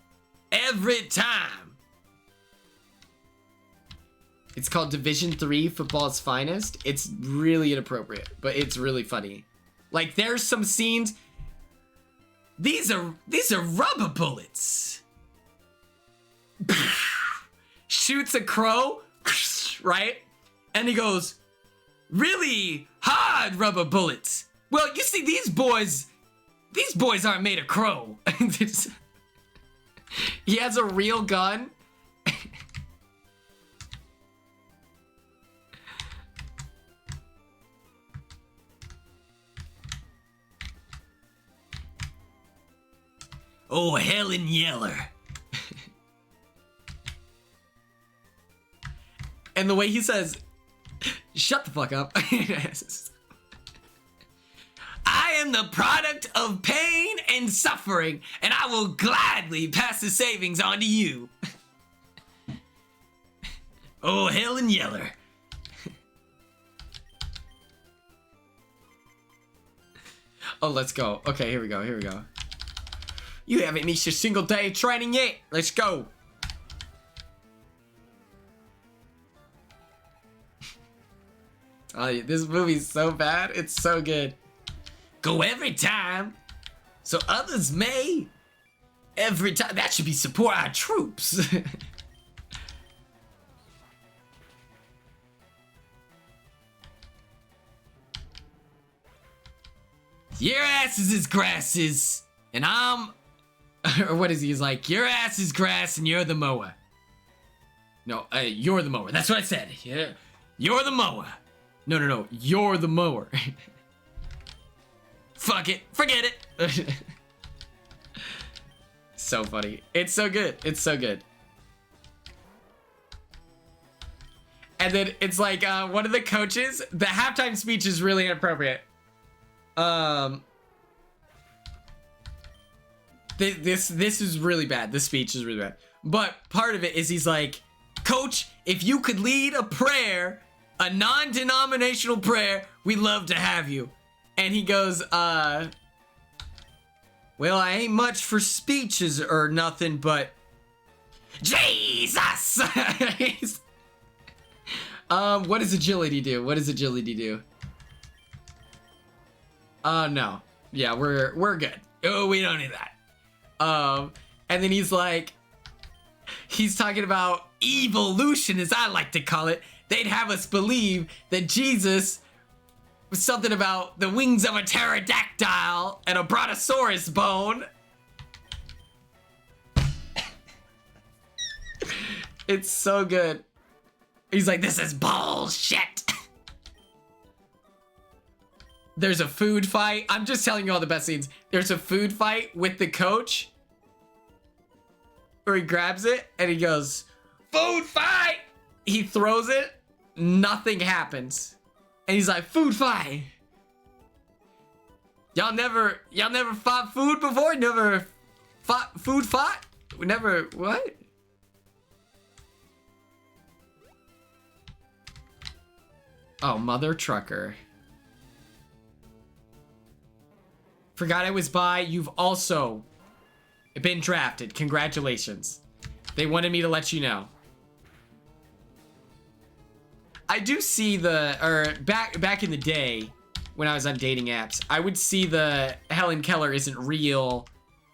Every time. It's called Division 3 Football's Finest. It's really inappropriate, but it's really funny. Like, there's some scenes. These are rubber bullets. Shoots a crow, right? And he goes, really hard rubber bullets. Well, you see, these boys aren't made of crow. He has a real gun. Oh, Helen Yeller. And the way he says, shut the fuck up. I am the product of pain and suffering, and I will gladly pass the savings on to you. Oh, Helen Yeller. Oh, let's go. Okay, here we go. Here we go. You haven't missed a single day of training yet. Let's go. Oh, this movie's so bad. It's so good. Go every time, so others may. Every time. That should be support our troops. Your ass is as grasses, and I'm... Or what is he? He's like, Your ass is grass and you're the mower. no, you're the mower. That's what I said. Yeah. You're the mower. No. You're the mower. Fuck it. Forget it. So funny. It's so good. It's so good. And then it's like one of the coaches, the halftime speech is really inappropriate. This is really bad. This speech is really bad. But part of it is he's like, Coach, if you could lead a prayer, a non-denominational prayer, we'd love to have you. And he goes, well, I ain't much for speeches or nothing, but Jesus! what does agility do? What does agility do? No. Yeah, we're good. Oh, we don't need that. And then he's like, he's talking about evolution, as I like to call it. They'd have us believe that Jesus was something about the wings of a pterodactyl and a brontosaurus bone. It's so good. He's like, this is bullshit. There's a food fight. I'm just telling you all the best scenes. There's a food fight with the coach where he grabs it and he goes, food fight. He throws it. Nothing happens. And he's like, food fight. Y'all never fought food before? Never fought food fought? Never, what? Oh, mother trucker. Forgot I was by. You've also been drafted. Congratulations. They wanted me to let you know. I do see back in the day when I was on dating apps, I would see the Helen Keller isn't real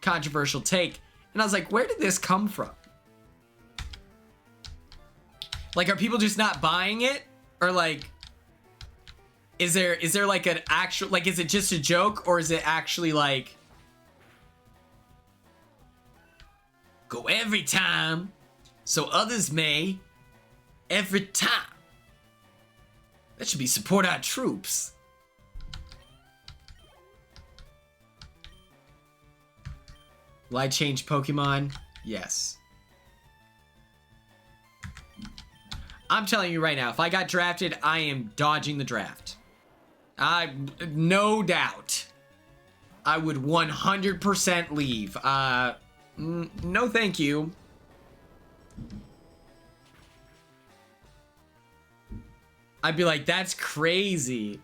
controversial take. And I was like, where did this come from? Like, are people just not buying it? Or like, is there like an actual, like, is it just a joke or is it actually like, go every time, so others may. Every time. That should be support our troops. will I change Pokemon? Yes. I'm telling you right now, if I got drafted, I am dodging the draft. No doubt. I would 100% leave. No thank you. I'd be like, that's crazy.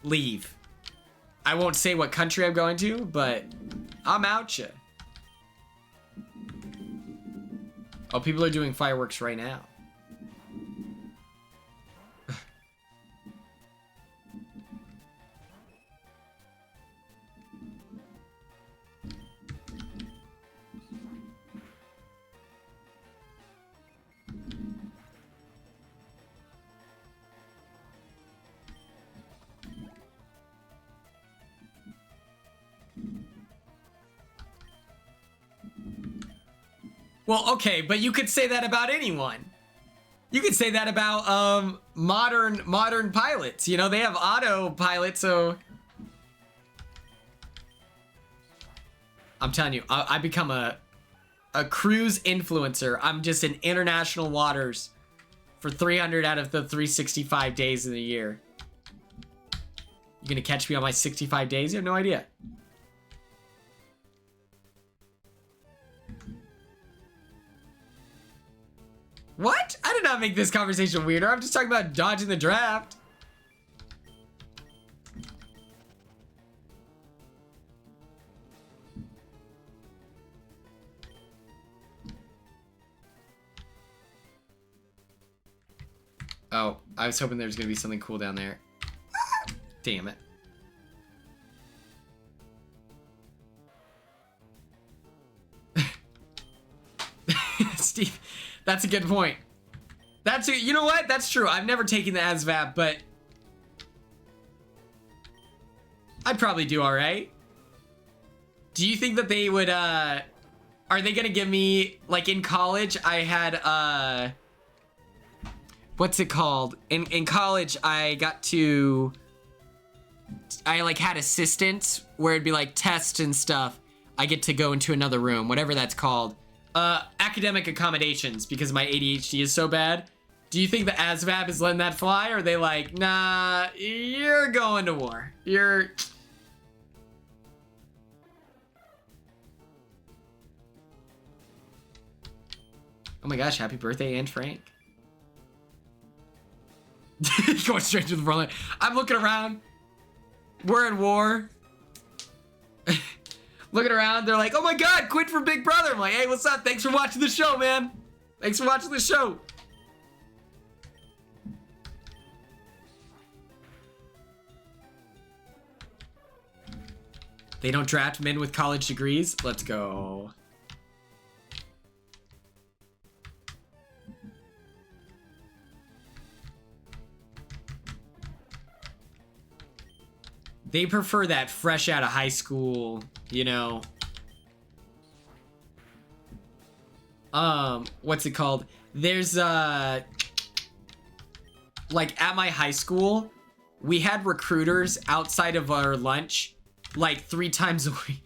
Leave. I won't say what country I'm going to, but I'm out ya. Oh, people are doing fireworks right now. Well, okay, but you could say that about anyone. You could say that about modern pilots. You know, they have autopilot, so I'm telling you, I become a cruise influencer. I'm just in international waters for 300 out of the 365 days of the year. You gonna catch me on my 65 days? You have no idea. What? I did not make this conversation weirder. I'm just talking about dodging the draft. Oh, I was hoping there was going to be something cool down there. Damn it. Steve, that's a good point. You know what? That's true. I've never taken the ASVAB, but I'd probably do all right. Do you think that they would, are they going to give me, like in college, I had, what's it called? In college, I like had assistants where it'd be like tests and stuff. I get to go into another room, whatever that's called. Academic accommodations, because my ADHD is so bad. Do you think the ASVAB is letting that fly? Or are they like, nah, you're going to war. Oh my gosh, happy birthday, Aunt Frank. Going straight to the front line. I'm looking around. We're in war. Looking around, they're like, oh my god, Quinn for Big Brother. I'm like, hey, what's up? Thanks for watching the show, man. Thanks for watching the show. They don't draft men with college degrees? Let's go. They prefer that fresh out of high school, you know. What's it called? There's, like, at my high school, we had recruiters outside of our lunch, like, 3 times a week.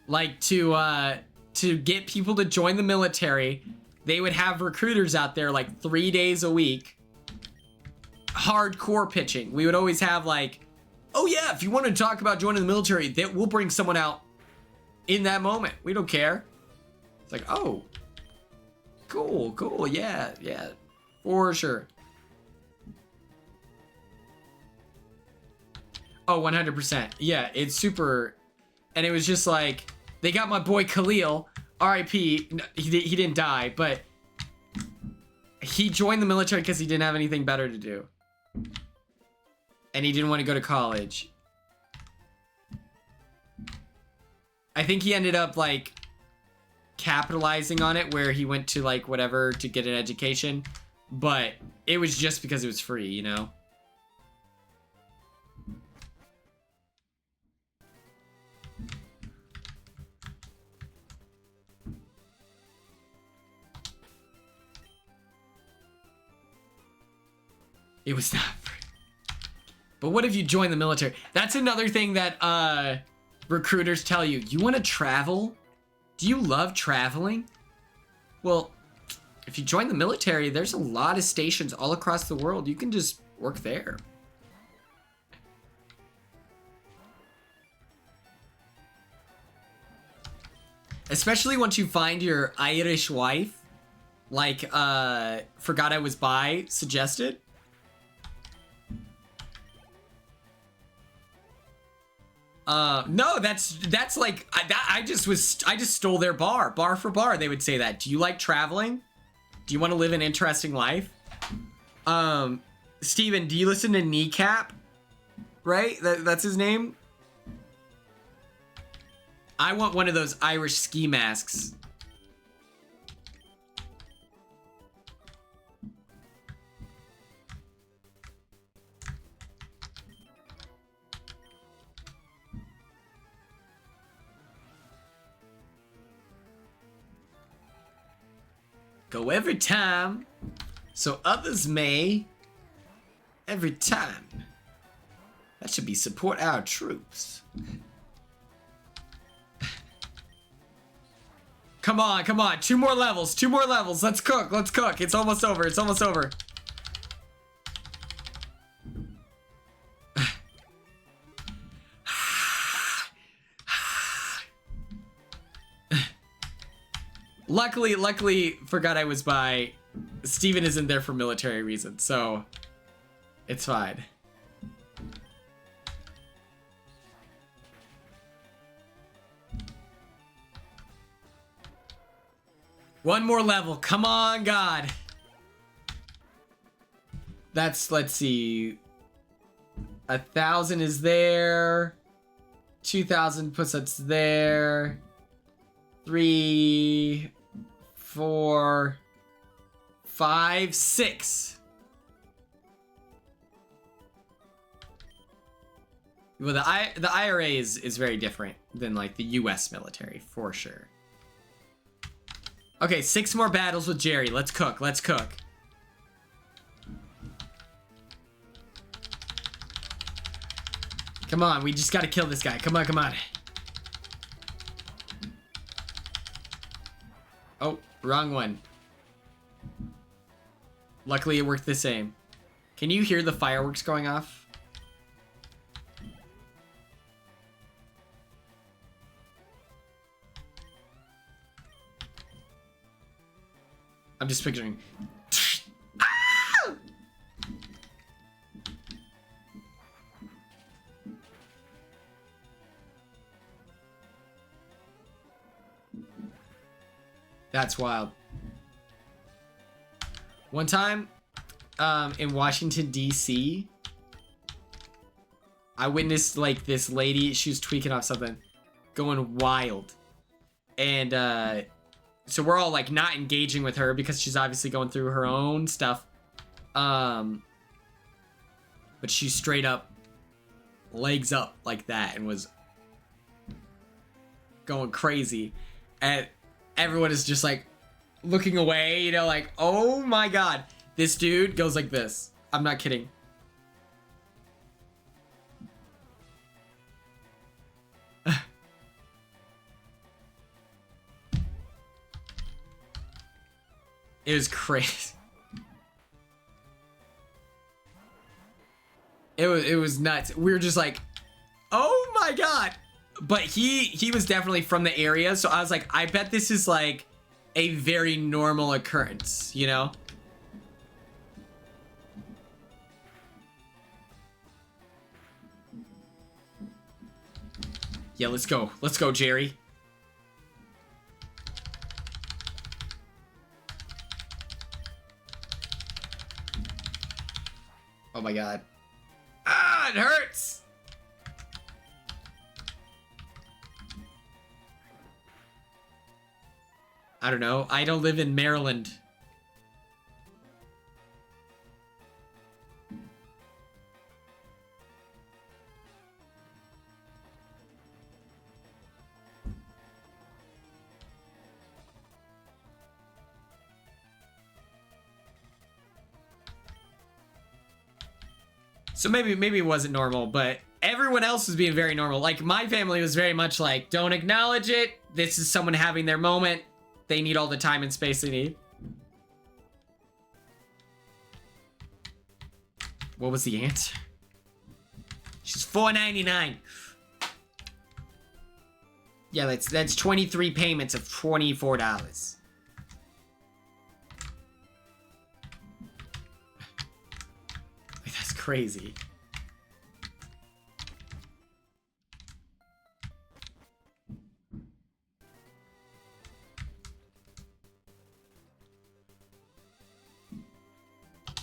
Like, to get people to join the military, they would have recruiters out there, like, 3 days a week. Hardcore pitching. We would always have like, oh yeah, if you want to talk about joining the military, we'll bring someone out in that moment. We don't care. It's like, oh, cool, yeah, for sure. Oh, 100%. Yeah, it's super. And it was just like, they got my boy Khalil, R.I.P. He didn't die, but he joined the military because he didn't have anything better to do. And he didn't want to go to college. I think he ended up like capitalizing on it where he went to like whatever to get an education, but it was just because it was free, you know? It was not free. But what if you join the military? That's another thing that recruiters tell you. You want to travel? Do you love traveling? Well, if you join the military, there's a lot of stations all across the world. You can just work there. Especially once you find your Irish wife, like Forgot I Was Bi suggested. No, that's like I just stole their bar for bar. They would say that. Do you like traveling? Do you want to live an interesting life? Steven, do you listen to Kneecap? Right? That's his name? I want one of those Irish ski masks. Go every time, so others may. Every time. That should be support our troops. Come on, come on. 2 more levels, 2 more levels. Let's cook, let's cook. It's almost over, it's almost over. Luckily, forgot I was by. Steven isn't there for military reasons, so it's fine. One more level. Come on, God. That's, let's see. 1,000 is there. 2,000 puts us there. 3, 4, 5, 6. Well, the IRA is very different than like the US military for sure. Okay, 6 more battles with Jerry. Let's cook. Let's cook. Come on, we just gotta kill this guy. Come on, come on. Oh, wrong one. Luckily, it worked the same. Can you hear the fireworks going off? I'm just picturing. Ah! That's wild. One time, in Washington, D.C., I witnessed like this lady, she was tweaking off something, going wild. And so we're all like not engaging with her because she's obviously going through her own stuff. But she straight up legs up like that and was going crazy. And everyone is just like looking away, you know, like, oh my God. This dude goes like this. I'm not kidding. It was crazy. It was nuts. We were just like, oh my God. But he was definitely from the area, so I was like, I bet this is like a very normal occurrence, you know? Yeah, let's go. Let's go, Jerry. Oh my God. Ah, it hurts! I don't know. I don't live in Maryland. So maybe it wasn't normal, but everyone else was being very normal. Like, my family was very much like, don't acknowledge it. This is someone having their moment. They need all the time and space they need. What was the answer? She's $4.99. Yeah, that's 23 payments of $24. That's crazy.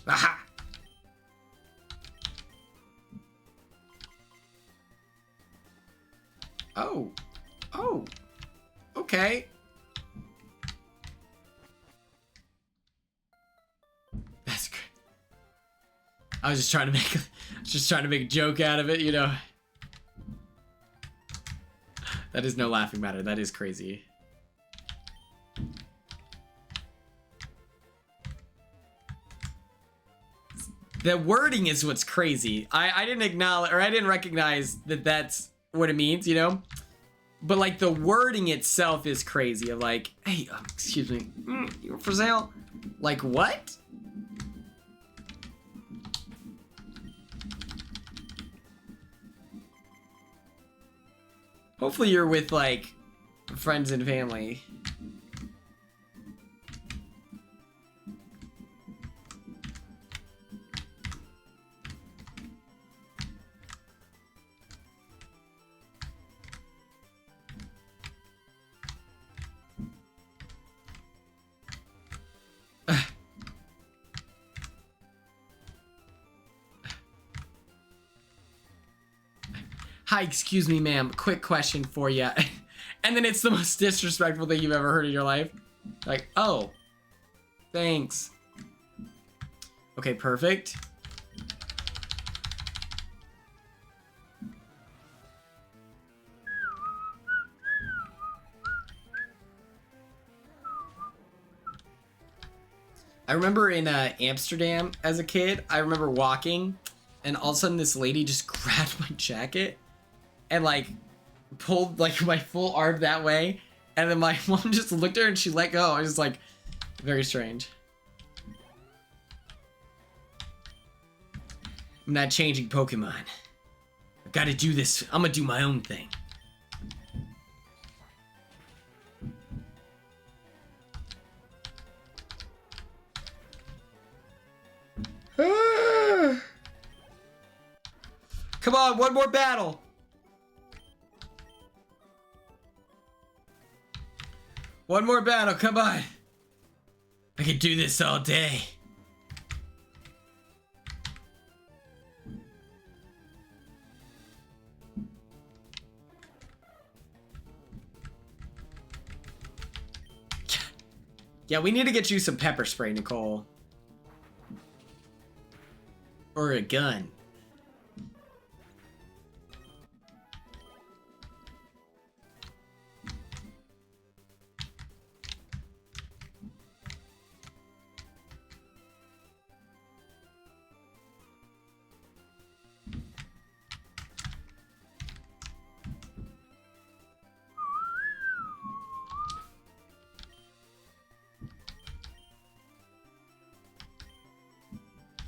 Aha! Oh. Oh. Okay. That's great. I was just trying to make a joke out of it, you know. That is no laughing matter. That is crazy. The wording is what's crazy. I didn't acknowledge, or I didn't recognize that that's what it means, you know? But like the wording itself is crazy. Of like, hey, excuse me, you for sale? Like what? Hopefully you're with like friends and family. Hi, excuse me, ma'am. Quick question for you. And then it's the most disrespectful thing you've ever heard in your life. Like, oh, thanks. Okay, perfect. I remember in Amsterdam as a kid, I remember walking and all of a sudden this lady just grabbed my jacket and like pulled like my full arm that way, and then my mom just looked at her and she let go. I was just like, very strange. I'm not changing Pokemon. I've got to do this. I'm gonna do my own thing. Come on, one more battle. One more battle, come on. I could do this all day. Yeah, we need to get you some pepper spray, Nicole. Or a gun.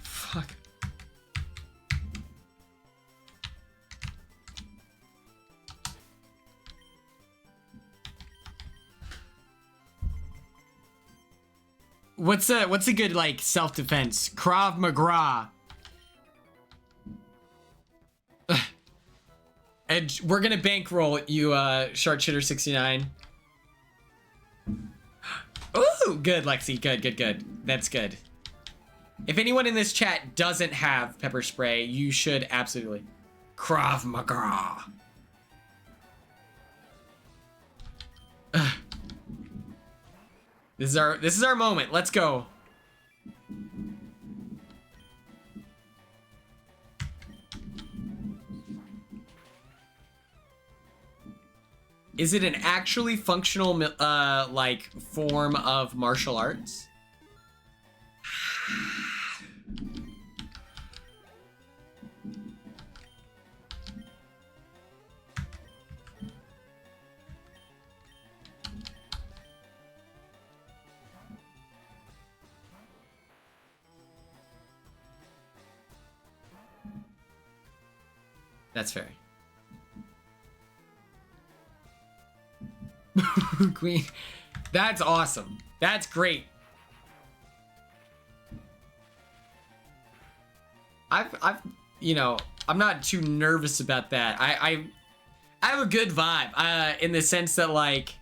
Fuck. What's a good like self-defense? Krav Maga. And we're gonna bankroll you, Sharkshitter69. Ooh, good, Lexi. Good. That's good. If anyone in this chat doesn't have pepper spray, you should absolutely. Krav Maga. This is our moment. Let's go. Is it an actually functional like form of martial arts? That's fair. Queen. That's awesome. That's great. I've you know, I'm not too nervous about that. I have a good vibe in the sense that like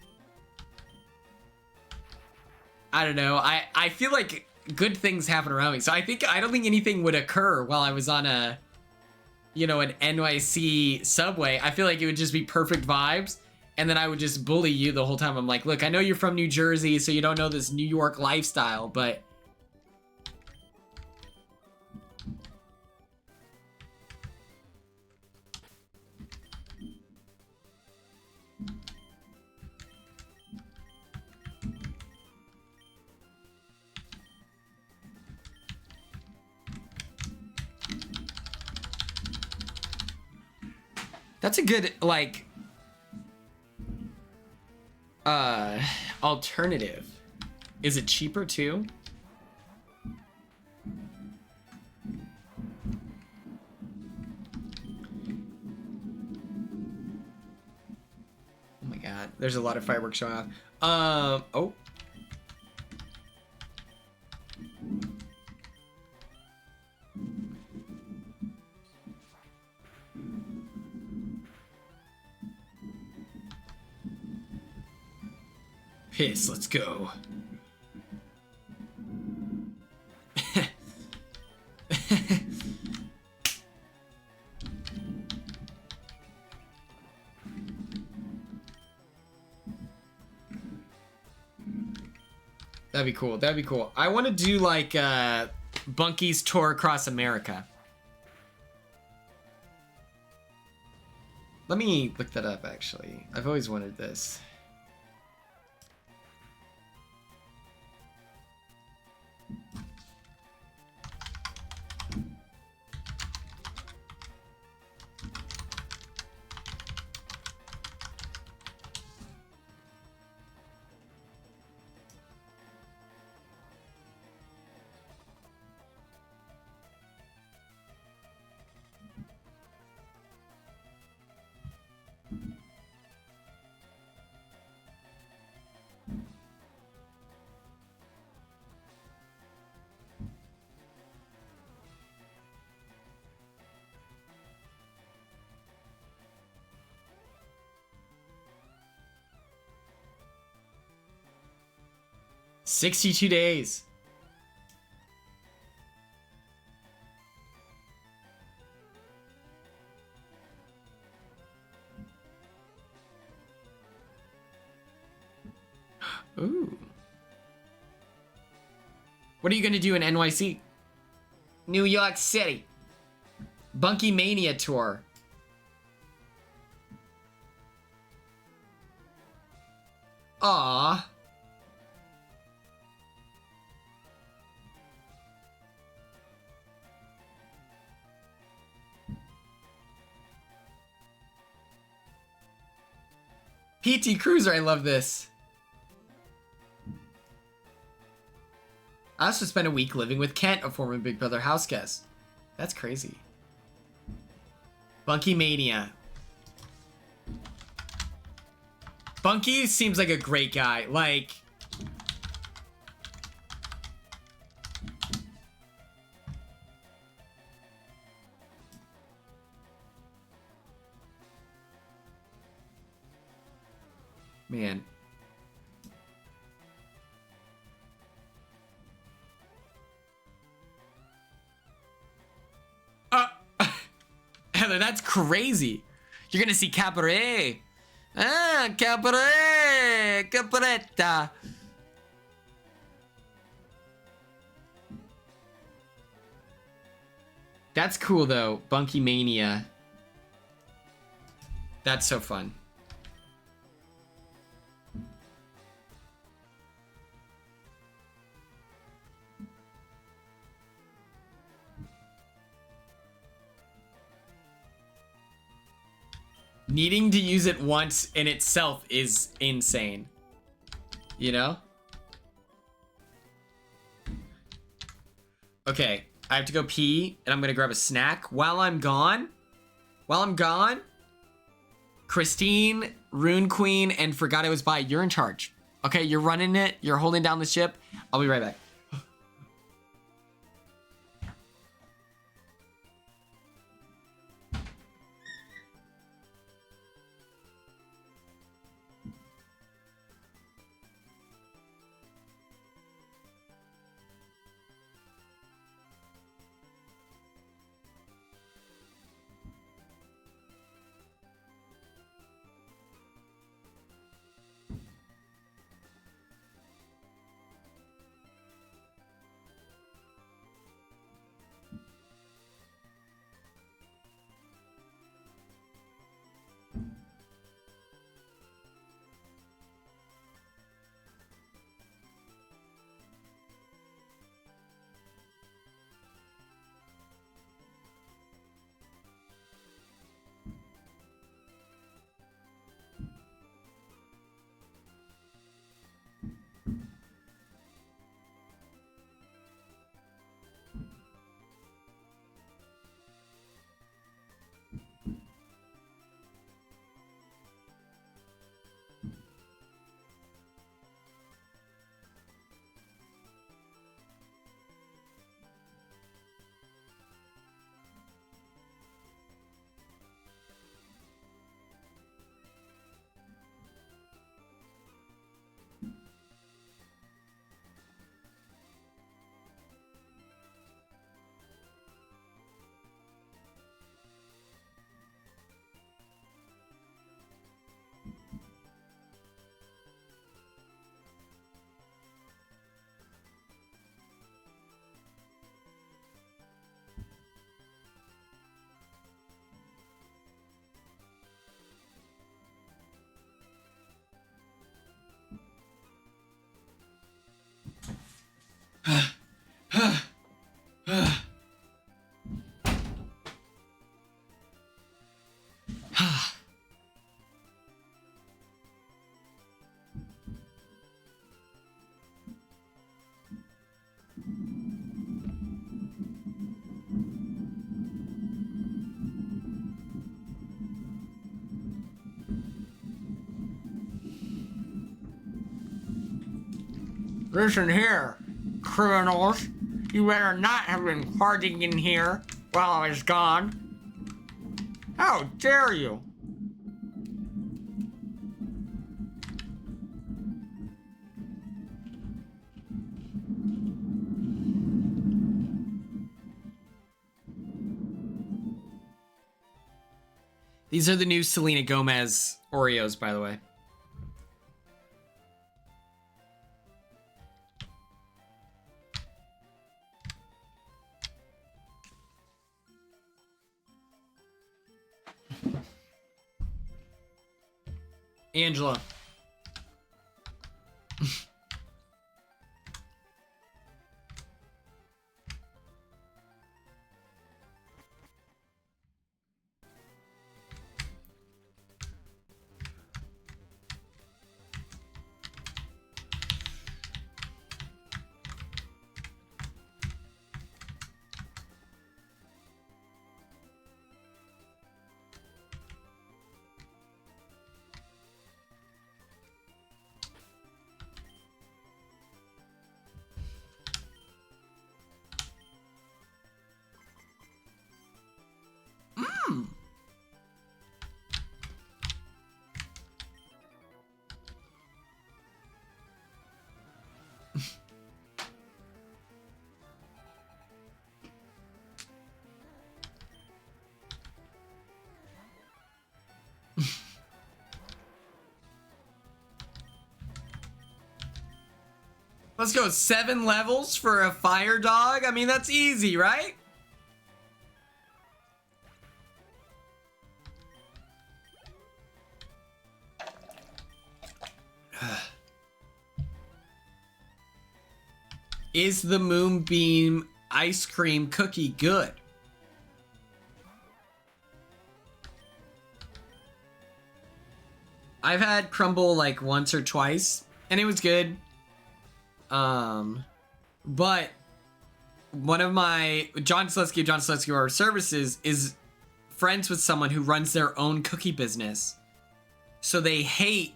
I don't know. I feel like good things happen around me. So I don't think anything would occur while I was on a, you know, an NYC subway. I feel like it would just be perfect vibes. And then I would just bully you the whole time. I'm like, look, I know you're from New Jersey, so you don't know this New York lifestyle, but... That's a good, like... alternative. Is it cheaper too? Oh my god, there's a lot of fireworks showing off. Oh. Piss, let's go. That'd be cool. That'd be cool. I want to do like Bunky's tour across America. Let me look that up actually. I've always wanted this. $62 days. Ooh. What are you gonna do in NYC? New York City. Bunky Mania tour. Aww. PT Cruiser, I love this. I also spent a week living with Kent, a former Big Brother house guest. That's crazy. Bunky Mania. Bunky seems like a great guy. Like... Man. Heather, that's crazy. You're gonna see Cabaret. Ah, Cabaret. Cabaretta. That's cool though. Bunky Mania. That's so fun. Needing to use it once in itself is insane. You know? Okay, I have to go pee, and I'm gonna grab a snack. While I'm gone, Christine, Rune Queen, and Forgot I Was By, you're in charge. Okay, you're running it, you're holding down the ship. I'll be right back. Listen here, criminals. You better not have been partying in here while I was gone. How dare you? These are the new Selena Gomez Oreos, by the way. Angela. Let's go 7 levels for a fire dog. I mean, that's easy, right? Is the Moonbeam ice cream cookie good? I've had crumble like once or twice, and it was good. But one of my John Selesky Our Services is friends with someone who runs their own cookie business. So they hate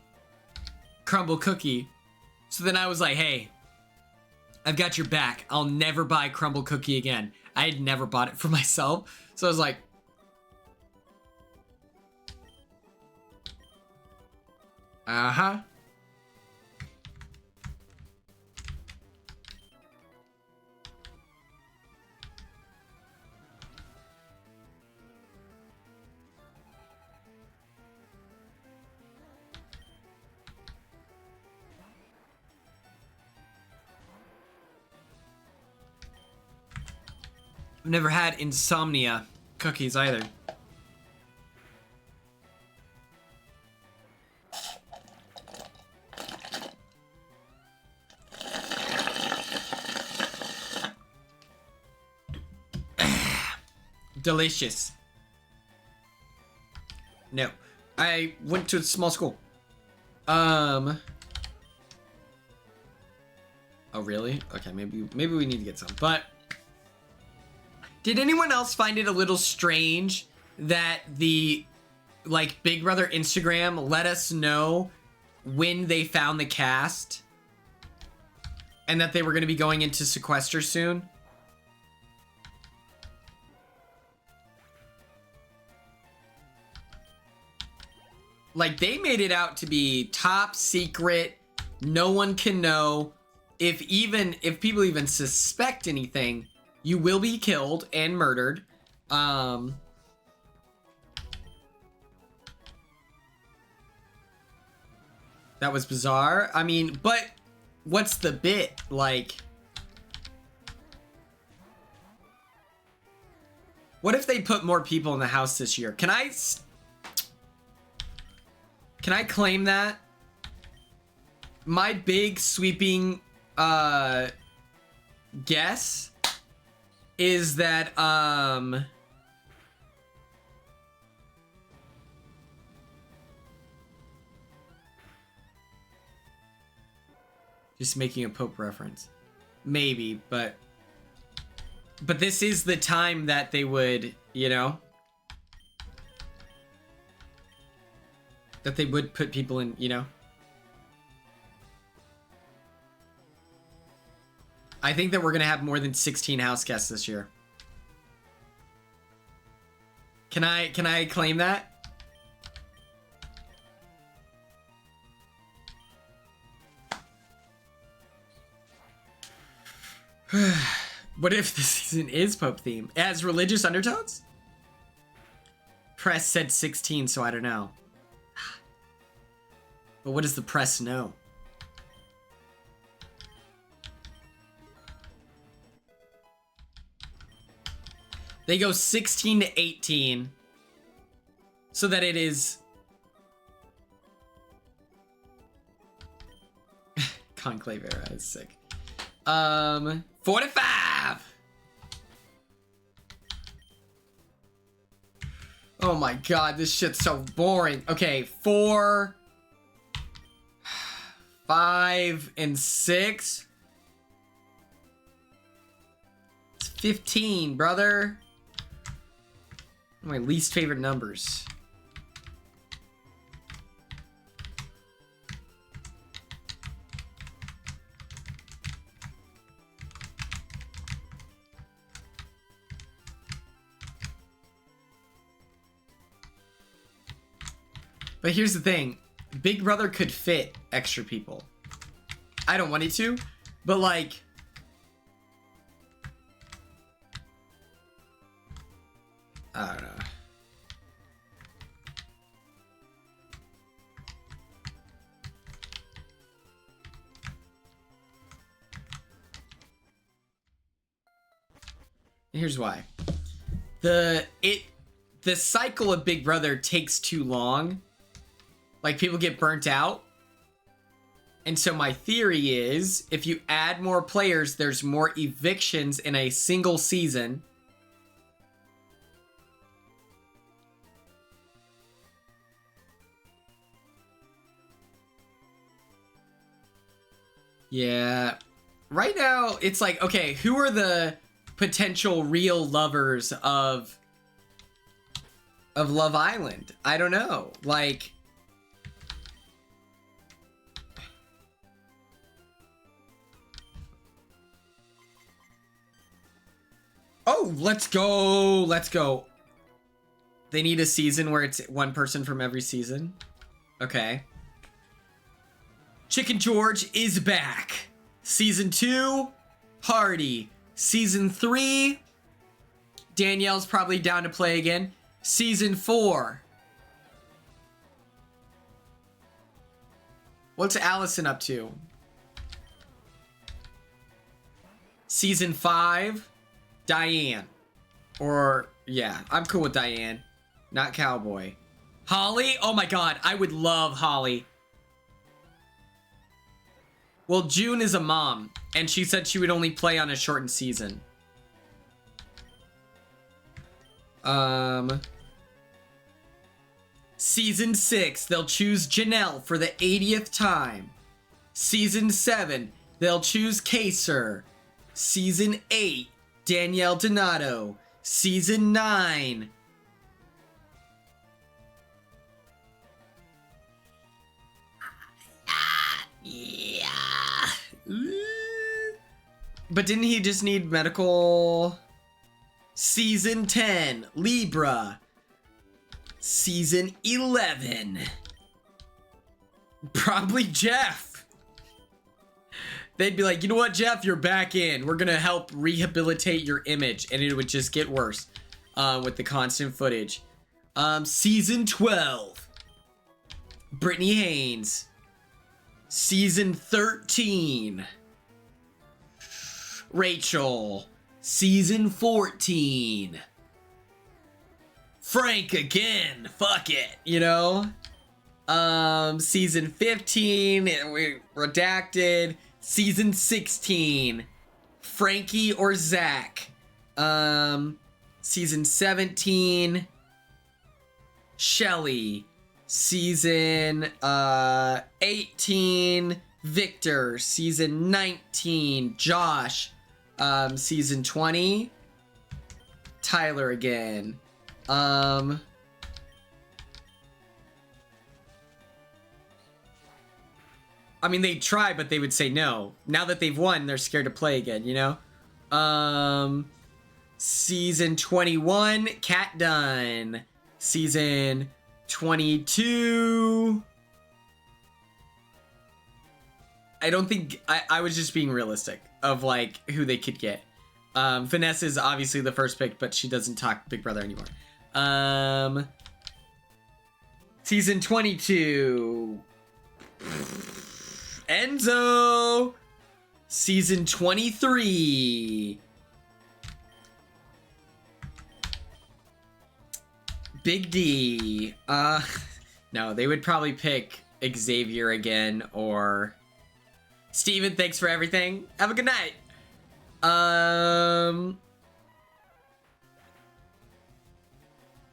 crumble cookie. So then I was like, hey, I've got your back. I'll never buy crumble cookie again. I had never bought it for myself. So I was like, uh-huh. I've never had insomnia cookies either. Delicious. No. I went to a small school. Oh really? Okay, maybe we need to get some. But did anyone else find it a little strange that the like Big Brother Instagram let us know when they found the cast and that they were going to be going into sequester soon? Like, they made it out to be top secret. No one can know. If people even suspect anything, you will be killed and murdered. That was bizarre. I mean, but what's the bit? Like, what if they put more people in the house this year? Can I claim that? My big sweeping guess is that just making a Pope reference. Maybe, but this is the time that they would, you know, that they would put people in, you know. I think that we're gonna have more than 16 house guests this year. Can I claim that? What if this season is Pope theme? It has religious undertones? Press said 16, so I don't know. But what does the press know? They go 16 to 18 so that it is Conclave era is sick. 4 to 5. Oh my god, this shit's so boring. Okay, 4, 5, and 6. It's 15, brother. My least favorite numbers. But here's the thing. Big Brother could fit extra people. I don't want it to, but like... I don't know. Here's why. The cycle of Big Brother takes too long. Like, people get burnt out. And so my theory is, if you add more players, there's more evictions in a single season. Yeah. Right now, it's like, okay, who are the potential real lovers of Love Island? I don't know. Like... Oh, let's go. Let's go. They need a season where it's one person from every season. Okay. Chicken George is back. Season 2, Hardy. Season 3, Danielle's probably down to play again. Season 4. What's Allison up to? Season 5, Diane. Or, yeah, I'm cool with Diane. Not Cowboy. Holly? Oh my god, I would love Holly. Well, June is a mom, and she said she would only play on a shortened season. Season 6, they'll choose Janelle for the 80th time. Season 7, they'll choose Kaser. Season 8, Danielle Donato. Season 9. Yeah. But didn't he just need medical? Season 10, Libra. Season 11. Probably Jeff. They'd be like, you know what, Jeff, you're back in. We're gonna help rehabilitate your image. And it would just get worse with the constant footage. Season 12. Brittany Haynes. Season 13. Rachel. Season 14. Frank again. Fuck it. You know? Season 15. We redacted. Season 16. Frankie or Zach. Season 17. Shelly. Season 18. Victor. Season 19. Josh. Season 20. Tyler again. I mean, they'd try, but they would say no. Now that they've won, they're scared to play again, you know? Season 21, Cat Dunn. Season 22... I don't think... I was just being realistic of, like, who they could get. Vanessa is obviously the first pick, but she doesn't talk Big Brother anymore. Season 22... Enzo. Season 23. Big D. No, they would probably pick Xavier again or Steven, thanks for everything. Have a good night.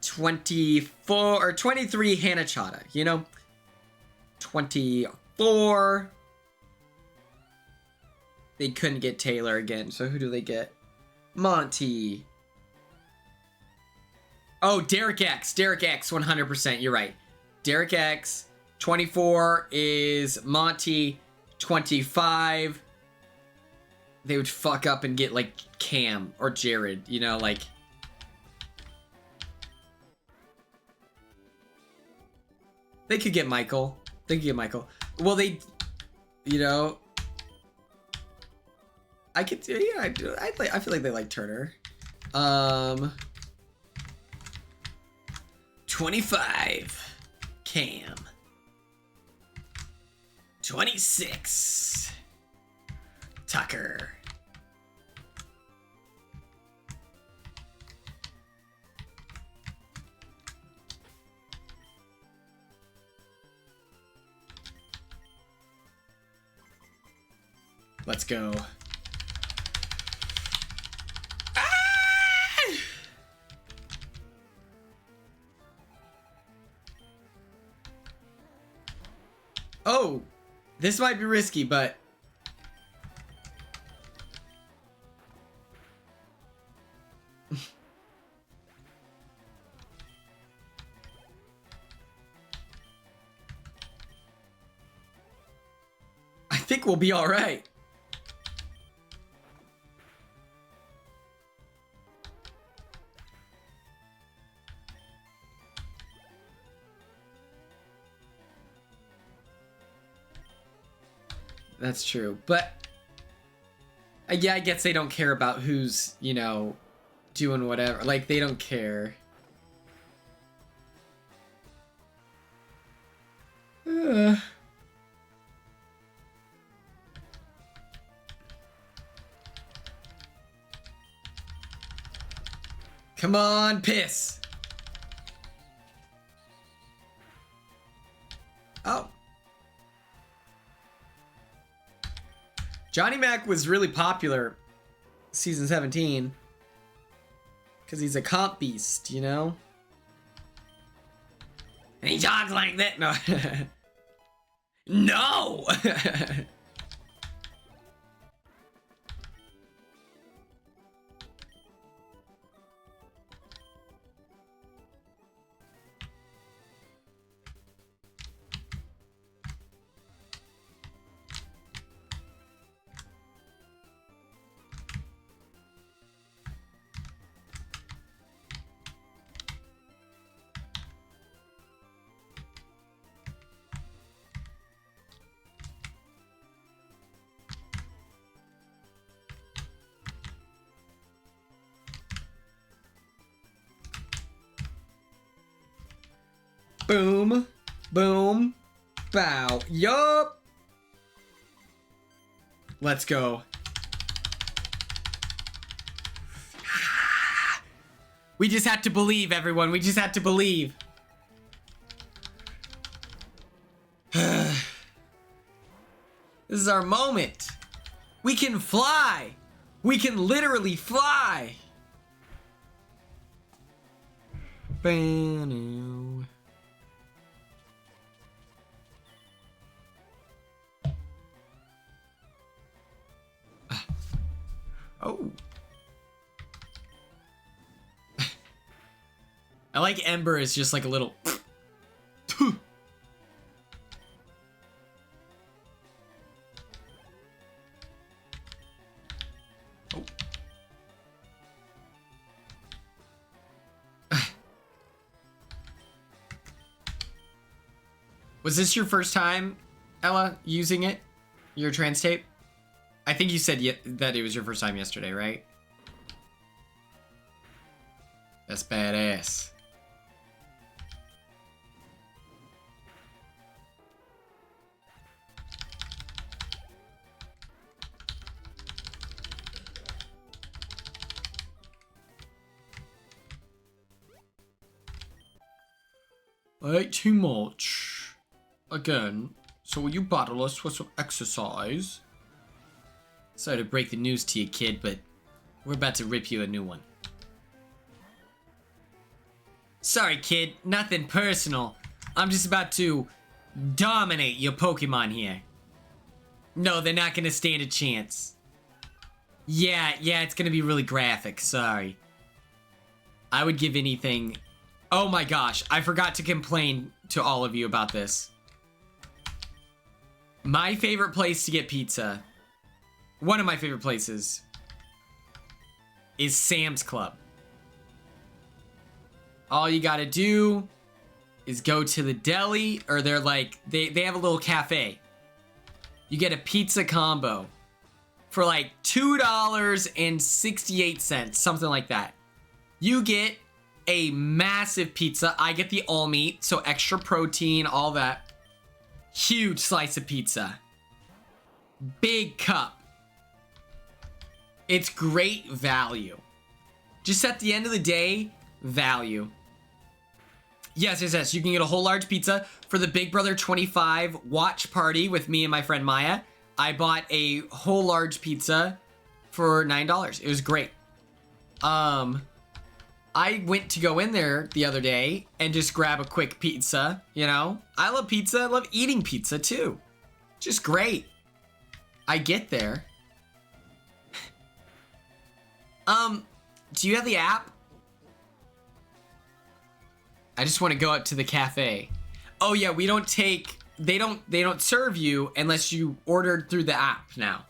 24 or 23 Hannah Chata, you know? 24. They couldn't get Taylor again, so who do they get? Monty. Oh, Derek X. Derek X, 100%. You're right. Derek X. 24 is Monty. 25. They would fuck up and get, like, Cam or Jared, you know, like... They could get Michael. They could get Michael. Well, they... You know... I could... Yeah, I do. I feel like they like Turner. 25. Cam. 26. Tucker. Let's go. Oh, this might be risky, but... I think we'll be all right. That's true, but yeah, I guess they don't care about who's, you know, doing whatever. Like, they don't care. Come on, piss. Oh. Johnny Mac was really popular season 17 because he's a comp beast, you know? And he talks like that. No. No! Boom, boom, bow. Yup. Let's go. We just had to believe, everyone. We just had to believe. This is our moment. We can fly. We can literally fly. Bam. Oh. I like Ember is just like a little... Was this your first time, Ella, using it? Your trans tape? I think you said that it was your first time yesterday, right? That's badass. I ate too much. Again. So will you battle us for some exercise? Sorry to break the news to you, kid, but we're about to rip you a new one. Sorry, kid. Nothing personal. I'm just about to dominate your Pokemon here. No, they're not gonna stand a chance. Yeah, it's gonna be really graphic. Sorry. I would give anything... Oh my gosh, I forgot to complain to all of you about this. My favorite place to get pizza, one of my favorite places, is Sam's Club. All you gotta do is go to the deli, or they're like, they have a little cafe. You get a pizza combo for like $2.68, something like that. You get a massive pizza. I get the all meat, so extra protein, all that. Huge slice of pizza. Big cup. It's great value. Just at the end of the day, value. Yes. You can get a whole large pizza for the Big Brother 25 watch party with me and my friend Maya. I bought a whole large pizza for $9. It was great. I went to go in there the other day and just grab a quick pizza, you know? I love pizza. I love eating pizza too. Just great. I get there. Do you have the app? I just want to go up to the cafe. Oh yeah, we don't take, they don't serve you unless you ordered through the app now.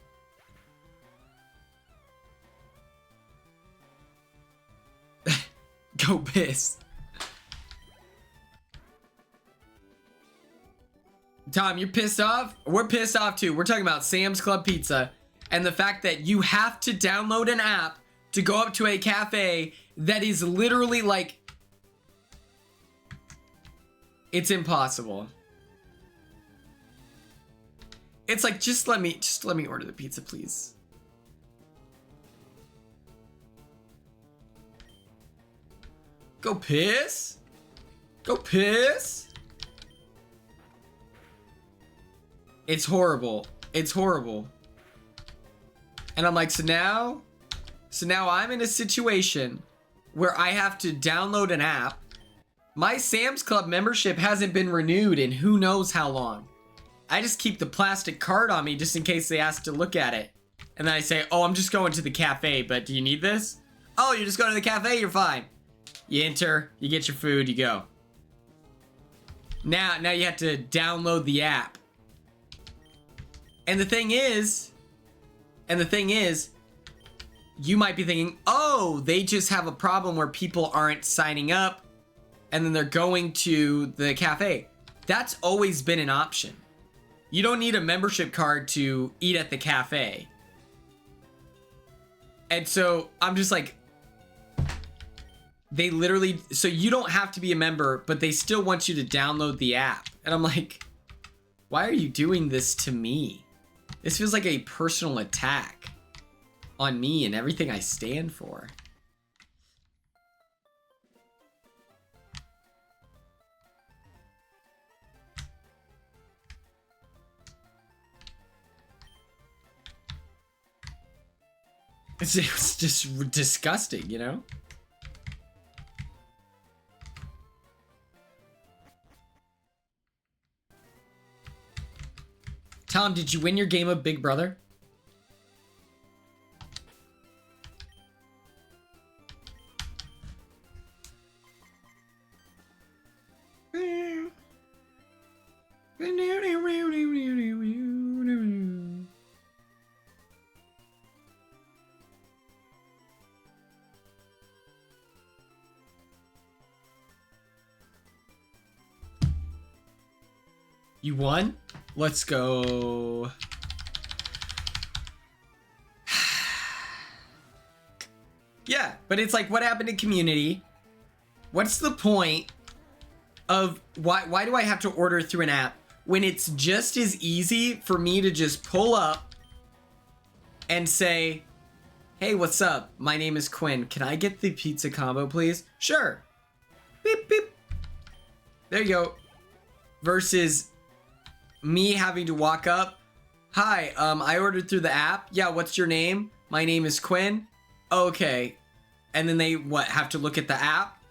Go piss. Tom, you're pissed off? We're pissed off too. We're talking about Sam's Club Pizza and the fact that you have to download an app to go up to a cafe that is literally like... It's impossible. It's like, just let me order the pizza, please. Go piss. Go piss. It's horrible. It's horrible. And I'm like, so now I'm in a situation where I have to download an app. My Sam's Club membership hasn't been renewed in who knows how long. I just keep the plastic card on me just in case they ask to look at it. And then I say, oh, I'm just going to the cafe, but do you need this? Oh, you're just going to the cafe, you're fine. You enter, you get your food, you go. Now you have to download the app. And the thing is, you might be thinking, oh, they just have a problem where people aren't signing up and then they're going to the cafe. That's always been an option. You don't need a membership card to eat at the cafe. And so I'm just like, they literally, so you don't have to be a member, but they still want you to download the app. And I'm like, why are you doing this to me? This feels like a personal attack on me and everything I stand for. It's just disgusting, you know? Tom, did you win your game of Big Brother? You won? Let's go. Yeah, but it's like, what happened in community? What's the point of why do I have to order through an app when it's just as easy for me to just pull up and say, hey, what's up? My name is Quinn. Can I get the pizza combo, please? Sure. Beep, beep. There you go. Versus me having to walk up. Hi, I ordered through the app. Yeah, what's your name? My name is Quinn. Okay. And then they, have to look at the app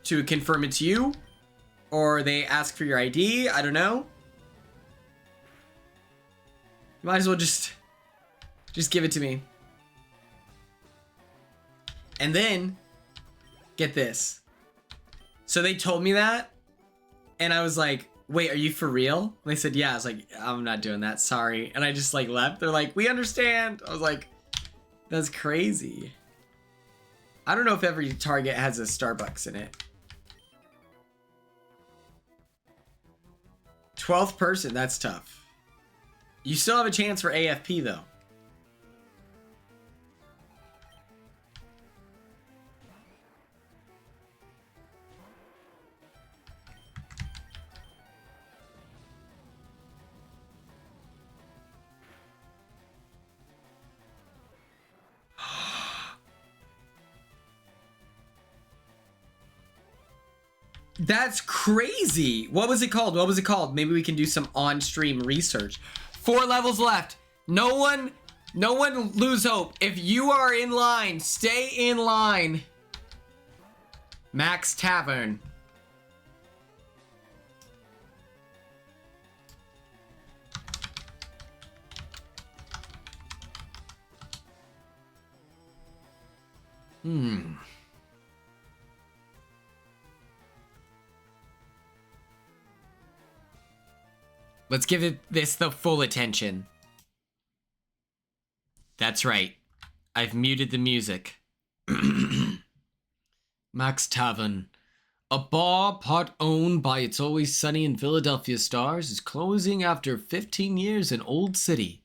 to confirm it's you? Or they ask for your ID? I don't know. You might as well just give it to me. And then, get this. So they told me that, and I was like, wait, are you for real? And they said, yeah. I was like, I'm not doing that, sorry. And I just like left. They're like, we understand. I was like, that's crazy. I don't know if every Target has a Starbucks in it. 12th person, that's tough. You still have a chance for AFP though. That's crazy. What was it called? What was it called? Maybe we can do some on-stream research. 4 levels left. No one lose hope. If you are in line, stay in line. Max Tavern. Let's give this the full attention. That's right. I've muted the music. Max Tavern. A bar part owned by It's Always Sunny in Philadelphia stars is closing after 15 years in Old City.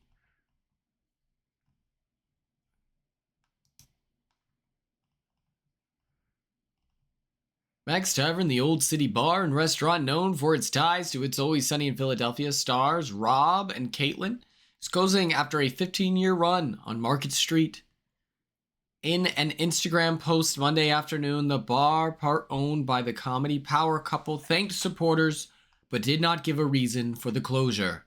Max Tavern, the Old City bar and restaurant known for its ties to It's Always Sunny in Philadelphia stars Rob and Caitlin, is closing after a 15-year run on Market Street. In an Instagram post Monday afternoon, the bar, part owned by the comedy power couple, thanked supporters but did not give a reason for the closure.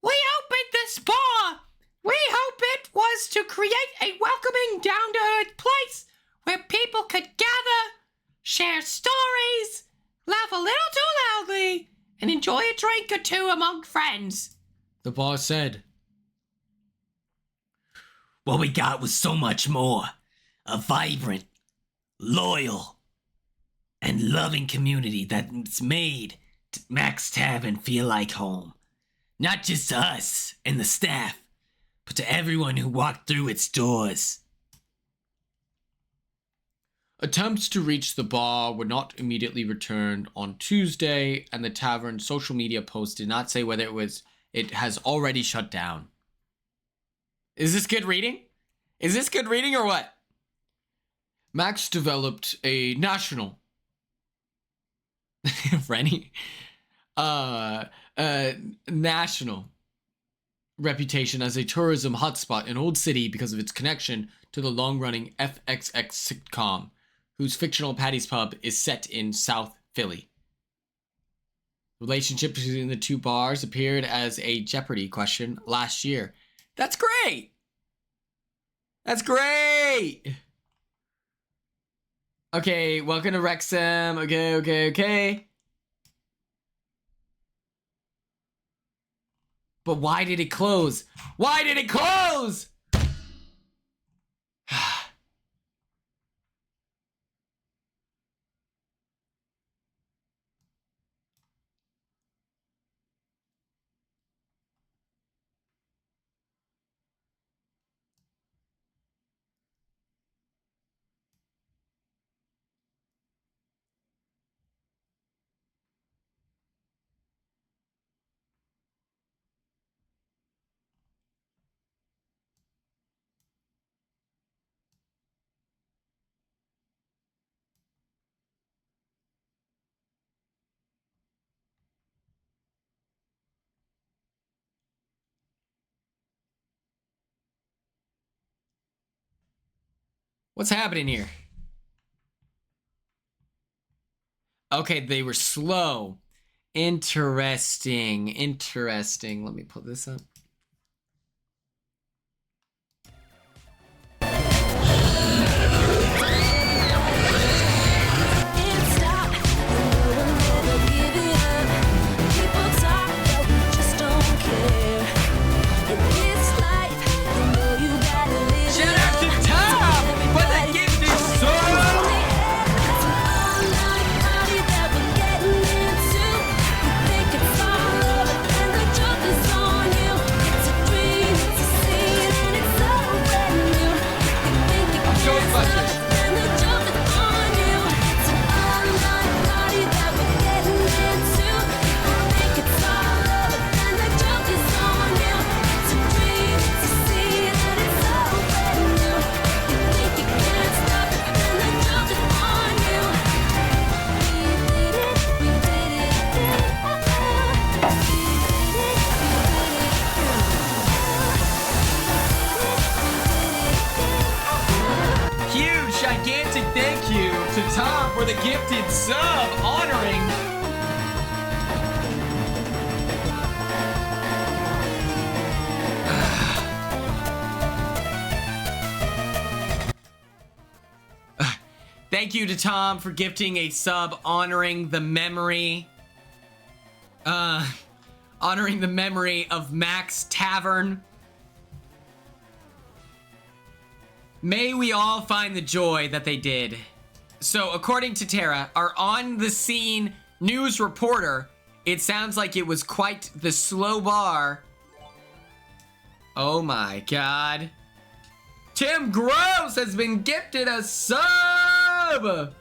We opened this bar! We hope it was to create a welcoming, down-to-earth place where people could gather, share stories, laugh a little too loudly, and enjoy a drink or two among friends, the bar said. What we got was so much more. A vibrant, loyal, and loving community that's made Max Tavern feel like home. Not just to us and the staff, but to everyone who walked through its doors. Attempts to reach the bar were not immediately returned on Tuesday, and the tavern's social media post did not say whether it has already shut down. Is this good reading? Is this good reading or what? Max developed a national national reputation as a tourism hotspot in Old City because of its connection to the long-running FXX sitcom, whose fictional Patty's Pub is set in South Philly. The relationship between the two bars appeared as a Jeopardy question last year. That's great! That's great! Okay, welcome to Wrexham. Okay. But why did it close? Why did it close? What's happening here? Okay, they were slow. Interesting. Interesting. Let me pull this up. Shout out to Tom for the gifted song. Huge, gigantic thank you to Tom for the gifted sub, honoring. Thank you to Tom for gifting a sub, honoring the memory. Honoring the memory of Max Tavern. May we all find the joy that they did. So, according to Tara, our on-the-scene news reporter, it sounds like it was quite the slow bar. Oh my god. Tim Gross has been gifted a sub!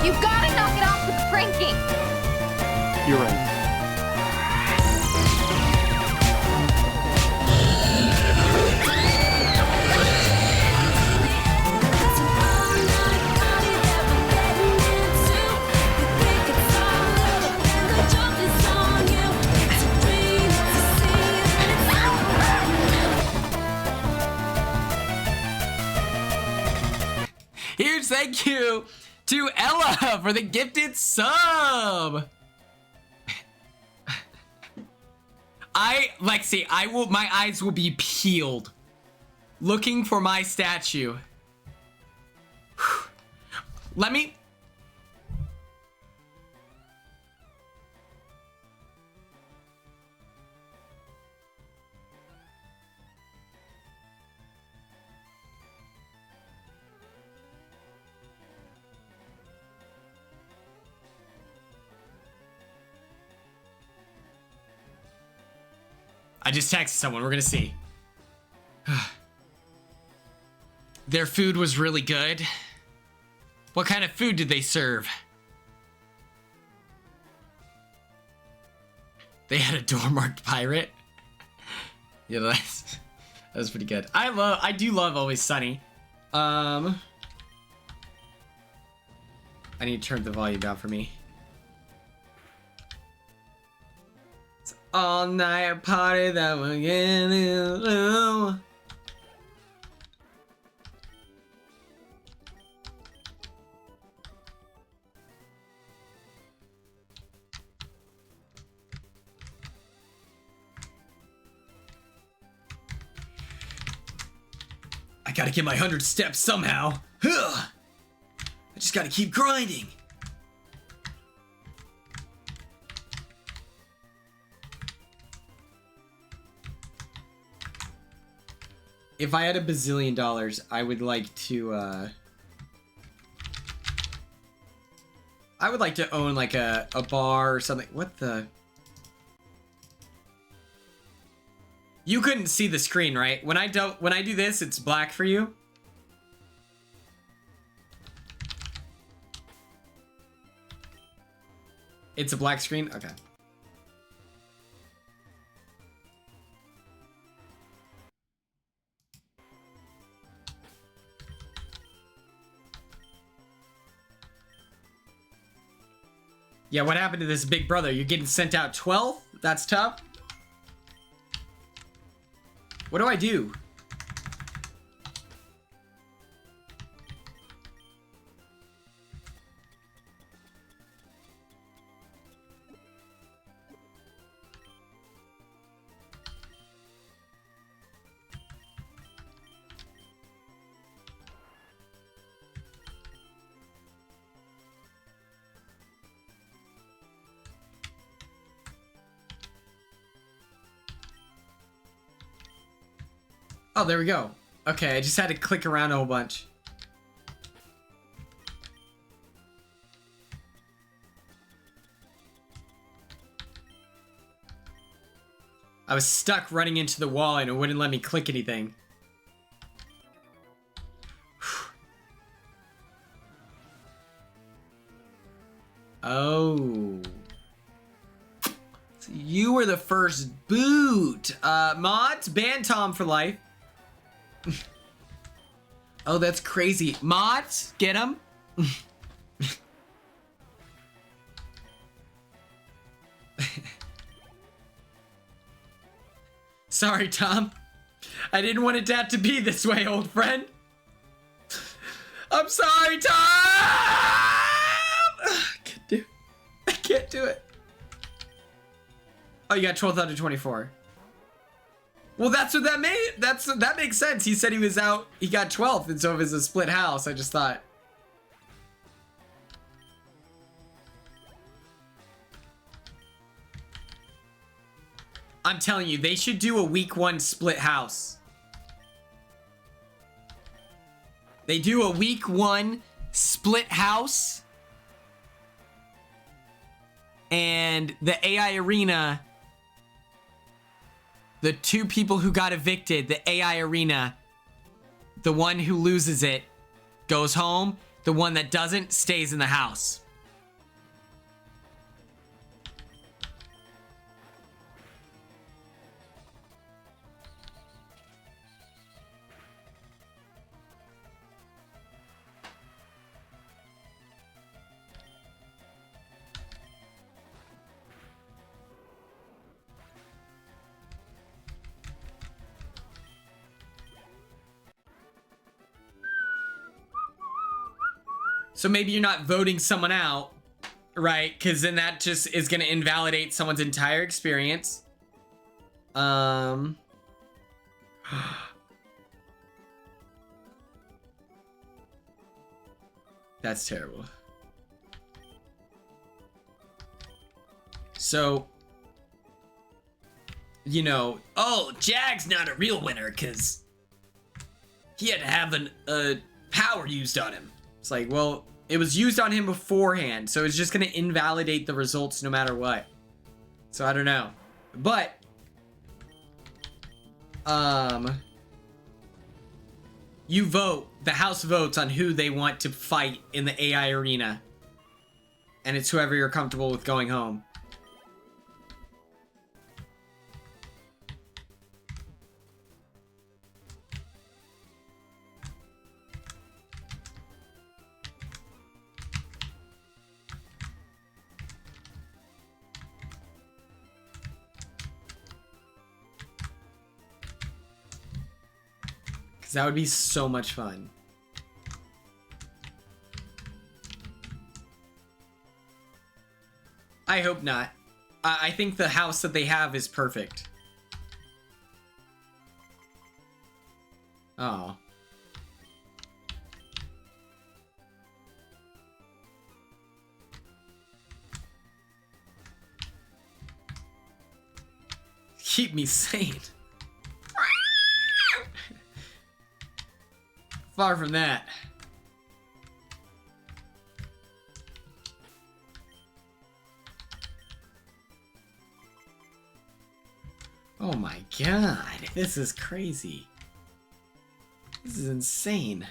You gotta knock it off with the pranking. You're right. Huge thank you to Ella for the gifted sub. Lexi, my eyes will be peeled looking for my statue. Let me. I just texted someone. We're gonna see. Their food was really good. What kind of food did they serve? They had a door-marked pirate. Yeah, that was pretty good. I do love Always Sunny. I need to turn the volume down for me. All night party that we're getting through. I gotta get my 100 steps somehow. I just gotta keep grinding. If I had $1 bazillion, I would like to, I would like to own like a bar or something. What the? You couldn't see the screen, right? When I do this, it's black for you. It's a black screen? Okay. Yeah, what happened to this big brother? You're getting sent out 12th? That's tough. What do I do? Oh, there we go. Okay, I just had to click around a whole bunch. I was stuck running into the wall and it wouldn't let me click anything. Oh. So you were the first boot. Mods, ban Tom for life. Oh, that's crazy. Mods, get him. Sorry, Tom. I didn't want it to have to be this way, old friend. I'm sorry, Tom. I can't do it. I can't do it. Oh, you got 12th out of 24. Well, that's what that made. That makes sense. He said he was out. He got 12th, and so if it's a split house, I just thought. I'm telling you, they should do a week 1 split house. They do a week 1 split house, and the AI arena. The 2 people who got evicted, the AI arena, the one who loses it goes home. The one that doesn't stays in the house. So maybe you're not voting someone out, right? Because then that just is going to invalidate someone's entire experience. That's terrible. So, you know, oh, Jag's not a real winner because he had to have a power used on him. It's like, well, it was used on him beforehand, so it's just going to invalidate the results no matter what. So I don't know. But, you vote, the house votes on who they want to fight in the AI arena. And it's whoever you're comfortable with going home. That would be so much fun. I hope not. I think the house that they have is perfect. Oh. Keep me sane. Far from that. Oh my god, this is crazy. This is insane.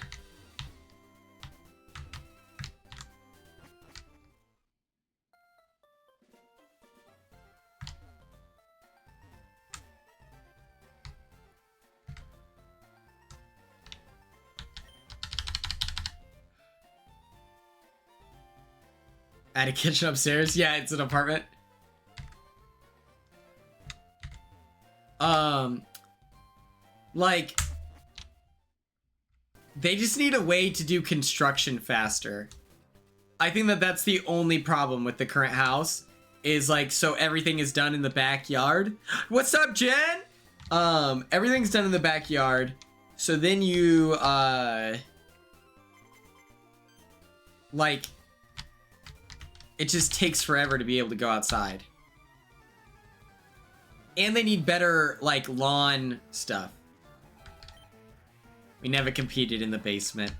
At a kitchen upstairs? Yeah, it's an apartment. Like, they just need a way to do construction faster. I think that that's the only problem with the current house, is like, so everything is done in the backyard. What's up, Jen? Everything's done in the backyard. So then you, like, it just takes forever to be able to go outside. And they need better, like, lawn stuff. We never competed in the basement.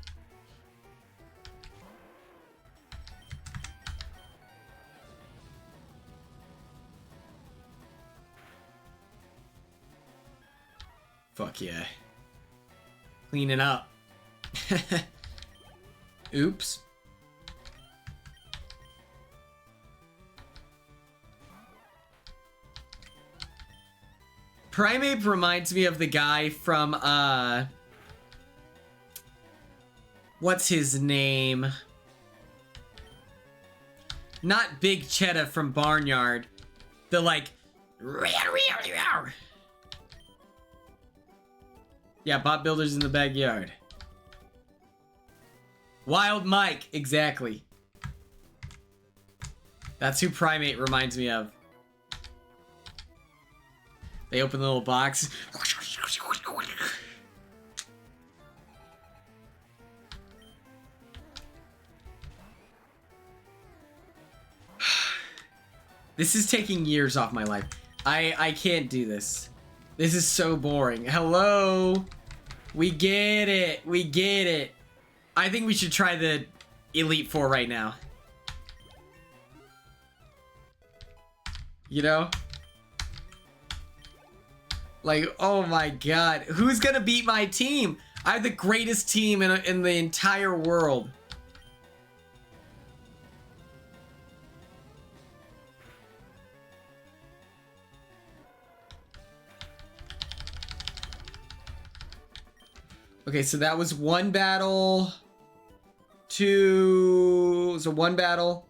Fuck yeah. Cleaning up. Oops. Primate reminds me of the guy from, what's his name? Not Big Cheddar from Barnyard. The, like, yeah, bot builders in the backyard. Wild Mike, exactly. That's who Primate reminds me of. They open the little box. This is taking years off my life. I can't do this. This is so boring. Hello? We get it. We get it. I think we should try the Elite Four right now. You know? Like, oh my god. Who's gonna beat my team? I have the greatest team in the entire world. Okay, so that was one battle. Two... So one battle.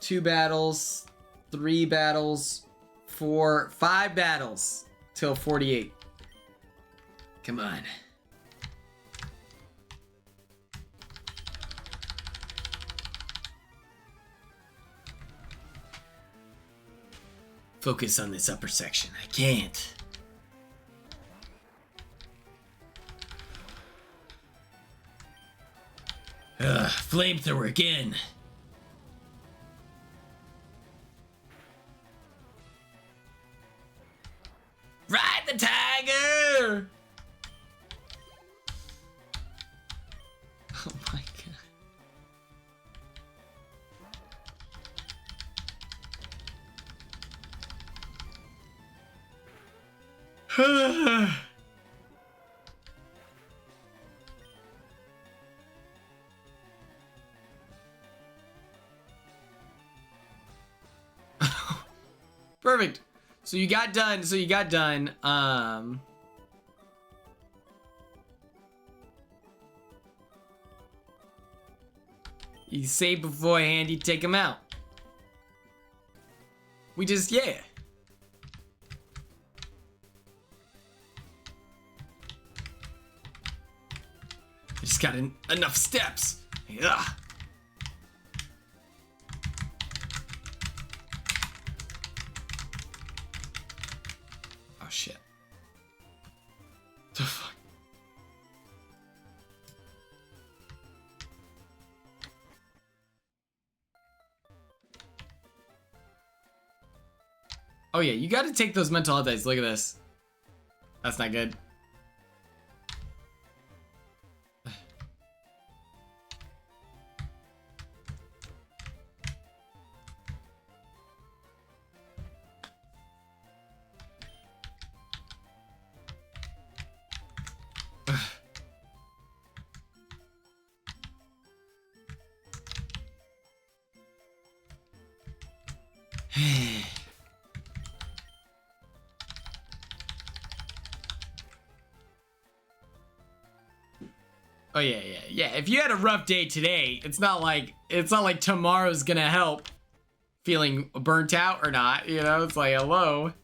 Two battles. Three battles. Four... 5 battles. Till 48. Come on. Focus on this upper section. I can't. Flamethrower again. Ride the tiger! Oh my god. Perfect. So you got done. You say beforehand you take him out. We just, yeah. I just got enough steps. Yeah. Oh shit. The fuck? Oh yeah, you gotta take those mental health days. Look at this. That's not good. Oh Oh yeah. If you had a rough day today, it's not like tomorrow's gonna help. Feeling burnt out or not, you know? It's like, hello.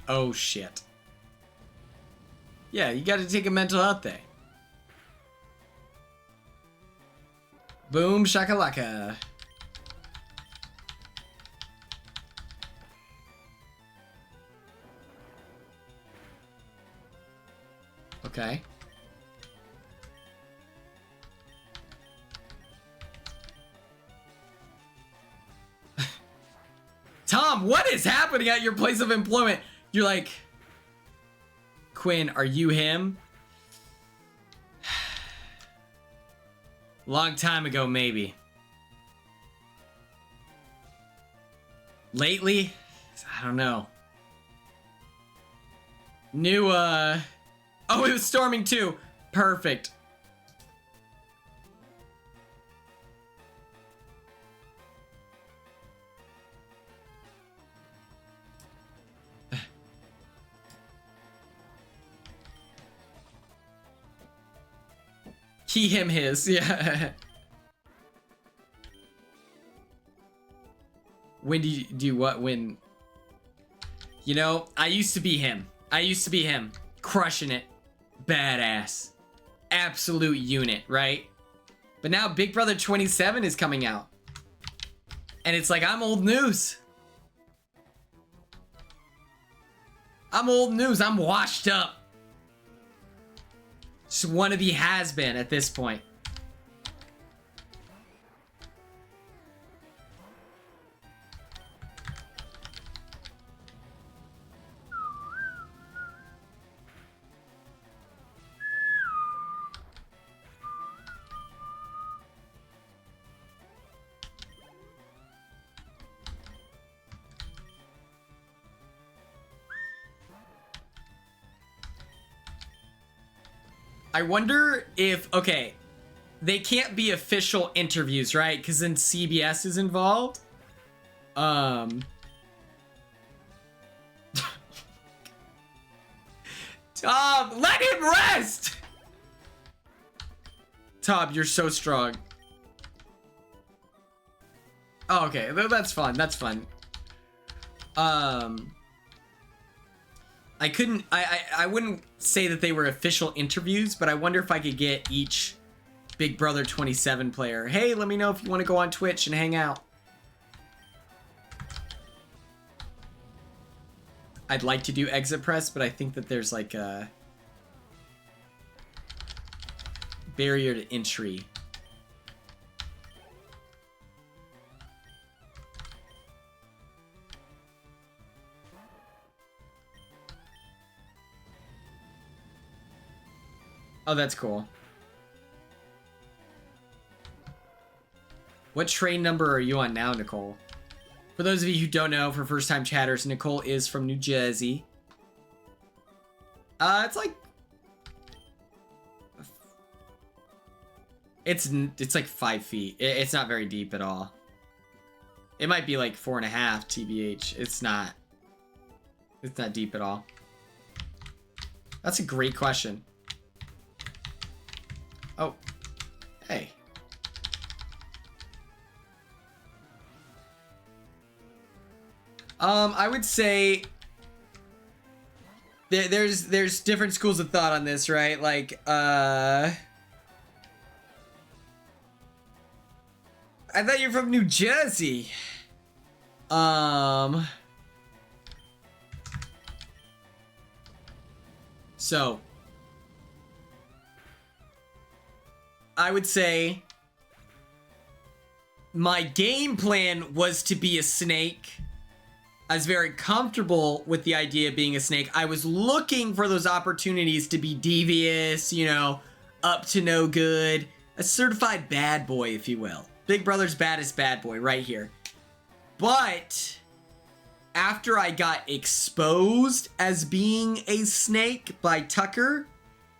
Oh shit. Yeah, you gotta take a mental health day. Boom shakalaka. Okay. Tom, what is happening at your place of employment? You're like, Quinn, are you him? Long time ago, maybe. Lately? I don't know. New, oh, it was storming too. Perfect. He, him, his, yeah. When do you what? When? You know, I used to be him. Crushing it. Badass. Absolute unit, right? But now Big Brother 27 is coming out. And it's like, I'm old news. I'm washed up. Just wannabe has-been at this point. I wonder if, okay, they can't be official interviews, right? Because then CBS is involved. Tom, let him rest! Tom, you're so strong. Oh, okay, that's fun, that's fun. I wouldn't say that they were official interviews, but I wonder if I could get each Big Brother 27 player. Hey, let me know if you want to go on Twitch and hang out. I'd like to do exit press, but I think that there's like a barrier to entry. Oh, that's cool. What train number are you on now, Nicole? For those of you who don't know, for first-time chatters, Nicole is from New Jersey. It's like... It's like 5 feet. It's not very deep at all. It might be like 4.5, TBH. It's not deep at all. That's a great question. Oh, hey. I would say there's different schools of thought on this, right? Like, I thought you're from New Jersey. So I would say my game plan was to be a snake, I was very comfortable with the idea of being a snake. I was looking for those opportunities to be devious, you know, up to no good. A certified bad boy, if you will. Big Brother's baddest bad boy right here. But after I got exposed as being a snake by Tucker,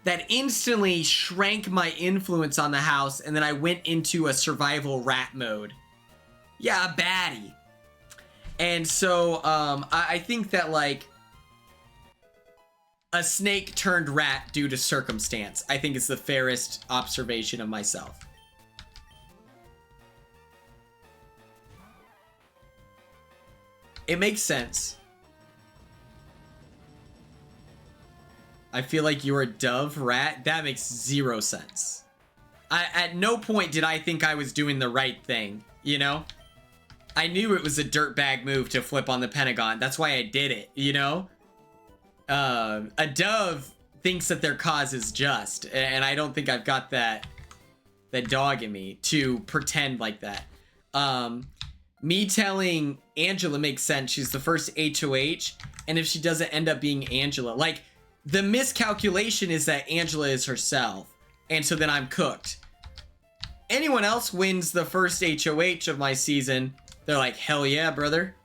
that instantly shrank my influence on the house, and then I went into a survival rat mode. Yeah, a baddie. And so I think that, like, a snake turned rat due to circumstance, I think is the fairest observation of myself. It makes sense. I feel like you're a dove rat. That makes zero sense. At no point did I think I was doing the right thing, you know? I knew it was a dirtbag move to flip on the Pentagon. That's why I did it, you know? A dove thinks that their cause is just, and I don't think I've got that dog in me to pretend like that. Me telling Angela makes sense. She's the first HOH, and if she doesn't end up being Angela, like, the miscalculation is that Angela is herself, and so then I'm cooked. Anyone else wins the first HOH of my season, they're like, hell yeah, brother.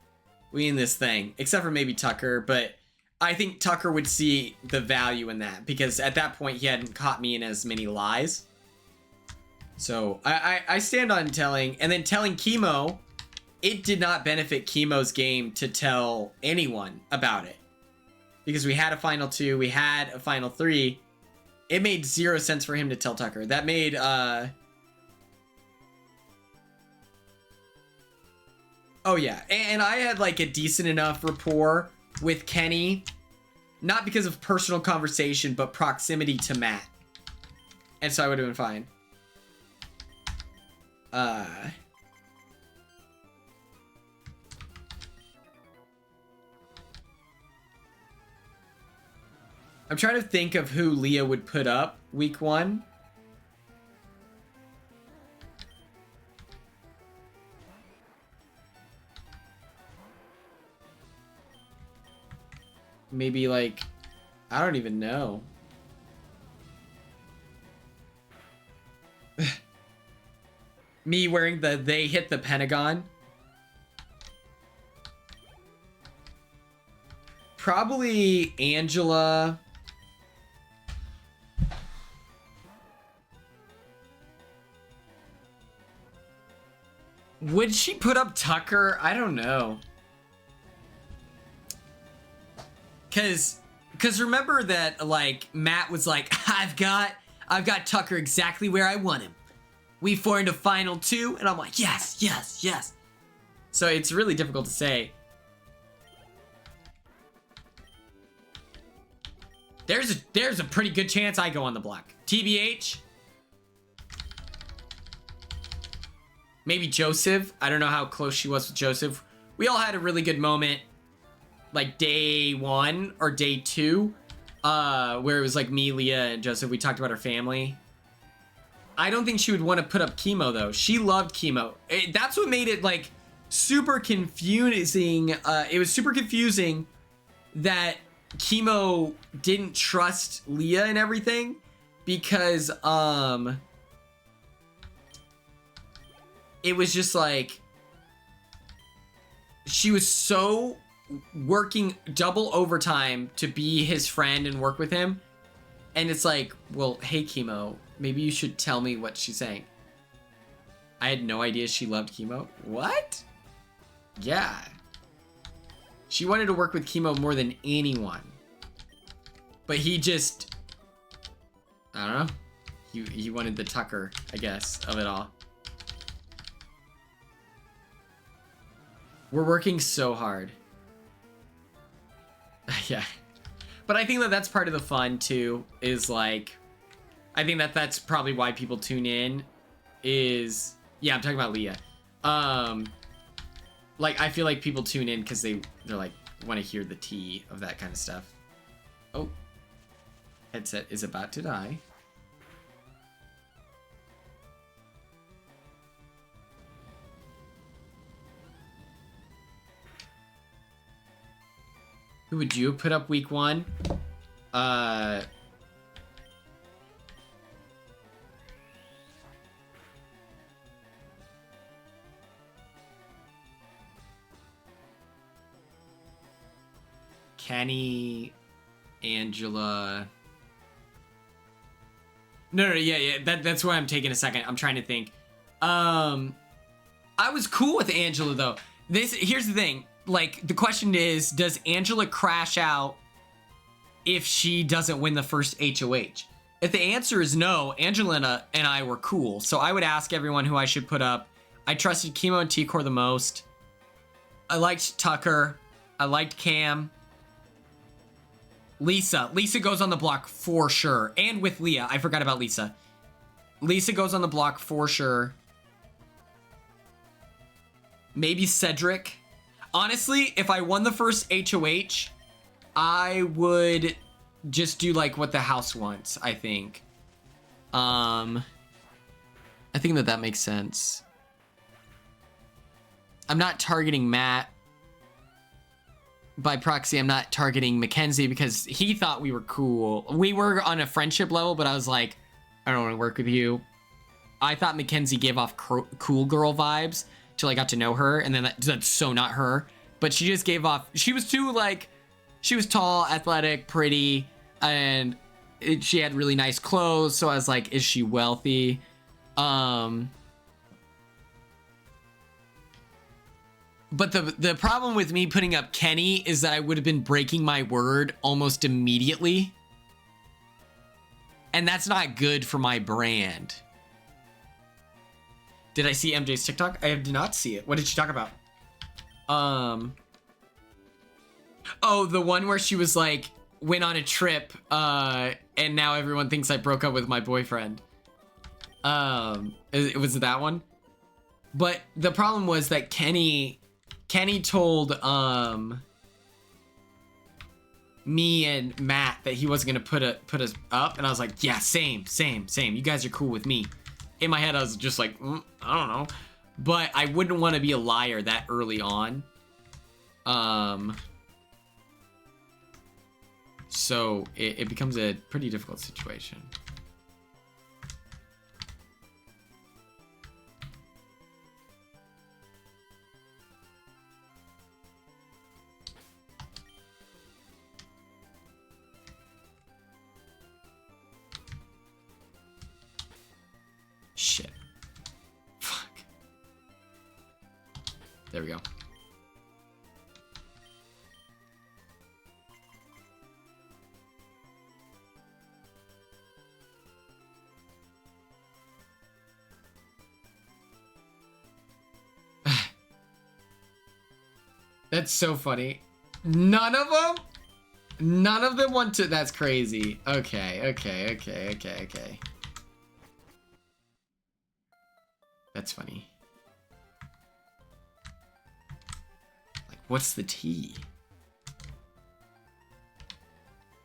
We in this thing. Except for maybe Tucker, but I think Tucker would see the value in that, because at that point he hadn't caught me in as many lies. So I stand on telling, and then telling Chemo, it did not benefit Chemo's game to tell anyone about it. Because we had a final 2, we had a final 3. It made zero sense for him to tell Tucker. That made, oh yeah, and I had like a decent enough rapport with Kenny, not because of personal conversation, but proximity to Matt. And so I would have been fine. I'm trying to think of who Leah would put up week 1. Maybe like, I don't even know. Me wearing the "they hit the Pentagon." Probably Angela. Would she put up Tucker? I don't know. Cause remember that, like, Matt was like, I've got Tucker exactly where I want him. We formed a final 2, and I'm like, yes, yes, yes. So it's really difficult to say. There's a pretty good chance I go on the block. TBH. Maybe Joseph. I don't know how close she was with Joseph. We all had a really good moment, like day 1 or day 2, where it was like me, Leah, and Joseph. We talked about our family. I don't think she would want to put up Chemo though. She loved Chemo. That's what made it like super confusing. It was super confusing that Chemo didn't trust Leah and everything, because it was just like she was so working double overtime to be his friend and work with him, and it's like, well, hey Chemo, maybe you should tell me what she's saying. I had no idea she loved Chemo. What? Yeah. She wanted to work with Chemo more than anyone. But he just, I don't know. He wanted the Tucker, I guess, of it all. We're working so hard. Yeah. But I think that that's part of the fun too, is like, I think that that's probably why people tune in is, yeah, I'm talking about Leah. Like, I feel like people tune in because they're like, want to hear the tea of that kind of stuff. Oh, headset is about to die. Who would you have put up week 1? Kenny, Angela. No, yeah. That's why I'm taking a second. I'm trying to think. I was cool with Angela though. Here's the thing. Like, the question is, does Angela crash out if she doesn't win the first HOH? If the answer is no, Angela and I were cool. So I would ask everyone who I should put up. I trusted Chemo and T-Core the most. I liked Tucker. I liked Cam. Lisa goes on the block for sure. And with Leah. I forgot about Lisa. Lisa goes on the block for sure. Maybe Cedric. Honestly, if I won the first HOH, I would just do like what the house wants, I think. I think that makes sense. I'm not targeting Matt. By proxy, I'm not targeting Mackenzie because he thought we were cool. We were on a friendship level, but I was like, I don't want to work with you. I thought Mackenzie gave off cool girl vibes till I got to know her, and then that's so not her. But she just gave off, she was too like, she was tall, athletic, pretty, and she had really nice clothes, so I was like, is she wealthy? But the problem with me putting up Kenny is that I would have been breaking my word almost immediately. And that's not good for my brand. Did I see MJ's TikTok? I did not see it. What did she talk about? Oh, the one where she was like, went on a trip, and now everyone thinks I broke up with my boyfriend. It was that one? But the problem was that Kenny told me and Matt that he wasn't gonna put us up, and I was like, yeah, same. You guys are cool with me. In my head, I was just like, I don't know, but I wouldn't want to be a liar that early on. So it becomes a pretty difficult situation. Shit. Fuck. There we go. That's so funny. None of them want to. That's crazy. Okay. That's funny. Like, what's the T?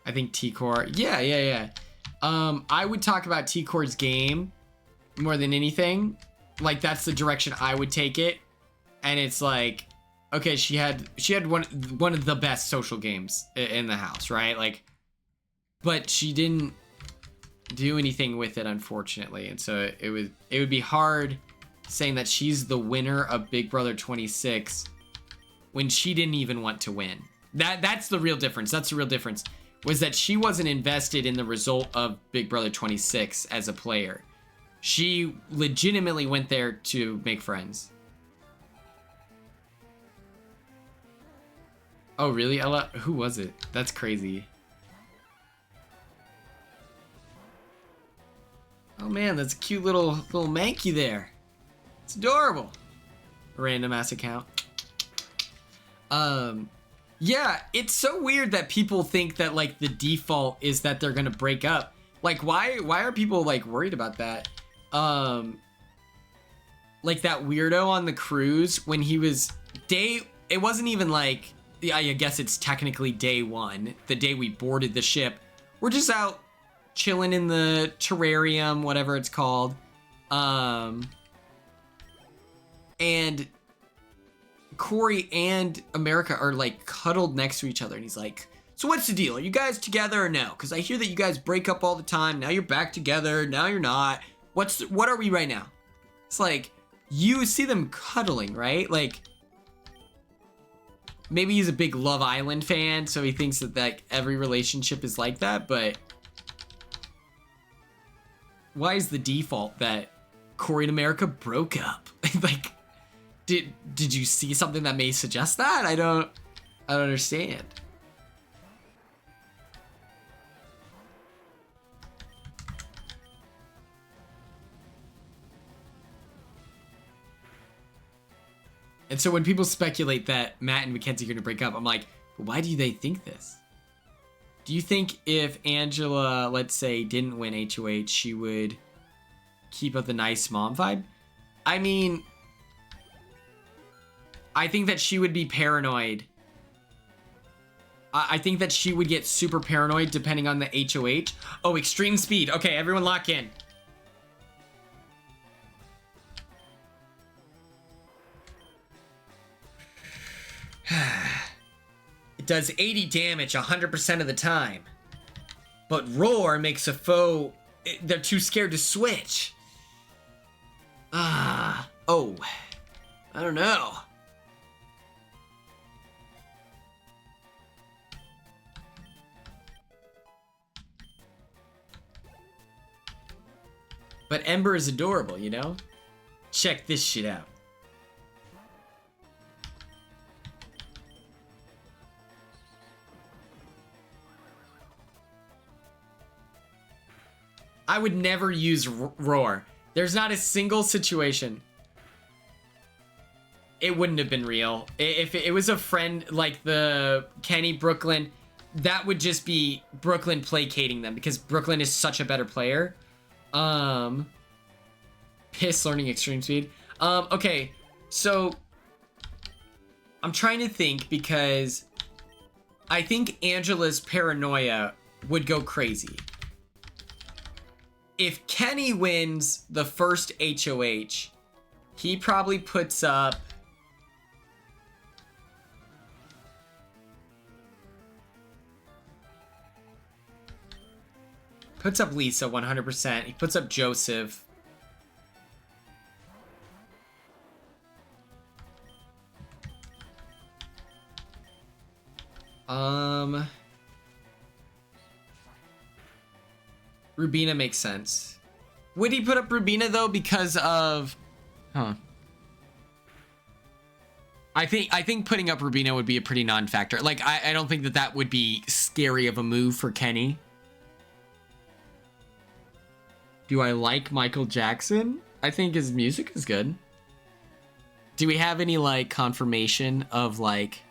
I think T-Core. Yeah. I would talk about T-Core's game more than anything. Like, that's the direction I would take it. And it's like, okay, she had one of the best social games in the house, right? Like, but she didn't do anything with it, unfortunately. And so it would be hard saying that she's the winner of Big Brother 26 when she didn't even want to win. That's the real difference. That's the real difference, was that she wasn't invested in the result of Big Brother 26 as a player. She legitimately went there to make friends. Oh, really? Ella? Who was it? That's crazy. Oh man, that's a cute little manky there. It's adorable. Random ass account. Yeah, it's so weird that people think that like the default is that they're gonna break up. Like, why are people like worried about that? Like that weirdo on the cruise when he was it wasn't even like, yeah, I guess it's technically day one, the day we boarded the ship. We're just out chilling in the terrarium, whatever it's called. And Corey and America are like cuddled next to each other, and he's like, so what's the deal? Are you guys together or no? Because I hear that you guys break up all the time. Now you're back together. Now you're not. What are we right now? It's like, you see them cuddling, right? Like, maybe he's a big Love Island fan, so he thinks that like every relationship is like that, but why is the default that Corey and America broke up? Like, did you see something that may suggest that? I don't understand. And so when people speculate that Matt and Mackenzie are going to break up, I'm like, why do they think this? Do you think if Angela, let's say, didn't win HOH, she would keep up the nice mom vibe? I mean, I think that she would be paranoid. I think that she would get super paranoid depending on the HOH. Oh, extreme speed. Okay, everyone lock in. It does 80 damage 100% of the time. But Roar makes a foe... They're too scared to switch. Oh. I don't know. But Ember is adorable, you know? Check this shit out. I would never use Roar. There's not a single situation. It wouldn't have been real. If it was a friend like the Kenny Brooklyn, that would just be Brooklyn placating them because Brooklyn is such a better player. Piss learning extreme speed. Okay, so I'm trying to think because I think Angela's paranoia would go crazy. If Kenny wins the first HOH, he probably puts up... Puts up Lisa 100%. He puts up Joseph. Rubina makes sense. Would he put up Rubina though because of... Huh. I think putting up Rubina would be a pretty non-factor. Like, I don't think that would be scary of a move for Kenny. Do I like Michael Jackson? I think his music is good. Do we have any, like, confirmation of, like...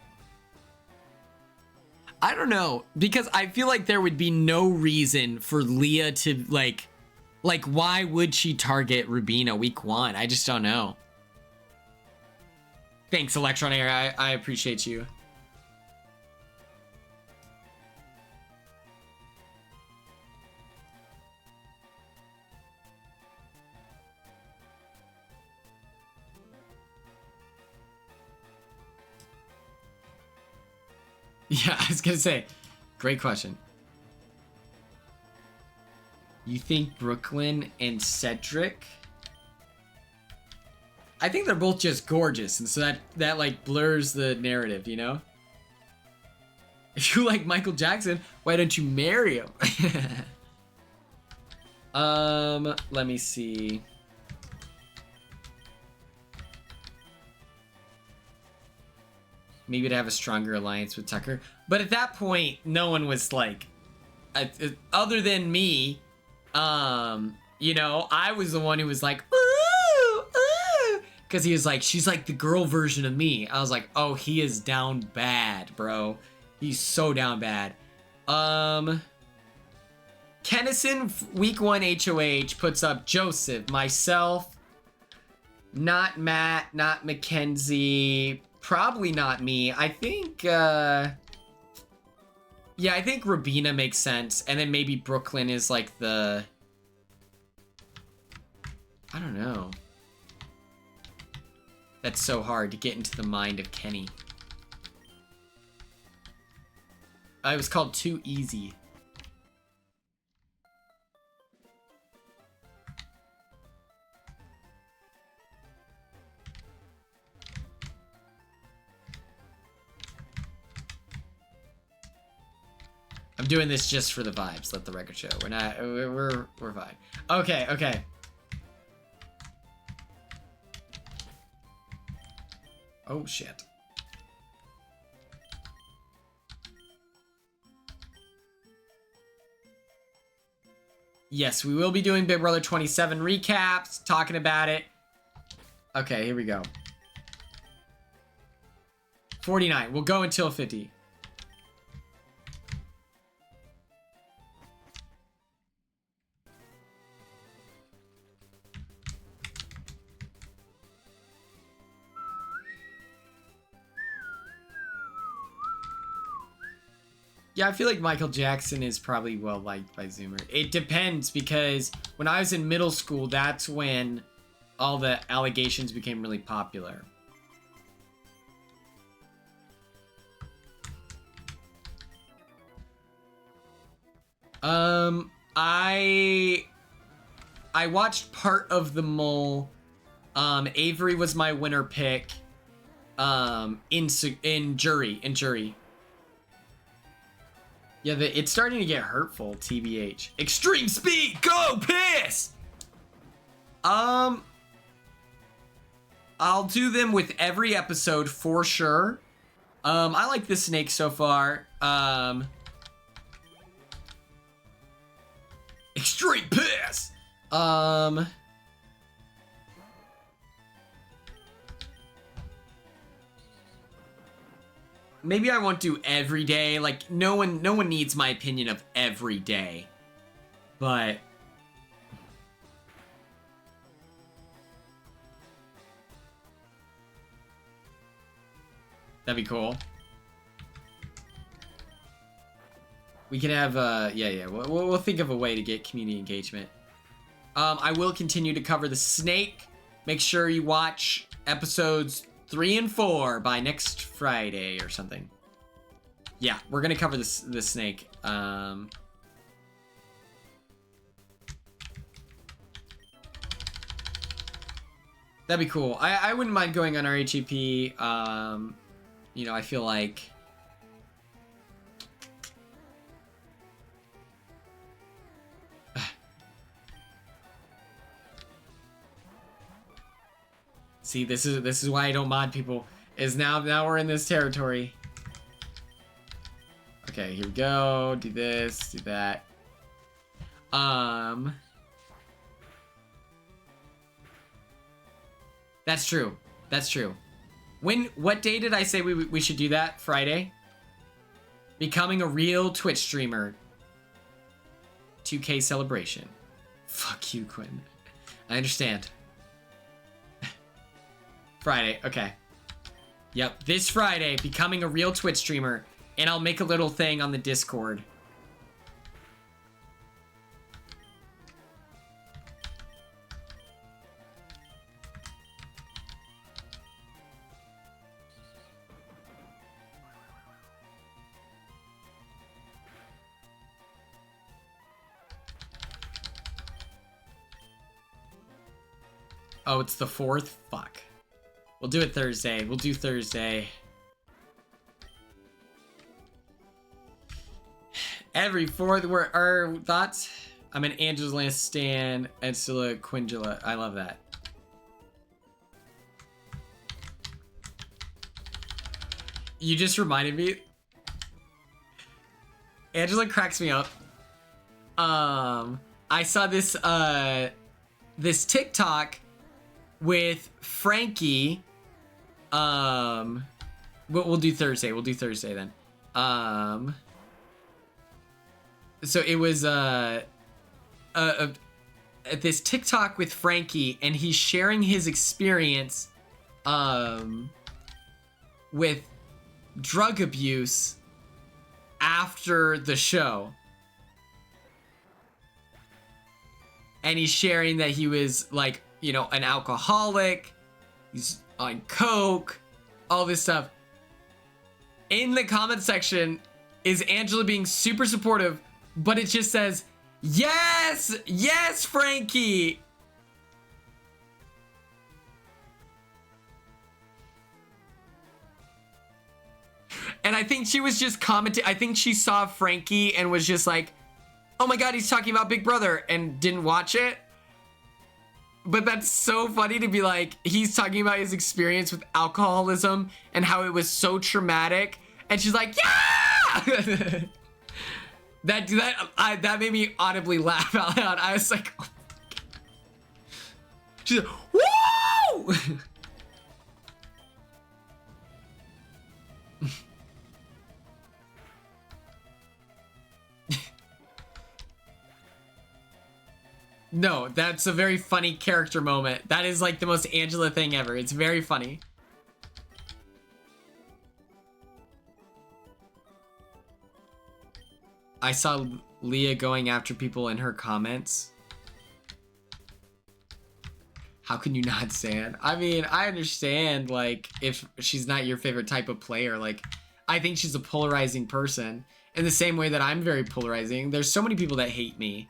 I don't know, because I feel like there would be no reason for Leah to, like, why would she target Rubina week 1? I just don't know. Thanks, Electron Air. I appreciate you. Yeah, I was gonna say, great question. You think Brooklyn and Cedric? I think they're both just gorgeous, and so that like blurs the narrative, you know? If you like Michael Jackson, why don't you marry him? Let me see. Maybe to have a stronger alliance with Tucker. But at that point, no one was like, other than me, you know, I was the one who was like, ooh, ooh. Because he was like, she's like the girl version of me. I was like, oh, he is down bad, bro. He's so down bad. Kennison, week 1 HOH, puts up Joseph, myself, not Matt, not Mackenzie, probably not me. I think, yeah, I think Rubina makes sense. And then maybe Brooklyn is like the... I don't know. That's so hard to get into the mind of Kenny. It was called Too Easy. I'm doing this just for the vibes. Let the record show. We're fine. Okay, okay. Oh shit. Yes, we will be doing Big Brother 27 recaps, talking about it. Okay, here we go. 49. We'll go until 50. Yeah, I feel like Michael Jackson is probably well liked by Zoomer. It depends, because when I was in middle school, that's when all the allegations became really popular. I watched part of The Mole. Avery was my winner pick. In jury. Yeah, it's starting to get hurtful, TBH. Extreme speed, go piss! I'll do them with every episode for sure. I like the snake so far. Extreme piss! Maybe I won't do every day. Like, no one needs my opinion of every day. But that'd be cool. We can have yeah. We'll think of a way to get community engagement. I will continue to cover the snake. Make sure you watch episodes 3 and 4 by next Friday or something. Yeah, we're gonna cover the snake. That'd be cool. I wouldn't mind going on our HEP. You know, I feel like see, this is why I don't mod people. Is now we're in this territory. Okay, here we go. Do this, do that. That's true. That's true. What day did I say we should do that? Friday? Becoming a real Twitch streamer. 2K celebration. Fuck you, Quinn. I understand. Friday, okay. Yep, this Friday, becoming a real Twitch streamer, and I'll make a little thing on the Discord. Oh, it's the 4th? Fuck. We'll do it Thursday. We'll do Thursday. Every 4th, our thoughts? I'm an Angela Stan and still a Quingula. I love that. You just reminded me. Angela cracks me up. I saw this this TikTok with Frankie. We'll do Thursday. We'll do Thursday then. So it was this TikTok with Frankie, and he's sharing his experience with drug abuse after the show. And he's sharing that he was, like, you know, an alcoholic. He's on coke, all this stuff. In the comment section is Angela being super supportive, but it just says, yes, yes, Frankie. And I think she was just commenting. I think she saw Frankie and was just like, oh my God, he's talking about Big Brother, and didn't watch it. But that's so funny to be like, he's talking about his experience with alcoholism and how it was so traumatic. And she's like, yeah! that made me audibly laugh out loud. I was like, oh my God. She's like, woo! No, that's a very funny character moment. That is like the most Angela thing ever. It's very funny. I saw Leah going after people in her comments. How can you not stand? I mean, I understand, like, if she's not your favorite type of player. Like, I think she's a polarizing person. In the same way that I'm very polarizing. There's so many people that hate me.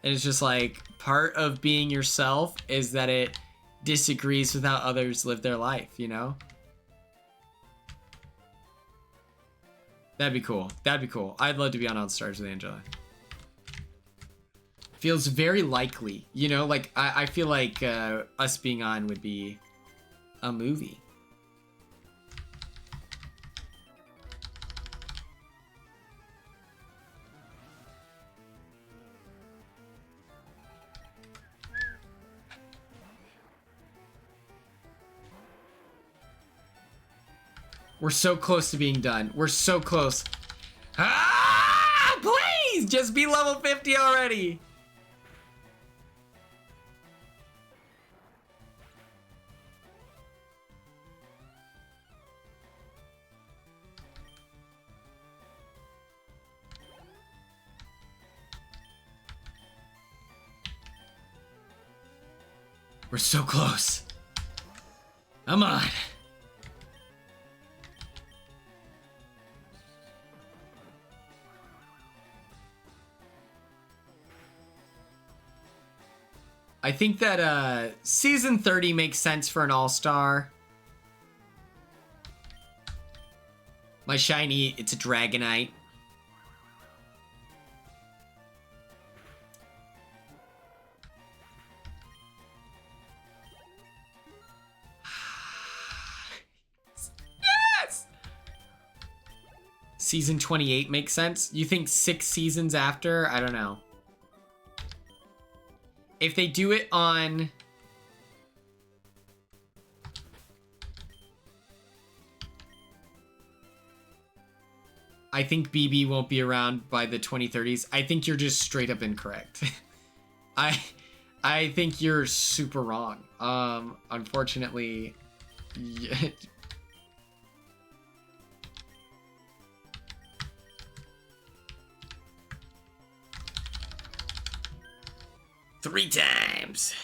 And it's just like, part of being yourself is that it disagrees with how others live their life, you know? That'd be cool. That'd be cool. I'd love to be on All Stars with Angela. Feels very likely, you know? Like, I feel like us being on would be a movie. We're so close to being done. We're so close. Ah, please, just be level 50 already. We're so close. Come on. I think that season 30 makes sense for an all-star. My shiny, it's a Dragonite. Yes! Season 28 makes sense. You think 6 seasons after? I don't know. If they do it on... I think BB won't be around by the 2030s. I think you're just straight up incorrect. I think you're super wrong. Unfortunately... Yeah. Three times.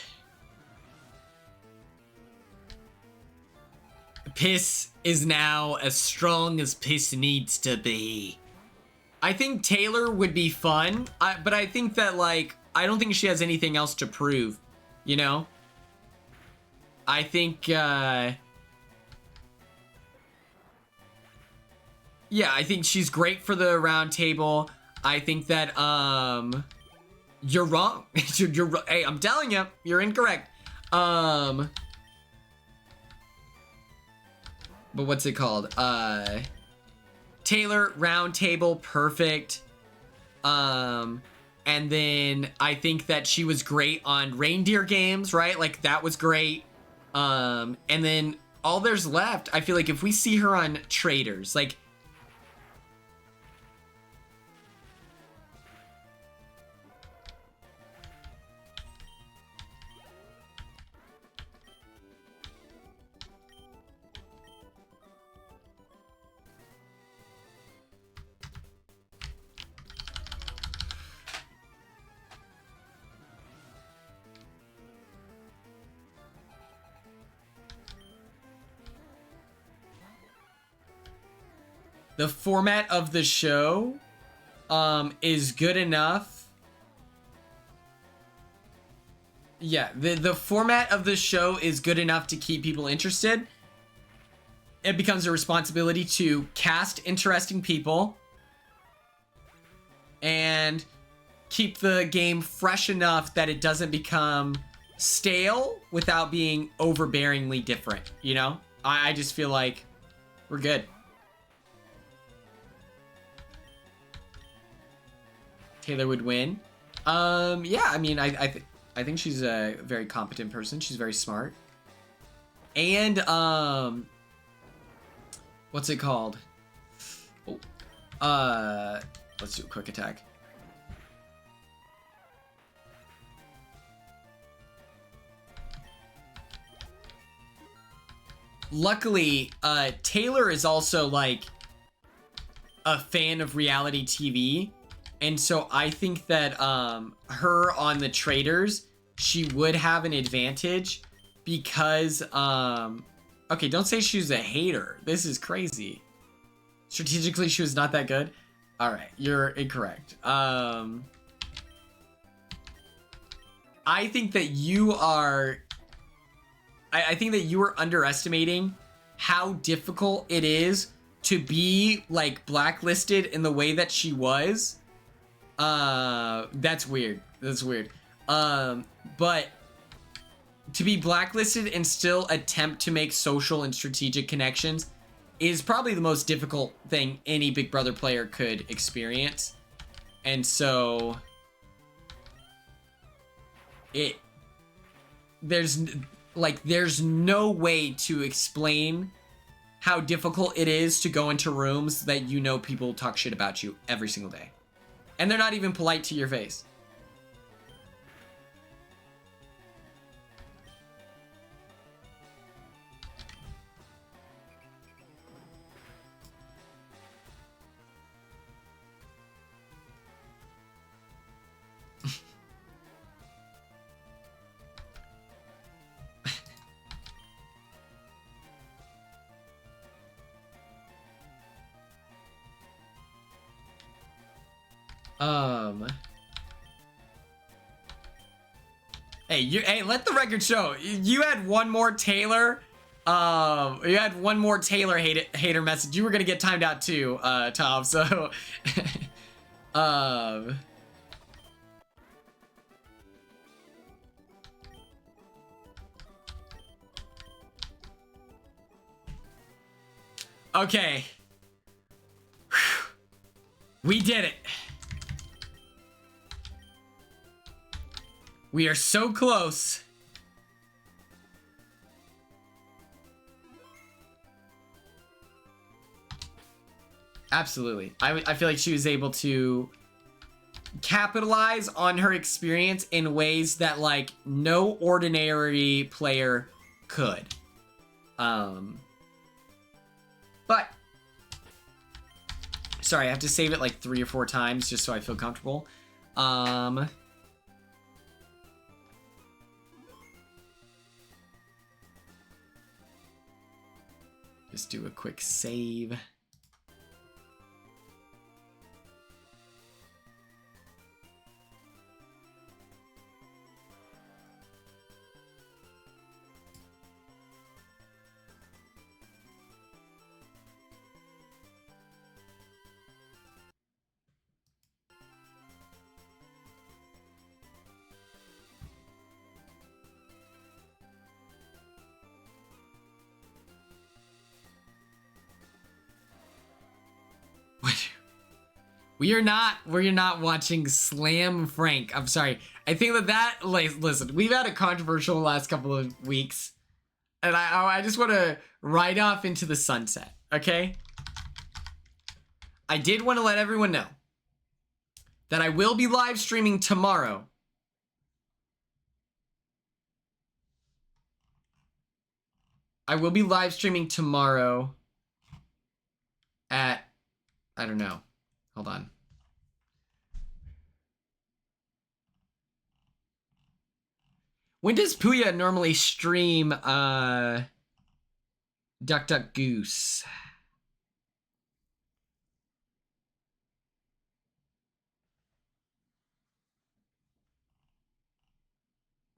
Piss is now as strong as piss needs to be. I think Taylor would be fun, but I think that, like, I don't think she has anything else to prove, you know? I think, yeah, I think she's great for the round table. I think that, you're wrong. Hey, I'm telling you, you're incorrect. But what's it called? Taylor, round table, perfect. And then I think that she was great on reindeer games, right? Like, that was great. And then all there's left, I feel like if we see her on Traders, like, the format of the show is good enough. Yeah, the format of the show is good enough to keep people interested. It becomes a responsibility to cast interesting people and keep the game fresh enough that it doesn't become stale without being overbearingly different, you know? I just feel like we're good. Taylor would win. Yeah, I mean, I think she's a very competent person. She's very smart. And, what's it called? Oh, let's do a quick attack. Luckily, Taylor is also like a fan of reality TV. And so I think that her on the traders, she would have an advantage because okay, don't say she's a hater. This is crazy. Strategically, she was not that good. All right, you're incorrect. I think that you are I think that you are underestimating how difficult it is to be like blacklisted in the way that she was. That's weird. That's weird. But to be blacklisted and still attempt to make social and strategic connections is probably the most difficult thing any Big Brother player could experience. And so there's no way to explain how difficult it is to go into rooms that you know people talk shit about you every single day. And they're not even polite to your face. Hey, let the record show. You had one more Taylor. You had one more Taylor hater message. You were gonna get timed out too, Tom. So, okay. We did it. We are so close. Absolutely. I feel like she was able to capitalize on her experience in ways that like no ordinary player could. But sorry, I have to save it like 3 or 4 times just so I feel comfortable. Just do a quick save. We're not watching Slam Frank. I'm sorry. I think that like, listen, we've had a controversial last couple of weeks, and I just want to ride off into the sunset, okay? I did want to let everyone know that I will be live streaming tomorrow. I will be live streaming tomorrow at, I don't know. Hold on. When does Puya normally stream Duck Duck Goose?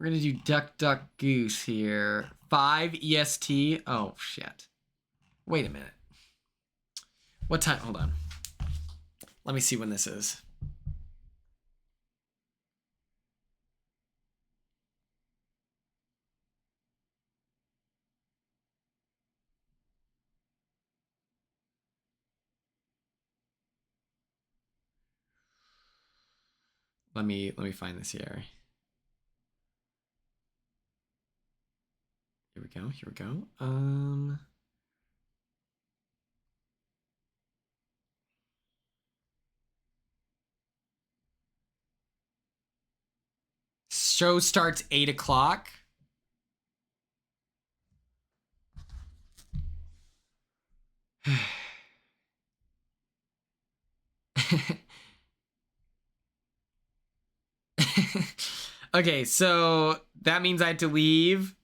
We're gonna do duck, duck, goose here. 5 EST. Oh, shit. Wait a minute. What time? Hold on. Let me see when this is. Let me find this here. Here we go. Here we go. Show starts 8 o'clock. Okay, so that means I have to leave.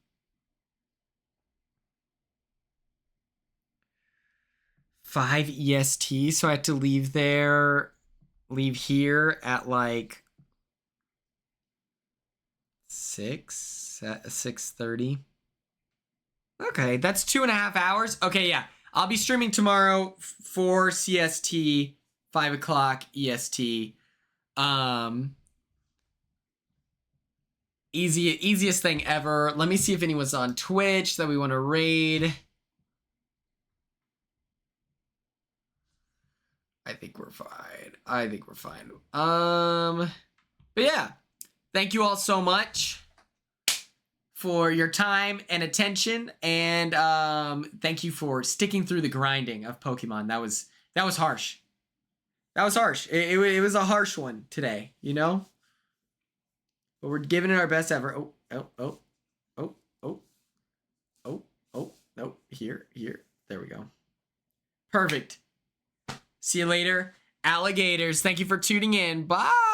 Five EST, so I have to leave here at like 6:30. Okay, that's 2.5 hours. Okay, yeah, I'll be streaming tomorrow, 4 CST, 5 o'clock EST. Easiest thing ever. Let me see if anyone's on Twitch that we want to raid. I think we're fine. But yeah, thank you all so much for your time and attention, and thank you for sticking through the grinding of Pokemon. That was harsh. That was harsh. It was a harsh one today, you know? But we're giving it our best ever. No, here. There we go. Perfect. See you later, alligators. Thank you for tuning in. Bye.